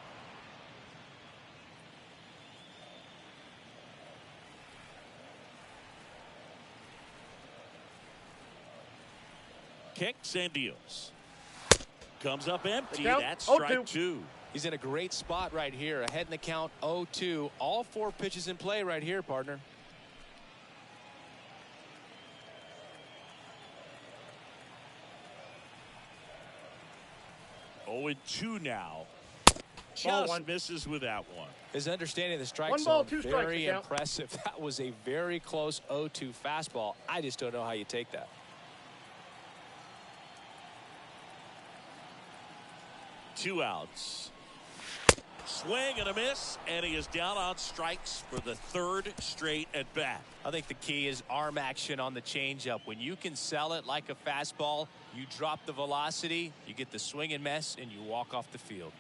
A: Kicks and deals. Comes up empty. That's strike 2.
B: He's in a great spot right here. Ahead in the count, 0-2. All 4 pitches in play right here, partner.
A: Oh, and 2 now. Just misses with that one.
B: His understanding of the strike
D: 1 ball,
B: zone,
D: 2 strikes.
B: very impressive. That was a very close 0-2 fastball. I just don't know how you take that.
A: 2 outs. Swing and a miss, and he is down on strikes for the 3rd straight at bat.
B: I think the key is arm action on the changeup. When you can sell it like a fastball, you drop the velocity, you get the swing and miss, and you walk off the field.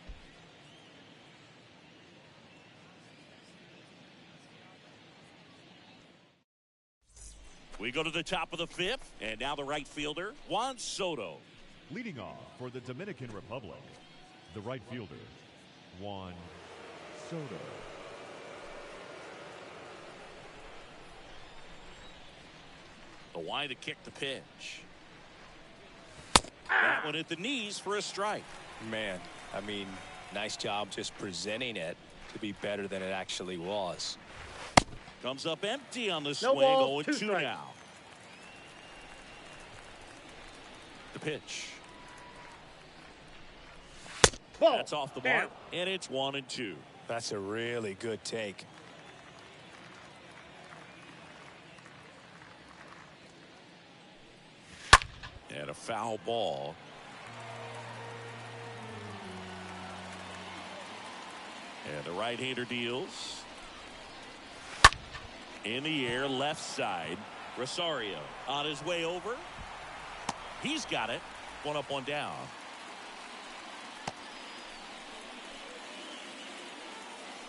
A: We go to the top of the 5th, and now the right fielder, Juan Soto.
C: Leading off for the Dominican Republic, the right fielder, Juan Soto.
A: The wide to kick the pitch. That one at the knees for a strike.
B: Man, I mean, nice job just presenting it to be better than it actually was.
A: Comes up empty on the
D: No
A: swing.
D: ball,
A: 0-2
D: 2 strikes.
A: now. The pitch.
D: Ball.
A: That's off the mark, and it's 1-2.
B: That's a really good take.
A: And a foul ball. And the right-hander deals. In the air, left side. Rosario on his way over. He's got it. 1 up, 1 down.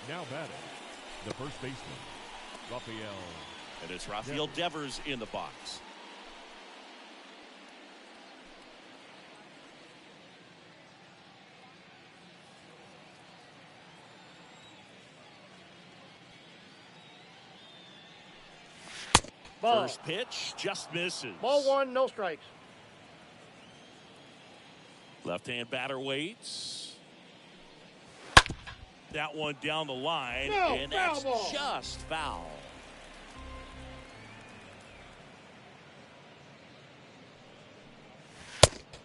C: Now batting, the first baseman, Rafael.
A: And it's Rafael Devers in the box.
D: Ball.
A: First pitch just misses.
D: Ball 1, no strikes.
A: Left-hand batter waits. That one down the line,
D: No,
A: and
D: foul
A: that's
D: ball.
A: just foul.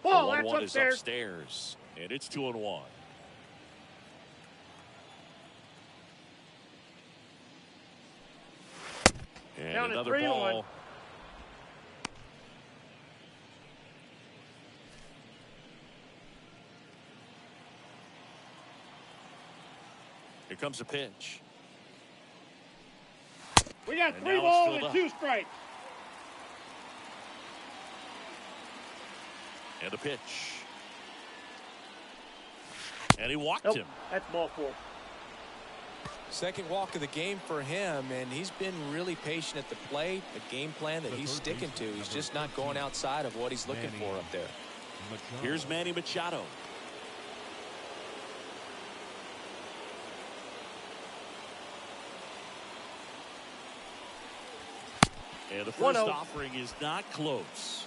D: Ball,
A: The
D: that's
A: 1-1 is
D: upstairs.
A: upstairs, and it's 2-1. And
D: Down at
A: another
D: 3-1.
A: ball. Here comes a pitch.
D: We got
A: And
D: 3
A: now it's
D: balls
A: filled
D: and
A: up.
D: 2 strikes.
A: And a pitch. And he walked
D: Nope,
A: him.
D: that's ball 4.
B: Second walk of the game for him, and he's been really patient at the plate. A game plan that he's sticking to. He's just not going outside of what he's looking for up there.
A: Here's Manny Machado. And the first
D: 1-0.
A: offering is not close.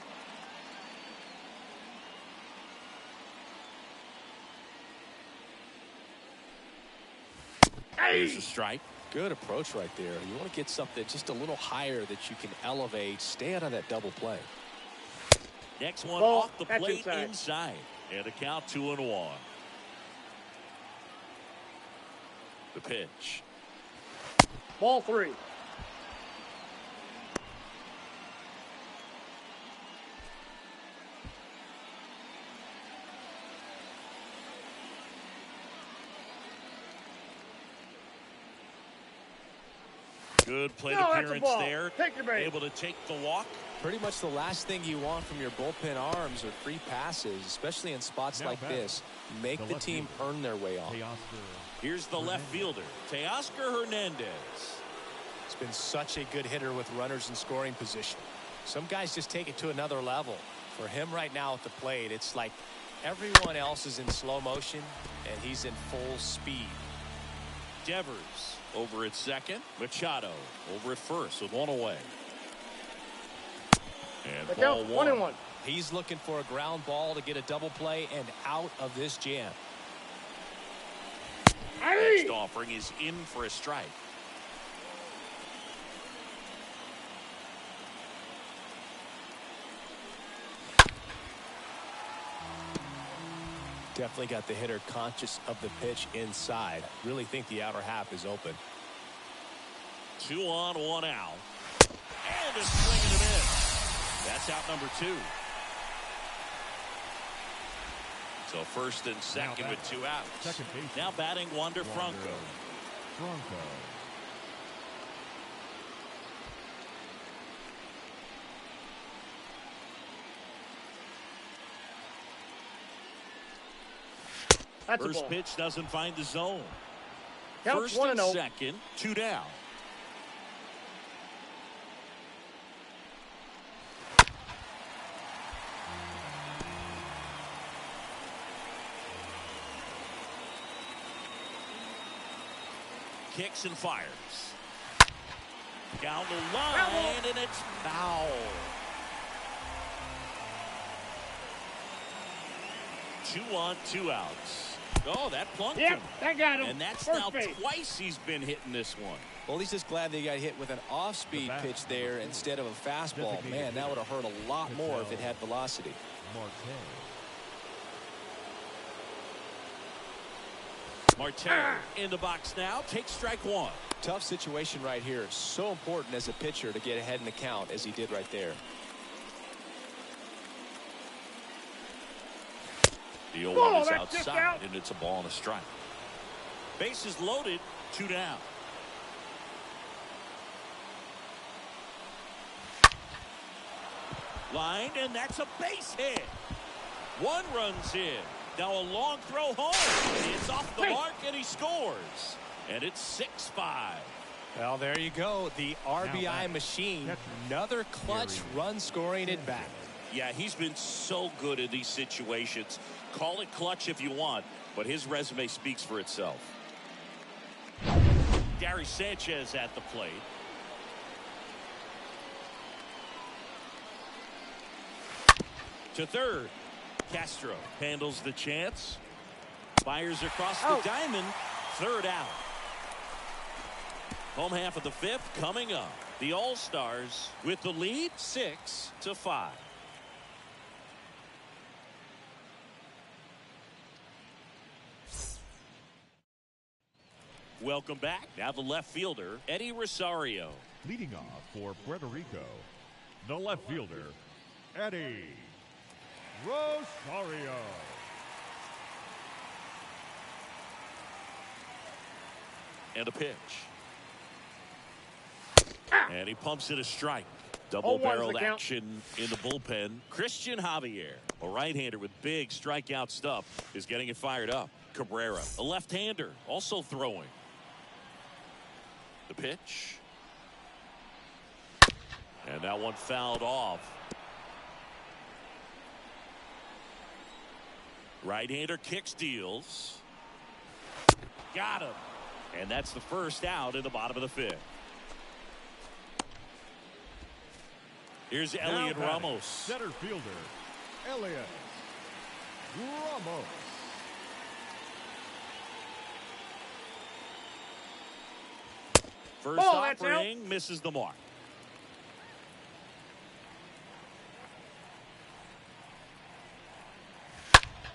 A: There's a strike.
B: Good approach right there. You want to get something just a little higher that you can elevate. Stay out of that double play.
A: Next one
D: Ball,
A: off the
D: that's
A: plate
D: inside.
A: inside. And a count 2-1. The pitch.
D: Ball 3.
A: Good plate
D: No, that's a
A: appearance
D: ball.
A: there.
D: Take your bait.
A: Able to take the walk.
B: Pretty much the last thing you want from your bullpen arms are free passes, especially in spots
C: Now
B: like
C: batting,
B: this. Make
C: the
B: the
C: left
B: team
C: fielder,
B: earn their way off.
A: Here's the left fielder, Teoscar Hernandez.
B: He's been such a good hitter with runners in scoring position. Some guys just take it to another level. For him right now at the plate, it's like everyone else is in slow motion, and he's in full speed.
A: Devers over at second. Machado over at first with one away. And
D: The
A: ball
D: count
A: 1.
D: 1-1.
B: He's looking for a ground ball to get a double play and out of this jam.
A: Next offering is in for a strike.
B: Definitely got the hitter conscious of the pitch inside. Really think the outer half is open.
A: 2 on, 1 out. And a swing and a miss. That's out number 2. So first and second with 2 outs.
C: Second base.
A: Now batting Wander Franco.
C: Franco.
D: That's a
A: First
D: ball.
A: pitch doesn't find the zone.
D: Count
A: First
D: 1-0.
A: and second, 2 down. Kicks and fires. Down the line, and it's foul. 2 on, 2 outs. Oh, that plunked
D: Yep,
A: him.
D: that got him.
A: And that's
D: First
A: now
D: base.
A: twice he's been hitting this one.
B: Well, he's just glad they got hit with an off-speed pitch there instead of a fastball. Man, that would have hurt a lot more if it had velocity.
A: Marte in the box now. Takes strike 1.
B: Tough situation right here. So important as a pitcher to get ahead in the count as he did right there.
A: The 0-1
D: Oh,
A: is
D: that's just
A: outside,
D: out.
A: and it's a ball and a strike. Bases loaded, 2 down. Line, and that's a base hit. 1 runs in. Now a long throw home. It's off the mark, and he scores. And it's 6-5.
B: Well, there you go. The RBI machine. Another clutch run scoring at bat.
A: Yeah, he's been so good in these situations. Call it clutch if you want, but his resume speaks for itself. Gary Sanchez at the plate. To third. Castro handles the chance. Fires across the diamond. Third out. Home half of the fifth coming up. The All-Stars with the lead 6-5. Welcome back. Now the left fielder, Eddie Rosario.
C: Leading off for Puerto Rico, the left fielder, Eddie Rosario.
A: And a pitch. And he pumps it a strike. Double-barreled action in the bullpen. Christian Javier, a right-hander with big strikeout stuff, is getting it fired up. Cabrera, a left-hander, also throwing. The pitch. And that one fouled off. Right-hander kicks, deals. Got him. And that's the first out in the bottom of the fifth. Here's Elliot Ramos.
C: Center fielder, Elliot Ramos.
A: First offering misses the mark.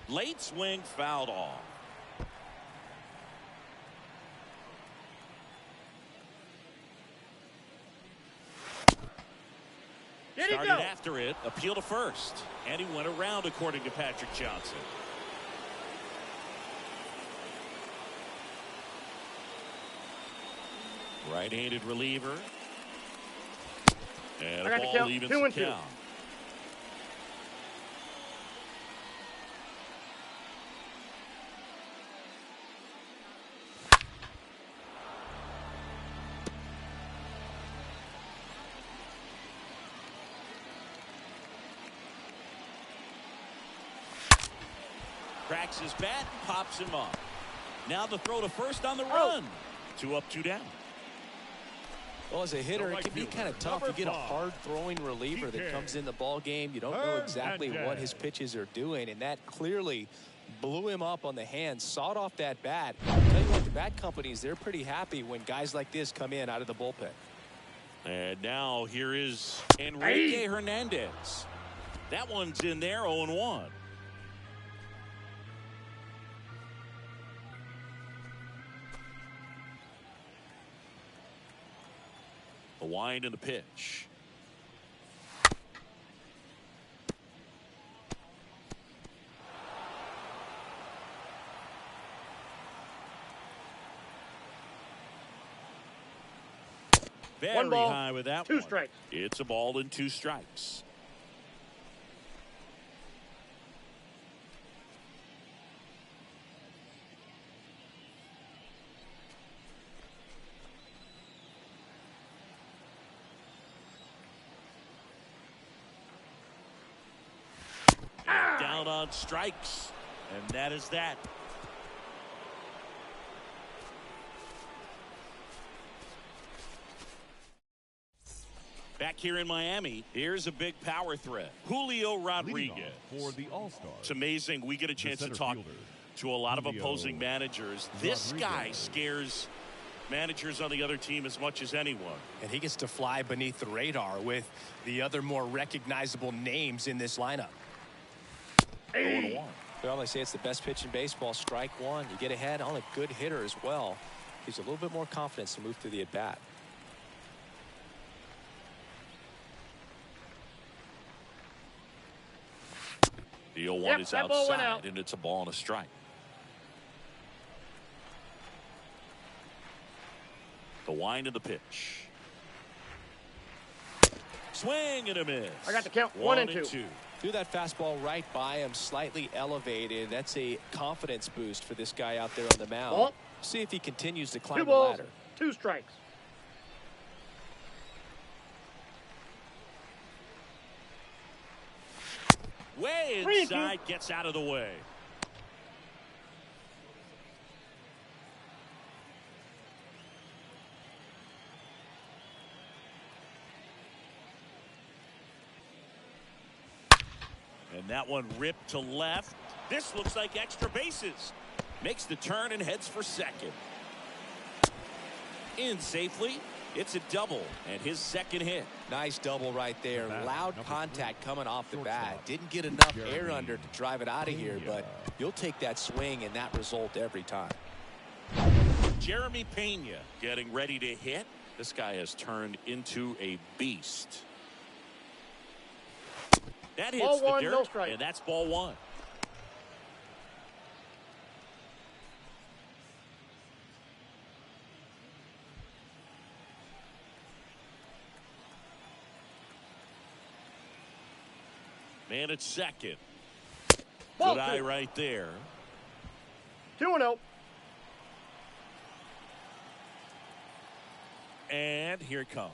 A: Late swing fouled off. Started after it, appeal to first, and he went around according to Patrick Johnson. Right-handed reliever. And a ball evens the count. Cracks his bat, pops him up. Now the throw to first on the run. 2 up, 2 down.
B: Well, as a hitter, it can be kind of tough. You get a hard-throwing reliever that comes in the ball game. You don't know exactly what his pitches are doing, and that clearly blew him up on the hand, sawed off that bat. I'll tell you what, the bat companies, they're pretty happy when guys like this come in out of the bullpen.
A: And now here is Enrique Hernandez. That one's in there, 0-1. The wind and the pitch. Very high with that one.
D: 2 strikes.
A: It's a ball and 2 strikes. Down on strikes, and that is that. Back here in Miami, here's a big power threat. Julio Rodriguez.
C: For the All-Stars.
A: It's amazing. We get a chance to talk to a lot of opposing managers. This guy scares managers on the other team as much as anyone.
B: And he gets to fly beneath the radar with the other more recognizable names in this lineup.
A: 0-1.
B: Well, they say it's the best pitch in baseball. Strike one. You get ahead on a good hitter as well. Gives you a little bit more confidence to move through the at-bat.
A: The 0-1 is outside, and it's a ball and a strike. The wind and the pitch. Swing and a miss.
D: I got the count. 1 and 2.
B: Threw that fastball right by him, slightly elevated. That's a confidence boost for this guy out there on the mound. See if he continues to climb the ladder.
D: 2 strikes.
A: Way inside, gets out of the way. And that one ripped to left. This looks like extra bases. Makes the turn and heads for second. In safely. It's a double and his second hit.
B: Nice double right there. Loud contact coming off the bat. Didn't get enough air under to drive it out of here, but you'll take that swing and that result every time.
A: Jeremy Pena getting ready to hit. This guy has turned into a beast. That hits
D: ball
A: the
D: one,
A: dirt,
D: no strike.
A: and that's ball one. Man at second.
D: Ball
A: Good
D: two.
A: eye right there.
D: 2-0.
A: And here it comes.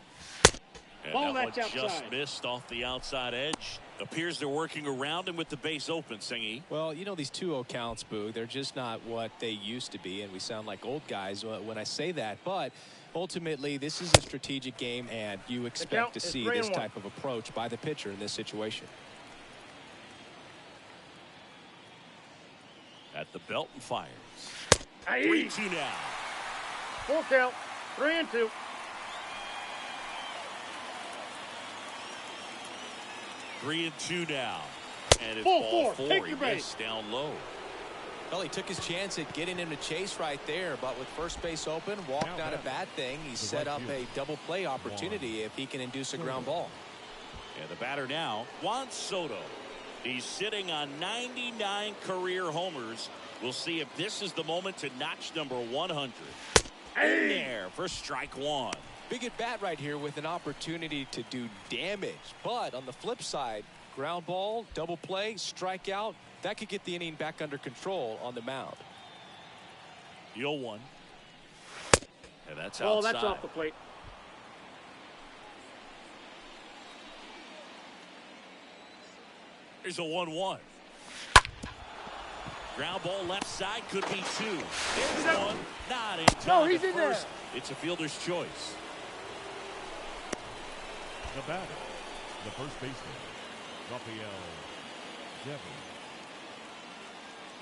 A: And
D: Ball
A: that one
D: that's
A: just
D: outside.
A: missed off the outside edge. Appears they're working around him with the base open, Singy.
B: Well, you know, these 2-0 counts, Boog, they're just not what they used to be, and we sound like old guys when I say that. But ultimately, this is a strategic game, and you expect to see this type of approach by the pitcher in this situation.
A: At the belt and fires.
D: Aye.
A: 3-2 now.
D: Full count. 3-2.
A: Three and two now. And it's
D: Ball
A: ball
D: four.
A: four.
D: Take
A: He
D: your base.
A: missed down low.
B: Well, he took his chance at getting him to chase right there, but with first base open, walked not a bad thing. He set up a double play opportunity if he can induce a ground ball.
A: And the batter now, Juan Soto. He's sitting on 99 career homers. We'll see if this is the moment to notch number 100. In there for strike one.
B: Big at bat right here with an opportunity to do damage. But on the flip side, ground ball, double play, strikeout, that could get the inning back under control on the mound.
A: The 0-1. And that's
D: Oh,
A: outside.
D: that's off the plate.
A: Here's a 1-1. Ground ball left side, could be two. There's one. Not in time.
D: No, he's
A: to
D: in there.
A: first. It's a fielder's choice.
C: The batter, the first baseman, Rafael Devers.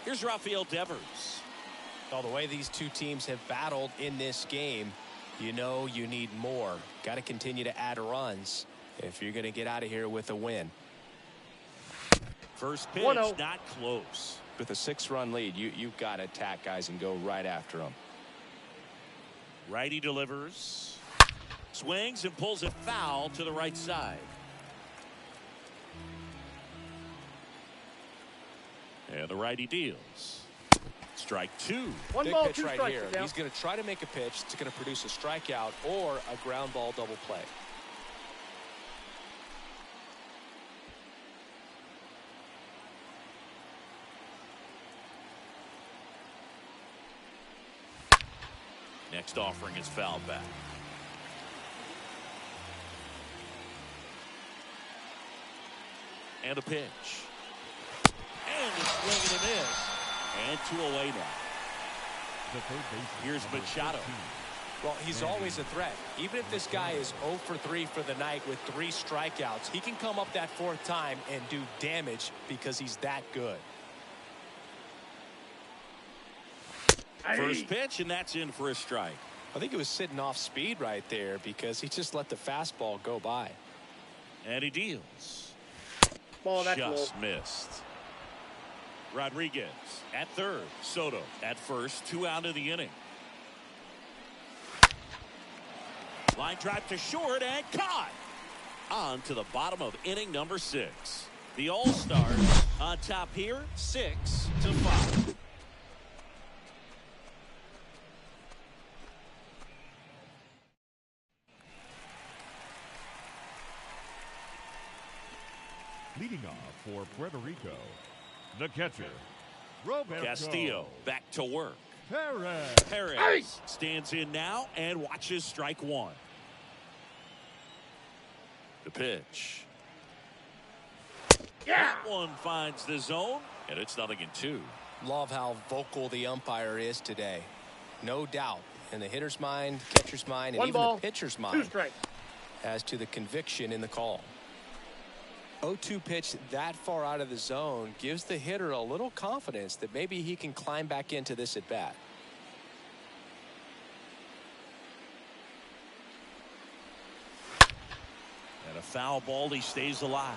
A: Here's Rafael Devers.
B: Well, the way these two teams have battled in this game, you know you need more. Got to continue to add runs if you're going to get out of here with a win.
A: First pitch,
D: 1-0.
A: not close.
B: With a 6-run lead, you've got to attack guys and go right after them.
A: Righty delivers. Swings and pulls it foul to the right side. And the righty deals. Strike two.
D: One
B: Big
D: ball,
B: pitch
D: two
B: right
D: strikes
B: here.
D: to count.
B: He's going to try to make a pitch that's going to produce a strikeout or a ground ball double play.
A: Next offering is fouled back. And a pitch. And a swing and a miss. And two away now.
C: The third baseman.
A: Here's
C: number
A: Machado.
C: 14.
B: Well, he's always a threat. Even if this guy is 0 for 3 for the night with 3 strikeouts, he can come up that fourth time and do damage because he's that good.
A: First pitch, and that's in for a strike.
B: I think he was sitting off speed right there because he just let the fastball go by.
A: And he deals.
D: Ball, that's
A: Just
D: low.
A: missed. Rodriguez at third. Soto at first. 2 out of the inning. Line drive to short and caught. On to the bottom of inning number 6. The All-Stars on top here, 6-5.
C: Leading off for Puerto Rico, the catcher, Roberto
A: Castillo back to work.
C: Perez.
A: Perez stands in now and watches strike one. The pitch.
D: Yeah.
A: That one finds the zone, and it's 0-2.
B: Love how vocal the umpire is today. No doubt in the hitter's mind, catcher's mind, and
D: One
B: even
D: ball,
B: the pitcher's
D: 2
B: mind
D: strikes.
B: as to the conviction in the call. 0-2 pitch that far out of the zone gives the hitter a little confidence that maybe he can climb back into this at bat.
A: And a foul ball, he stays alive.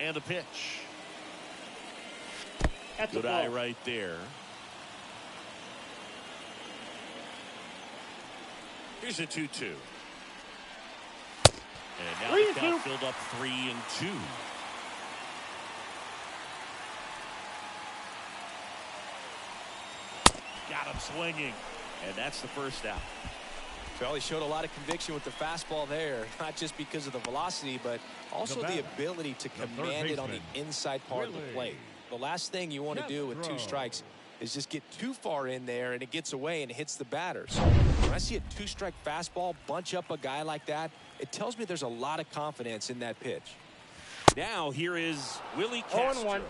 A: And the pitch.
D: That's
A: Good
D: a ball.
A: eye right there. Here's a 2-2. And now the count filled up 3-2. Got him swinging. And that's the first out.
B: Well, he showed a lot of conviction with the fastball there, not just because of the velocity, but also the ability to command it on the inside part of the plate. The last thing you want to do with 2 strikes is just get too far in there and it gets away and hits the batter. So when I see a 2-strike fastball bunch up a guy like that, it tells me there's a lot of confidence in that pitch.
A: Now here is Willie Castro.
D: 0-1.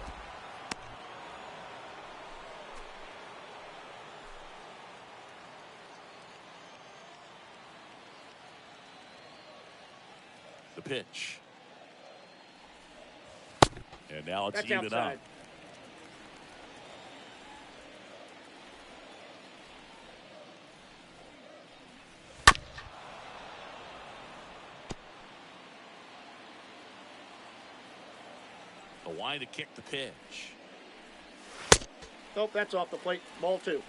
A: The pitch. And now it's
D: That's
A: even
D: outside.
A: up. A wide to kick the pitch.
D: Nope, that's off the plate. Ball 2.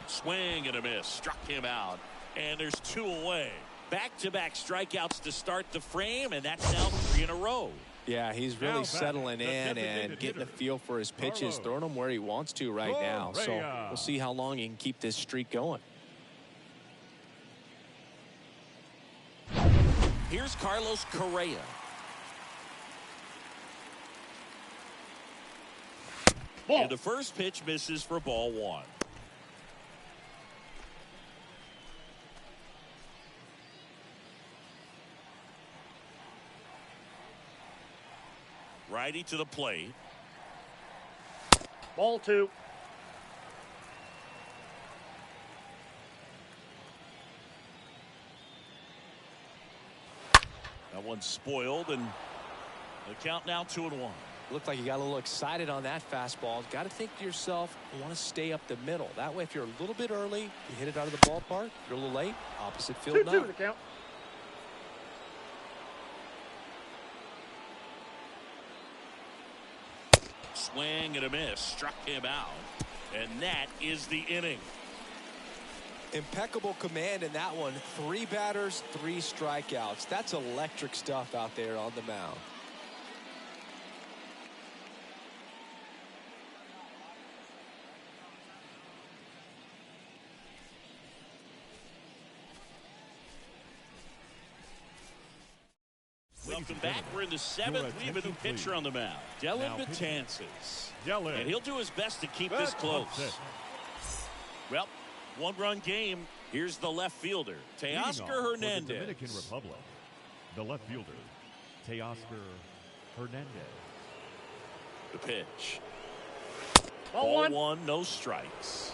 A: Swing and a miss. Struck him out. And there's 2 away. Back-to-back strikeouts to start the frame, and that's now 3 in a row.
B: Yeah, he's really settling in and getting a feel for his pitches, throwing them where he wants to right now. So we'll see how long he can keep this streak going.
A: Here's Carlos Correa.
D: Ball.
A: And the first pitch misses for ball 1. Righty to the plate.
D: Ball 2.
A: That one's spoiled, and the count now 2-1.
B: Looked like you got a little excited on that fastball. Got to think to yourself, you want to stay up the middle. That way, if you're a little bit early, you hit it out of the ballpark. You're a little late, opposite field
D: 2-2
B: now.
D: the count.
A: Swing and a miss. Struck him out. And that is the inning.
B: Impeccable command in that one. 3 batters, 3 strikeouts. That's electric stuff out there on the mound.
A: Welcome back. We're in the 7th. We have a new pitcher on the mound. Dylan Betances. And he'll do his best to keep this close. Well, 1-run game. Here's the left fielder, Teoscar Hernandez.
C: The Dominican Republic. The left fielder, Teoscar Hernandez.
A: The pitch.
D: Ball
A: 1, no strikes.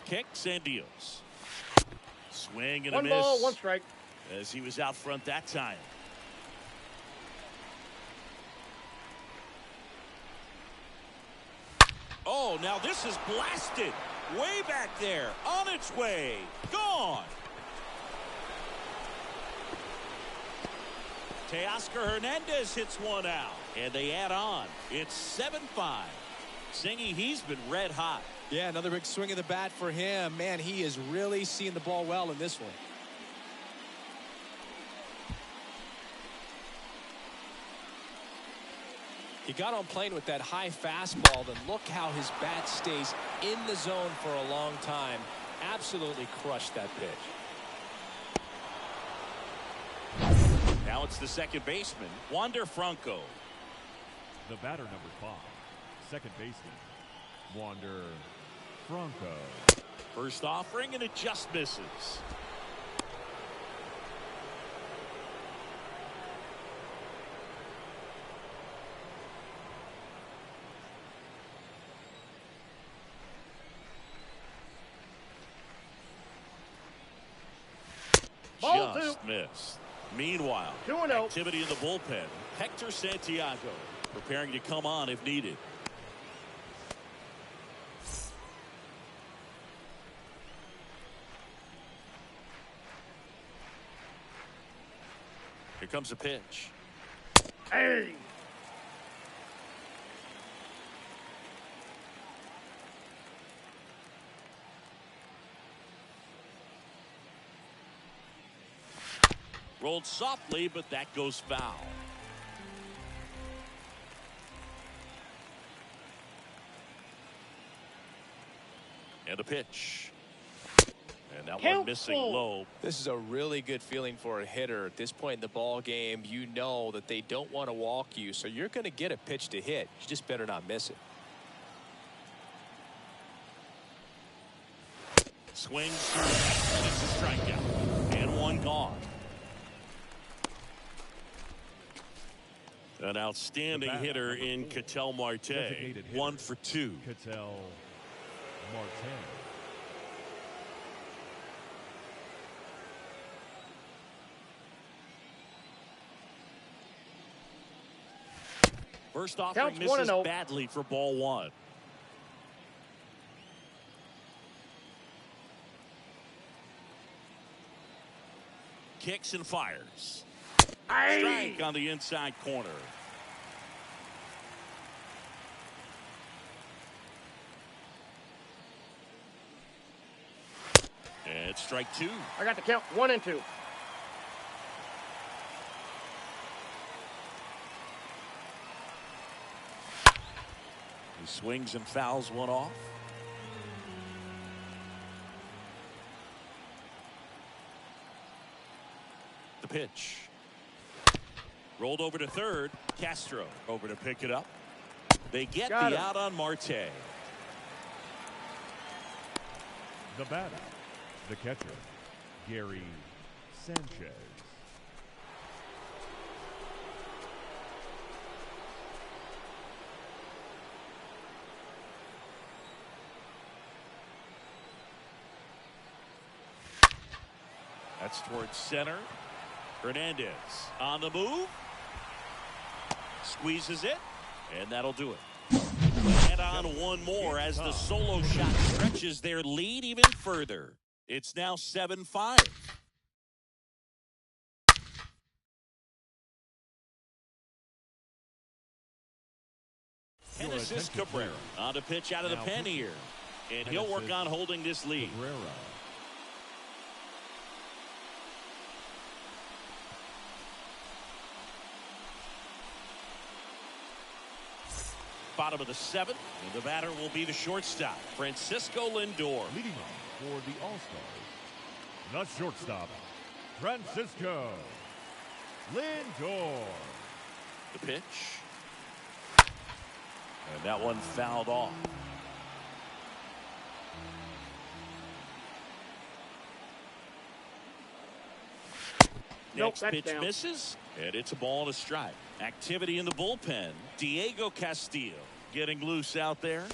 A: Kicks and deals. Swing and a
D: 1
A: miss.
D: ball, 1 strike.
A: As he was out front that time. Oh, now this is blasted. Way back there. On its way. Gone. Teoscar Hernandez hits one out. And they add on. It's 7-5. Singy, he's been red hot.
B: Yeah, another big swing of the bat for him. Man, he is really seeing the ball well in this one. He got on plane with that high fastball, and look how his bat stays in the zone for a long time. Absolutely crushed that pitch.
A: Now it's the second baseman, Wander Franco.
C: The batter, number 5, second baseman, Wander Franco.
A: First offering, and it just misses.
D: Ball
A: Just
D: 2.
A: missed. Meanwhile,
D: 2-0.
A: activity in the bullpen. Hector Santiago preparing to come on if needed. Here comes a pitch.
D: Hey.
A: Rolled softly, but that goes foul. And a pitch. And that one missing low.
B: This is a really good feeling for a hitter at this point in the ball game. You know that they don't want to walk you, so you're going to get a pitch to hit. You just better not miss it.
A: Swings through. And it's a strikeout. And one gone. An outstanding hitter in Ketel Marte. 1 for 2.
C: Ketel Marte.
A: First offering
D: Counts
A: misses
D: 1-0.
A: badly for ball 1. Kicks and fires. Strike on the inside corner. And strike 2.
D: I got the count 1 and 2.
A: He swings and fouls one off. The pitch. Rolled over to third. Castro over to pick it up. They get
D: Got
A: the
D: him.
A: out on Marte.
C: The batter, the catcher, Gary Sanchez.
A: That's towards center. Hernandez on the move. Squeezes it. And that'll do it. And on one more as the solo shot stretches their lead even further. It's now 7-5. Genesis Cabrera on the pitch out of the pen here. And he'll work on holding this lead.
C: Cabrera.
A: Bottom of the 7th, and the batter will be the shortstop, Francisco Lindor.
C: Leading off for the All-Stars, the shortstop, Francisco Lindor.
A: The pitch. And that one fouled off.
D: Nope,
A: Next
D: that's
A: pitch
D: down.
A: misses, and it's a ball and a strike. Activity in the bullpen. Diego Castillo getting loose out there.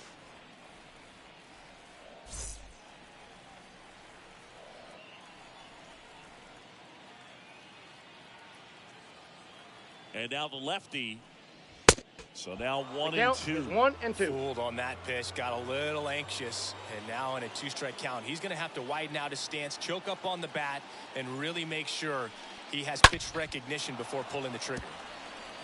A: And now the lefty. So now 1 and 2.
D: 1 and 2.
B: Fooled on that pitch, got a little anxious, and now in a 2-strike count, he's going to have to widen out his stance, choke up on the bat, and really make sure he has pitch recognition before pulling the trigger.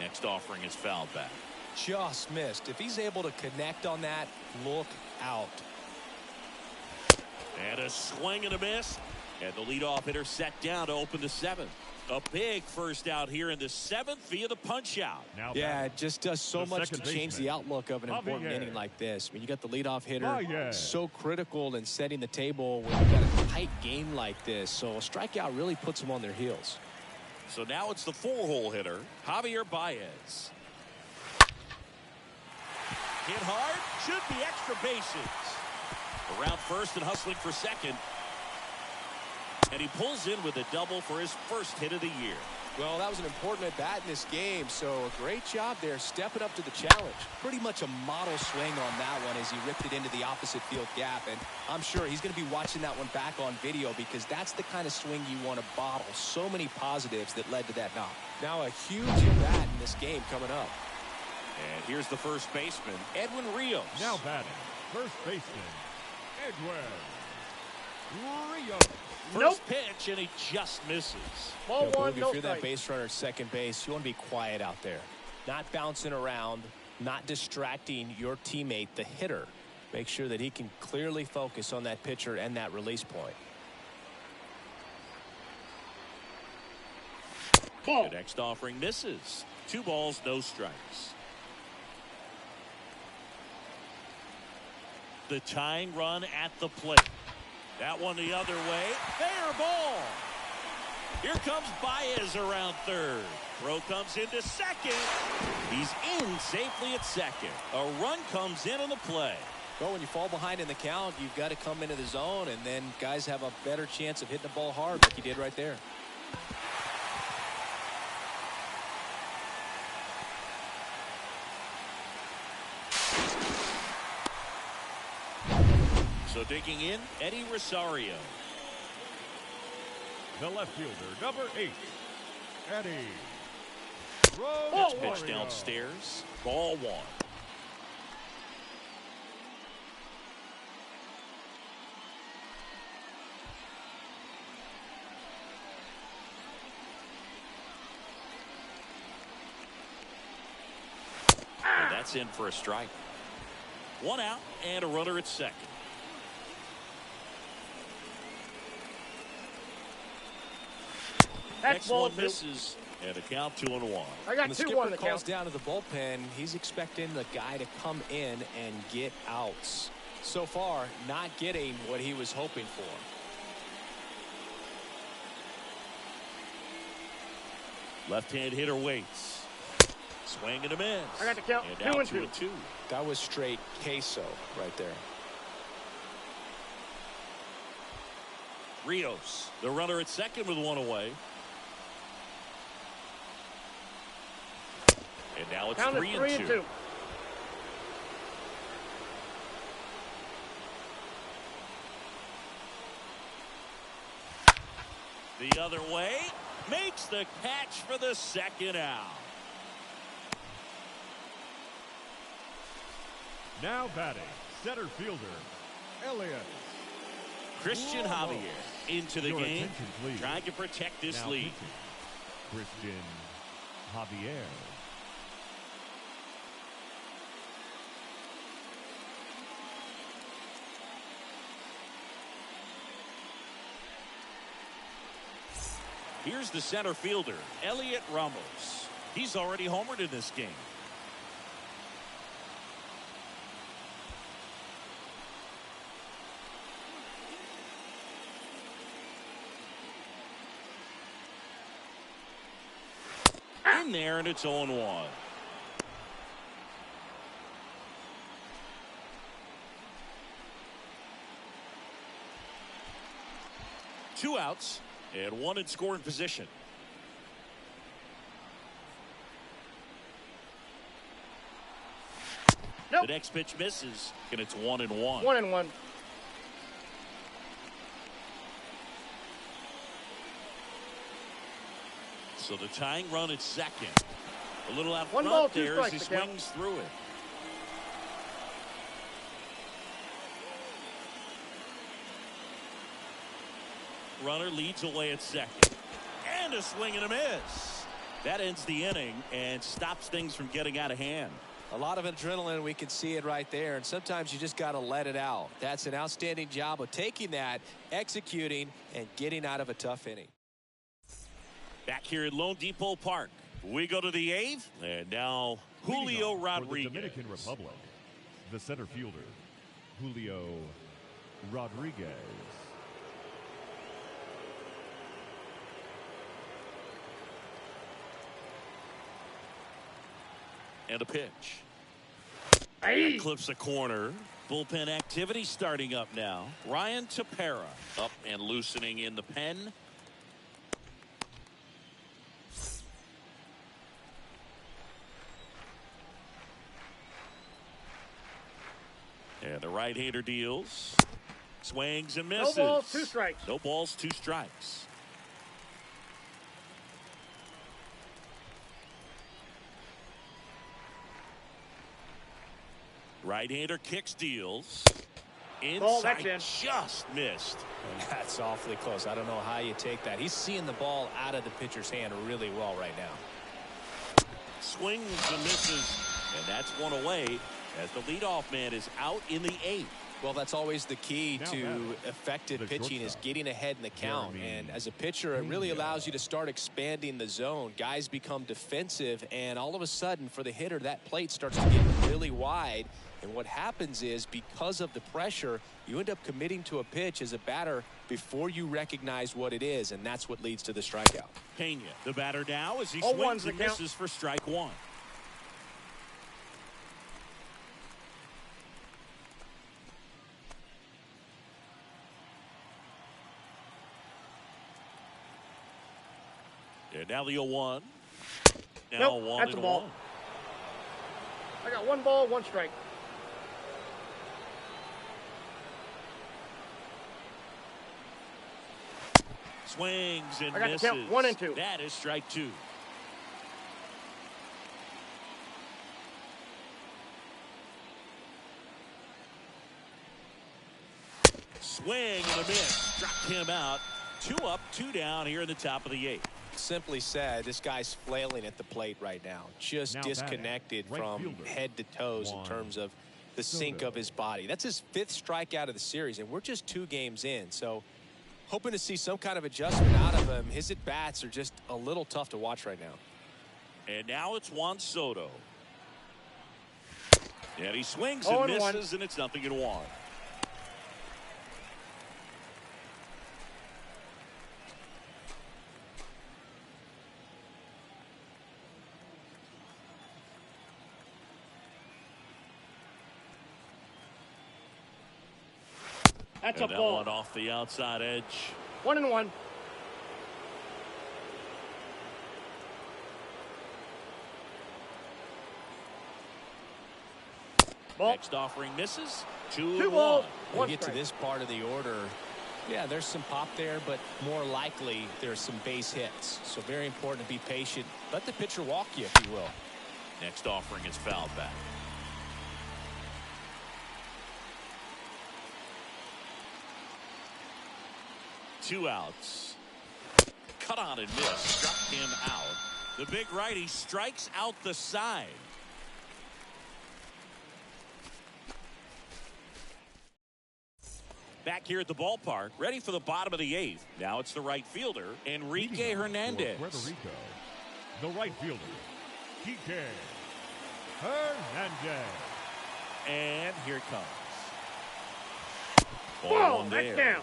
A: Next offering is fouled back.
B: Just missed. If he's able to connect on that, look out.
A: And a swing and a miss. And the leadoff hitter set down to open the 7th. A big first out here in the 7th via the punch out.
B: Yeah, it just does so
C: the
B: much to
C: second
B: change the
C: baseman,
B: outlook of an important
C: Bayas.
B: inning like this. I mean, you got the leadoff hitter,
C: Bayas.
B: so critical in setting the table when you got a tight game like this. So a strikeout really puts them on their heels.
A: So now it's the 4-hole hitter, Javier Bayas. Hit hard. Should be extra bases. Around first and hustling for second. And he pulls in with a double for his first hit of the year.
B: Well, that was an important at-bat in this game, so a great job there stepping up to the challenge. Pretty much a model swing on that one as he ripped it into the opposite field gap, and I'm sure he's going to be watching that one back on video because that's the kind of swing you want to bottle. So many positives that led to that knock. Now a huge at-bat in this game coming up.
A: And here's the first baseman, Edwin Rios.
C: Now batting, first baseman, Edwin Rios.
A: First pitch, and he just misses.
D: Ball one,
B: if
D: no
B: you're that
D: strike.
B: base runner at second base, you want to be quiet out there. Not bouncing around, not distracting your teammate, the hitter. Make sure that he can clearly focus on that pitcher and that release point.
D: Ball.
A: The next offering misses. 2 balls, no strikes. The tying run at the plate. That one the other way. Fair ball. Here comes Bayas around third. Throw comes into second. He's in safely at second. A run comes in on the play.
B: Well, when you fall behind in the count, you've got to come into the zone, and then guys have a better chance of hitting the ball hard like he did right there.
A: So digging in, Eddie Rosario.
C: The left fielder, number 8, Eddie
A: That's
C: Rosario.
A: pitch downstairs. Ball 1. And that's in for a strike. 1 out and a runner at second.
D: That's
A: Next
D: ball
A: one
D: 2.
A: misses, and a count 2-1.
D: I
B: When
D: got
B: the
D: 2-1 in
B: skipper
D: the
B: calls
D: count.
B: down to the bullpen, he's expecting the guy to come in and get outs. So far, not getting what he was hoping for.
A: Left-hand hitter waits. Swing and a miss.
D: I got the count.
A: And
D: 2
A: out
D: and 2.
A: 2-2.
B: That was straight queso right there.
A: Rios, the runner at second with 1 away. And now it's
D: Count
A: 3
D: is 3
A: and 2.
D: and 2.
A: The other way, makes the catch for the second out.
C: Now batting, center fielder, Elliott
A: Christian
C: Ramos.
A: Javier into the
C: Your
A: game,
C: attention, please.
A: trying to protect this
C: Now
A: lead.
C: pitching, Christian Javier.
A: Here's the center fielder, Elliott Ramos. He's already homered in this game. In there, and it's 0-1. Two outs and 1 in scoring position.
D: Nope.
A: The next pitch misses, and it's 1-1.
D: 1 and 1.
A: So the tying run at second. A little out
D: 1
A: front
D: ball, 2
A: there as he
D: strikes, the count.
A: swings through it. Runner leads away at second. And a swing and a miss. That ends the inning and stops things from getting out of hand.
B: A lot of adrenaline, we can see it right there, and sometimes you just got to let it out. That's an outstanding job of taking that, executing, and getting out of a tough inning.
A: Back here at Lone Depot Park, we go to the 8th, and now Julio
C: Leading off for
A: Rodriguez.
C: the Dominican Republic, the center fielder, Julio Rodriguez.
A: And a pitch. That clips a corner. Bullpen activity starting up now. Ryan Tepera up and loosening in the pen. And the right-hander deals. Swings and misses.
D: No balls, 2 strikes.
A: No balls, 2 strikes. Right-hander kicks, deals. Inside,
D: ball, that's in.
A: Just missed.
B: That's awfully close. I don't know how you take that. He's seeing the ball out of the pitcher's hand really well right now.
A: Swings and misses, and that's one away as the leadoff man is out in the 8th.
B: Well, that's always the key to effective pitching is getting ahead in the count. And as a pitcher, it really allows you to start expanding the zone. Guys become defensive, and all of a sudden, for the hitter, that plate starts to get really wide. And what happens is, because of the pressure, you end up committing to a pitch as a batter before you recognize what it is, and that's what leads to the strikeout.
A: Pena, the batter now, as he
D: 0-1's
A: swings
D: the
A: and
D: count.
A: misses for strike 1. And now the 0-1. Now
D: Nope,
A: 1
D: that's
A: and
D: a ball.
A: 1.
D: I got 1 ball, 1 strike.
A: Swings and
D: I got to
A: misses.
D: count 1 and 2.
A: That is strike 2. Swing and a miss. Struck him out. 2 up, 2 down here in the top of the 8th.
B: Simply said, this guy's flailing at the plate right now. Just
C: Now
B: disconnected
C: batting, right
B: from
C: fielder,
B: head to toes in terms of the sync of his body. That's his 5th strikeout of the series, and we're just 2 games in. So hoping to see some kind of adjustment out of him. His at-bats are just a little tough to watch right now.
A: And now it's Juan Soto. And he swings
D: 0
A: and
D: and 1.
A: misses, and it's 0-1.
D: That's
A: And
D: a
A: that
D: ball.
A: one off the outside edge.
D: 1 and 1. Ball.
A: Next offering misses. 2
D: 2
A: and
D: balls,
A: 1.
D: 1
B: We get to
D: strike.
B: this part of the order. Yeah, there's some pop there, but more likely there's some base hits. So very important to be patient. Let the pitcher walk you, if you will.
A: Next offering is fouled back. Two outs. Cut on and miss. Struck him out. The big righty strikes out the side. Back here at the ballpark, ready for the bottom of the 8th. Now it's the right fielder, Enrique Hernandez.
C: Puerto Rico, the right fielder, Enrique Hernandez.
A: And here it comes. Ball
D: Whoa,
A: one
D: that's
A: there.
D: down.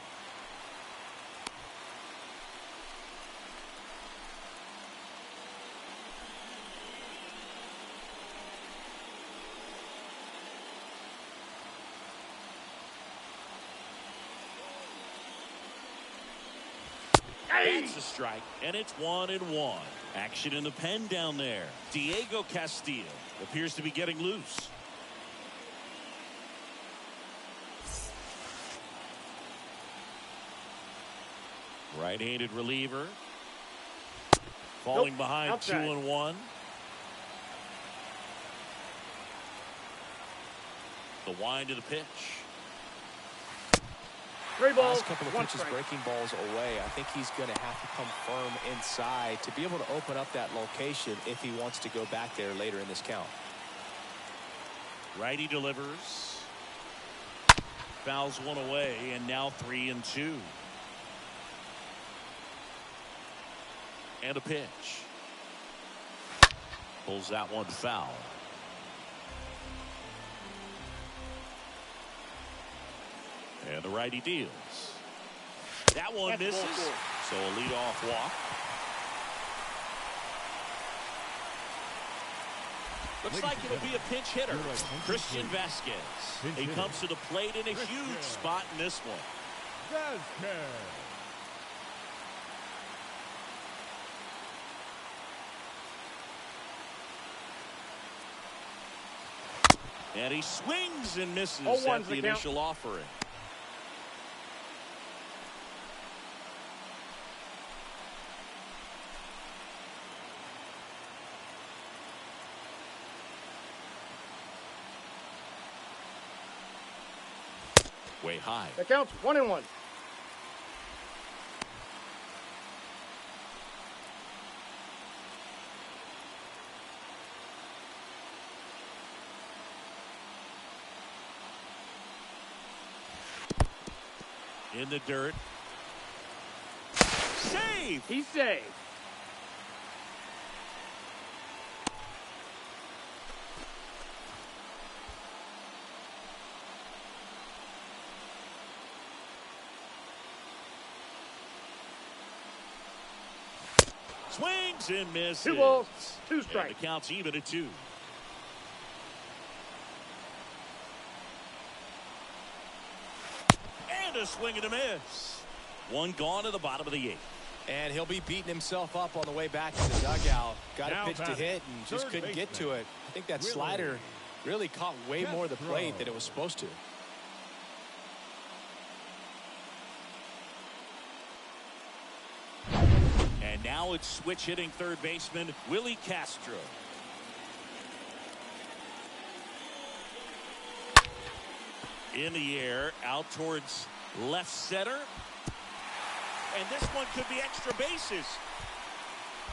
A: That's a strike, and it's 1 and 1. Action in the pen down there. Diego Castillo appears to be getting loose. Right-handed reliever. Falling
D: Nope,
A: behind
D: outside.
A: 2 and 1. The wind of the pitch.
D: 3 balls,
B: Last couple of
D: 1
B: pitches
D: strike.
B: breaking balls away. I think he's going to have to come firm inside to be able to open up that location if he wants to go back there later in this count.
A: Righty delivers. Fouls one away, and now 3 and 2. And a pitch. Pulls that one foul. And the righty deals. That one
D: That's
A: misses.
D: ball 4.
A: So a leadoff walk. Looks like it'll be a pinch hitter. Christian Vasquez. He comes to the plate in a huge spot in this one. And he swings and misses at the initial offering. Way high.
D: That counts 1-1.
A: In the dirt. Save!
D: He's saved.
A: Swings and misses.
D: 2 balls, 2 strikes.
A: And the count's even at 2. And a swing and a miss. 1 gone to the bottom of the 8th.
B: And he'll be beating himself up on the way back to the dugout. Got a pitch to hit and just couldn't get to it. I think that slider really caught way more of the plate than it was supposed to.
A: And now it's switch hitting third baseman Willie Castro. In the air, out towards left center. And this one could be extra bases.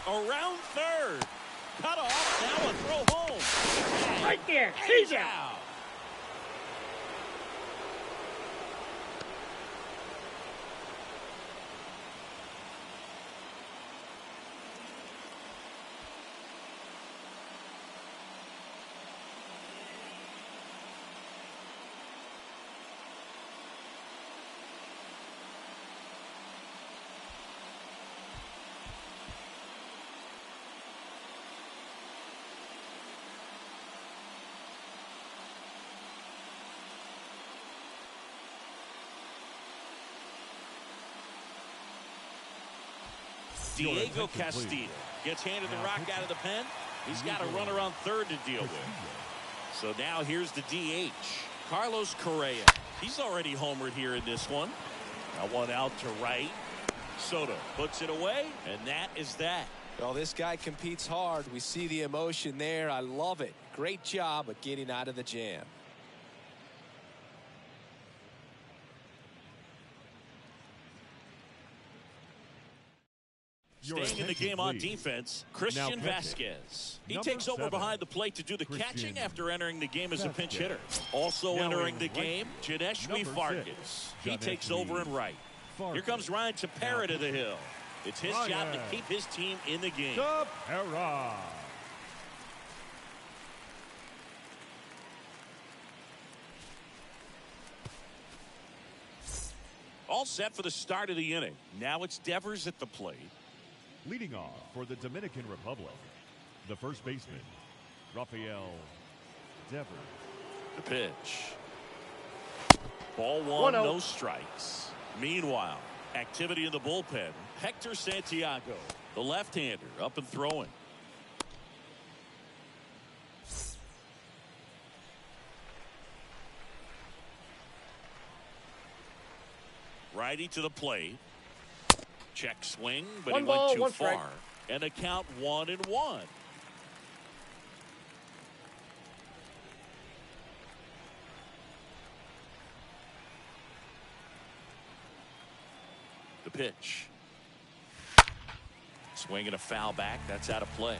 A: Around third. Cut off. Now a throw home.
D: Right there.
A: He's out. Diego Castillo gets handed the rock out of the pen. He's got a runner on third to deal with. So now here's the DH, Carlos Correa. He's already homered here in this one. Now one out to right. Soto puts it away, and that is that.
B: Well, this guy competes hard. We see the emotion there. I love it. Great job of getting out of the jam.
A: Staying in the game on defense, Christian Vasquez. He takes over behind the plate to do the catching after entering the game as a pinch hitter. Also entering the game, Janeshwi Farkas. He takes over in right. Here comes Ryan Tepera to the hill. It's his job to keep his team in the game. All set for the start of the inning. Now it's Devers at the plate.
C: Leading off for the Dominican Republic, the first baseman, Rafael Devers.
A: The pitch. Ball 1, no strikes. Meanwhile, activity in the bullpen. Hector Santiago, the left-hander, up and throwing. Righty to the plate. Check swing, but he went too far. And a count 1-1. The pitch. Swing and a foul back. That's out of play.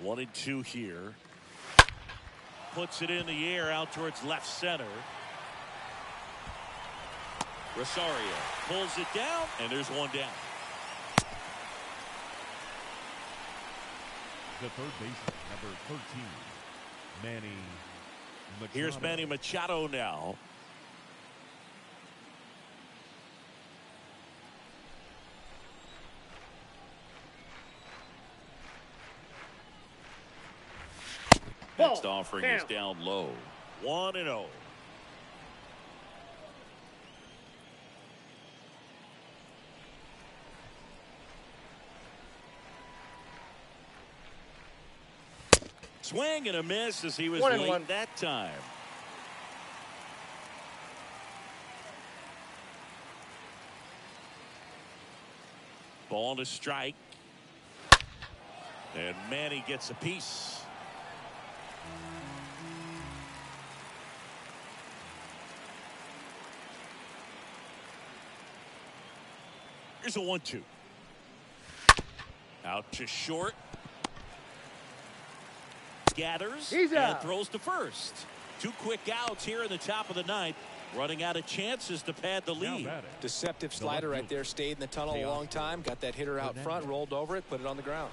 A: One and two here. Puts it in the air out towards left center. Rosario pulls it down, and there's one down.
C: The third baseman, number 13, Manny Machado.
A: Here's Manny Machado now. Next offering is down low. 1-0. Swing and a miss as he was late that time. Ball to strike. And Manny gets a piece. Here's a 1-2. Out to short. Gathers and throws to first. 2 quick outs here in the top of the ninth. Running out of chances to pad the lead.
B: Deceptive slider right there. Stayed in the tunnel a long time. Got that hitter out front. Rolled over it. Put it on the ground.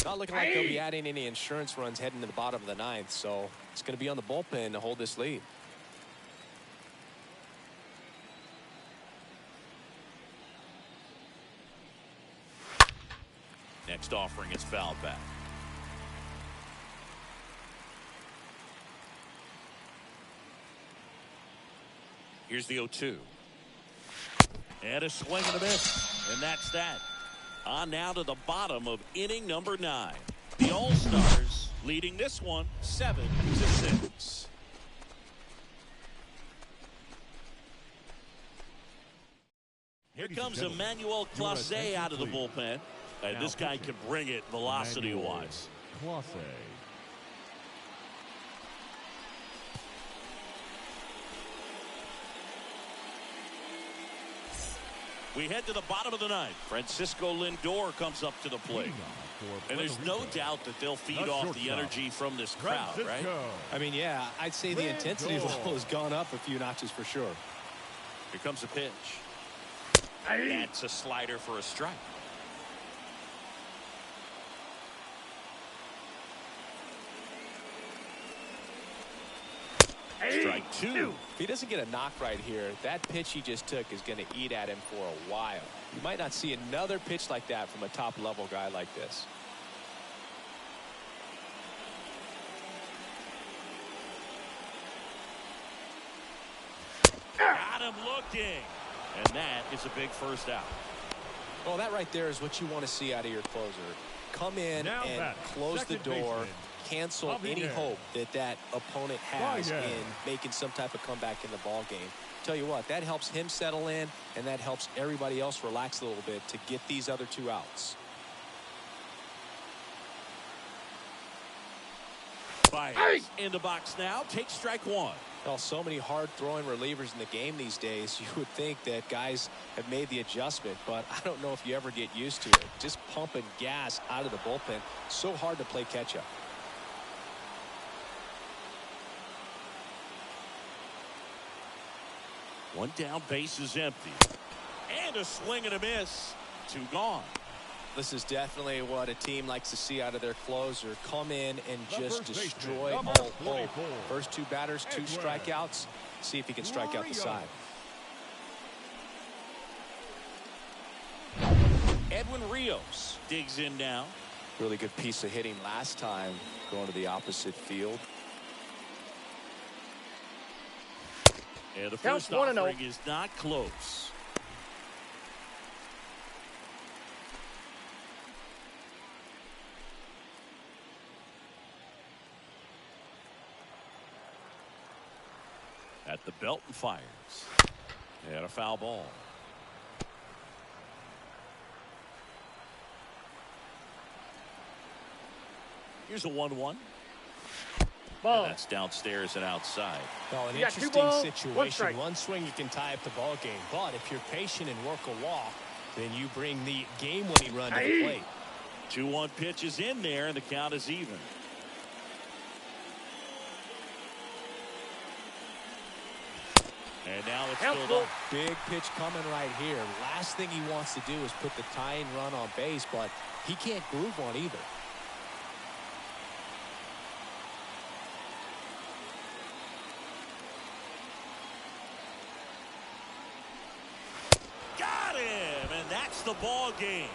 B: Not looking like they'll be adding any insurance runs heading to the bottom of the ninth, so it's going to be on the bullpen to hold this lead.
A: Next offering is fouled back. Here's the 0-2. And a swing and a miss. And that's that. On now to the bottom of inning number 9. The All-Stars leading this one 7-6. Here comes Emmanuel Clase out of the bullpen. And this guy can bring it velocity-wise.
C: Clase.
A: We head to the bottom of the ninth. Francisco Lindor comes up to the plate. And there's no doubt that they'll feed off the energy from this crowd, right?
B: I mean, yeah, I'd say the intensity level has gone up a few notches for sure.
A: Here comes a pitch. That's a slider for a strike. Strike 2.
B: If he doesn't get a knock right here, that pitch he just took is going to eat at him for a while. You might not see another pitch like that from a top-level guy like this.
A: Got him looking. And that is a big first out.
B: Well, that right there is what you want to see out of your closer. Come in and close the door. Cancel any hope that opponent has in making some type of comeback in the ball game. Tell you what, that helps him settle in, and that helps everybody else relax a little bit to get these other 2 outs.
A: Bayas in the box now. Take strike 1.
B: Well, so many hard-throwing relievers in the game these days, you would think that guys have made the adjustment, but I don't know if you ever get used to it. Just pumping gas out of the bullpen. So hard to play catch-up.
A: One down, base is empty. And a swing and a miss. 2 gone.
B: This is definitely what a team likes to see out of their closer. Come in and just destroy all hope. First 2 batters, 2 strikeouts. See if he can strike out the side.
A: Edwin Rios digs in now.
B: Really good piece of hitting last time, going to the opposite field.
A: And the first offering is not close. At the belt and fires. And a foul ball. Here's a 1-1.
D: Ball.
A: And that's downstairs and outside.
E: Well, an
D: You got 2
E: interesting
D: balls, 1
E: situation.
D: strike.
E: One swing, you can tie up the ball game. But if you're patient and work a walk, then you bring the game-winning run to the plate.
A: 2-1 pitch is in there, and the count is even. And now it's filled up.
B: Big pitch coming right here. Last thing he wants to do is put the tying run on base, but he can't groove one either.
A: the ball game.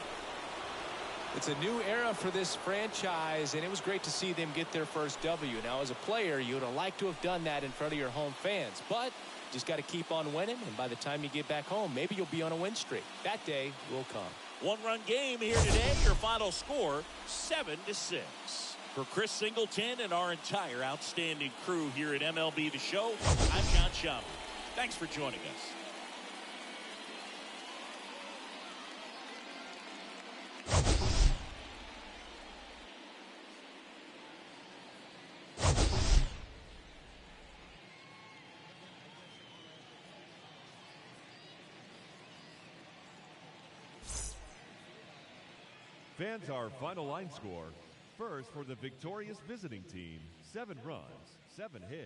B: It's a new era for this franchise, and it was great to see them get their first W. Now, as a player, you would have liked to have done that in front of your home fans, but just got to keep on winning, and by the time you get back home, maybe you'll be on a win streak. That day will come.
A: One-run game here today. Your final score, 7-6. For Chris Singleton and our entire outstanding crew here at MLB The Show, I'm John Schaub. Thanks for joining us.
C: Fans, our final line score. First, for the victorious visiting team, 7 runs, 7 hits.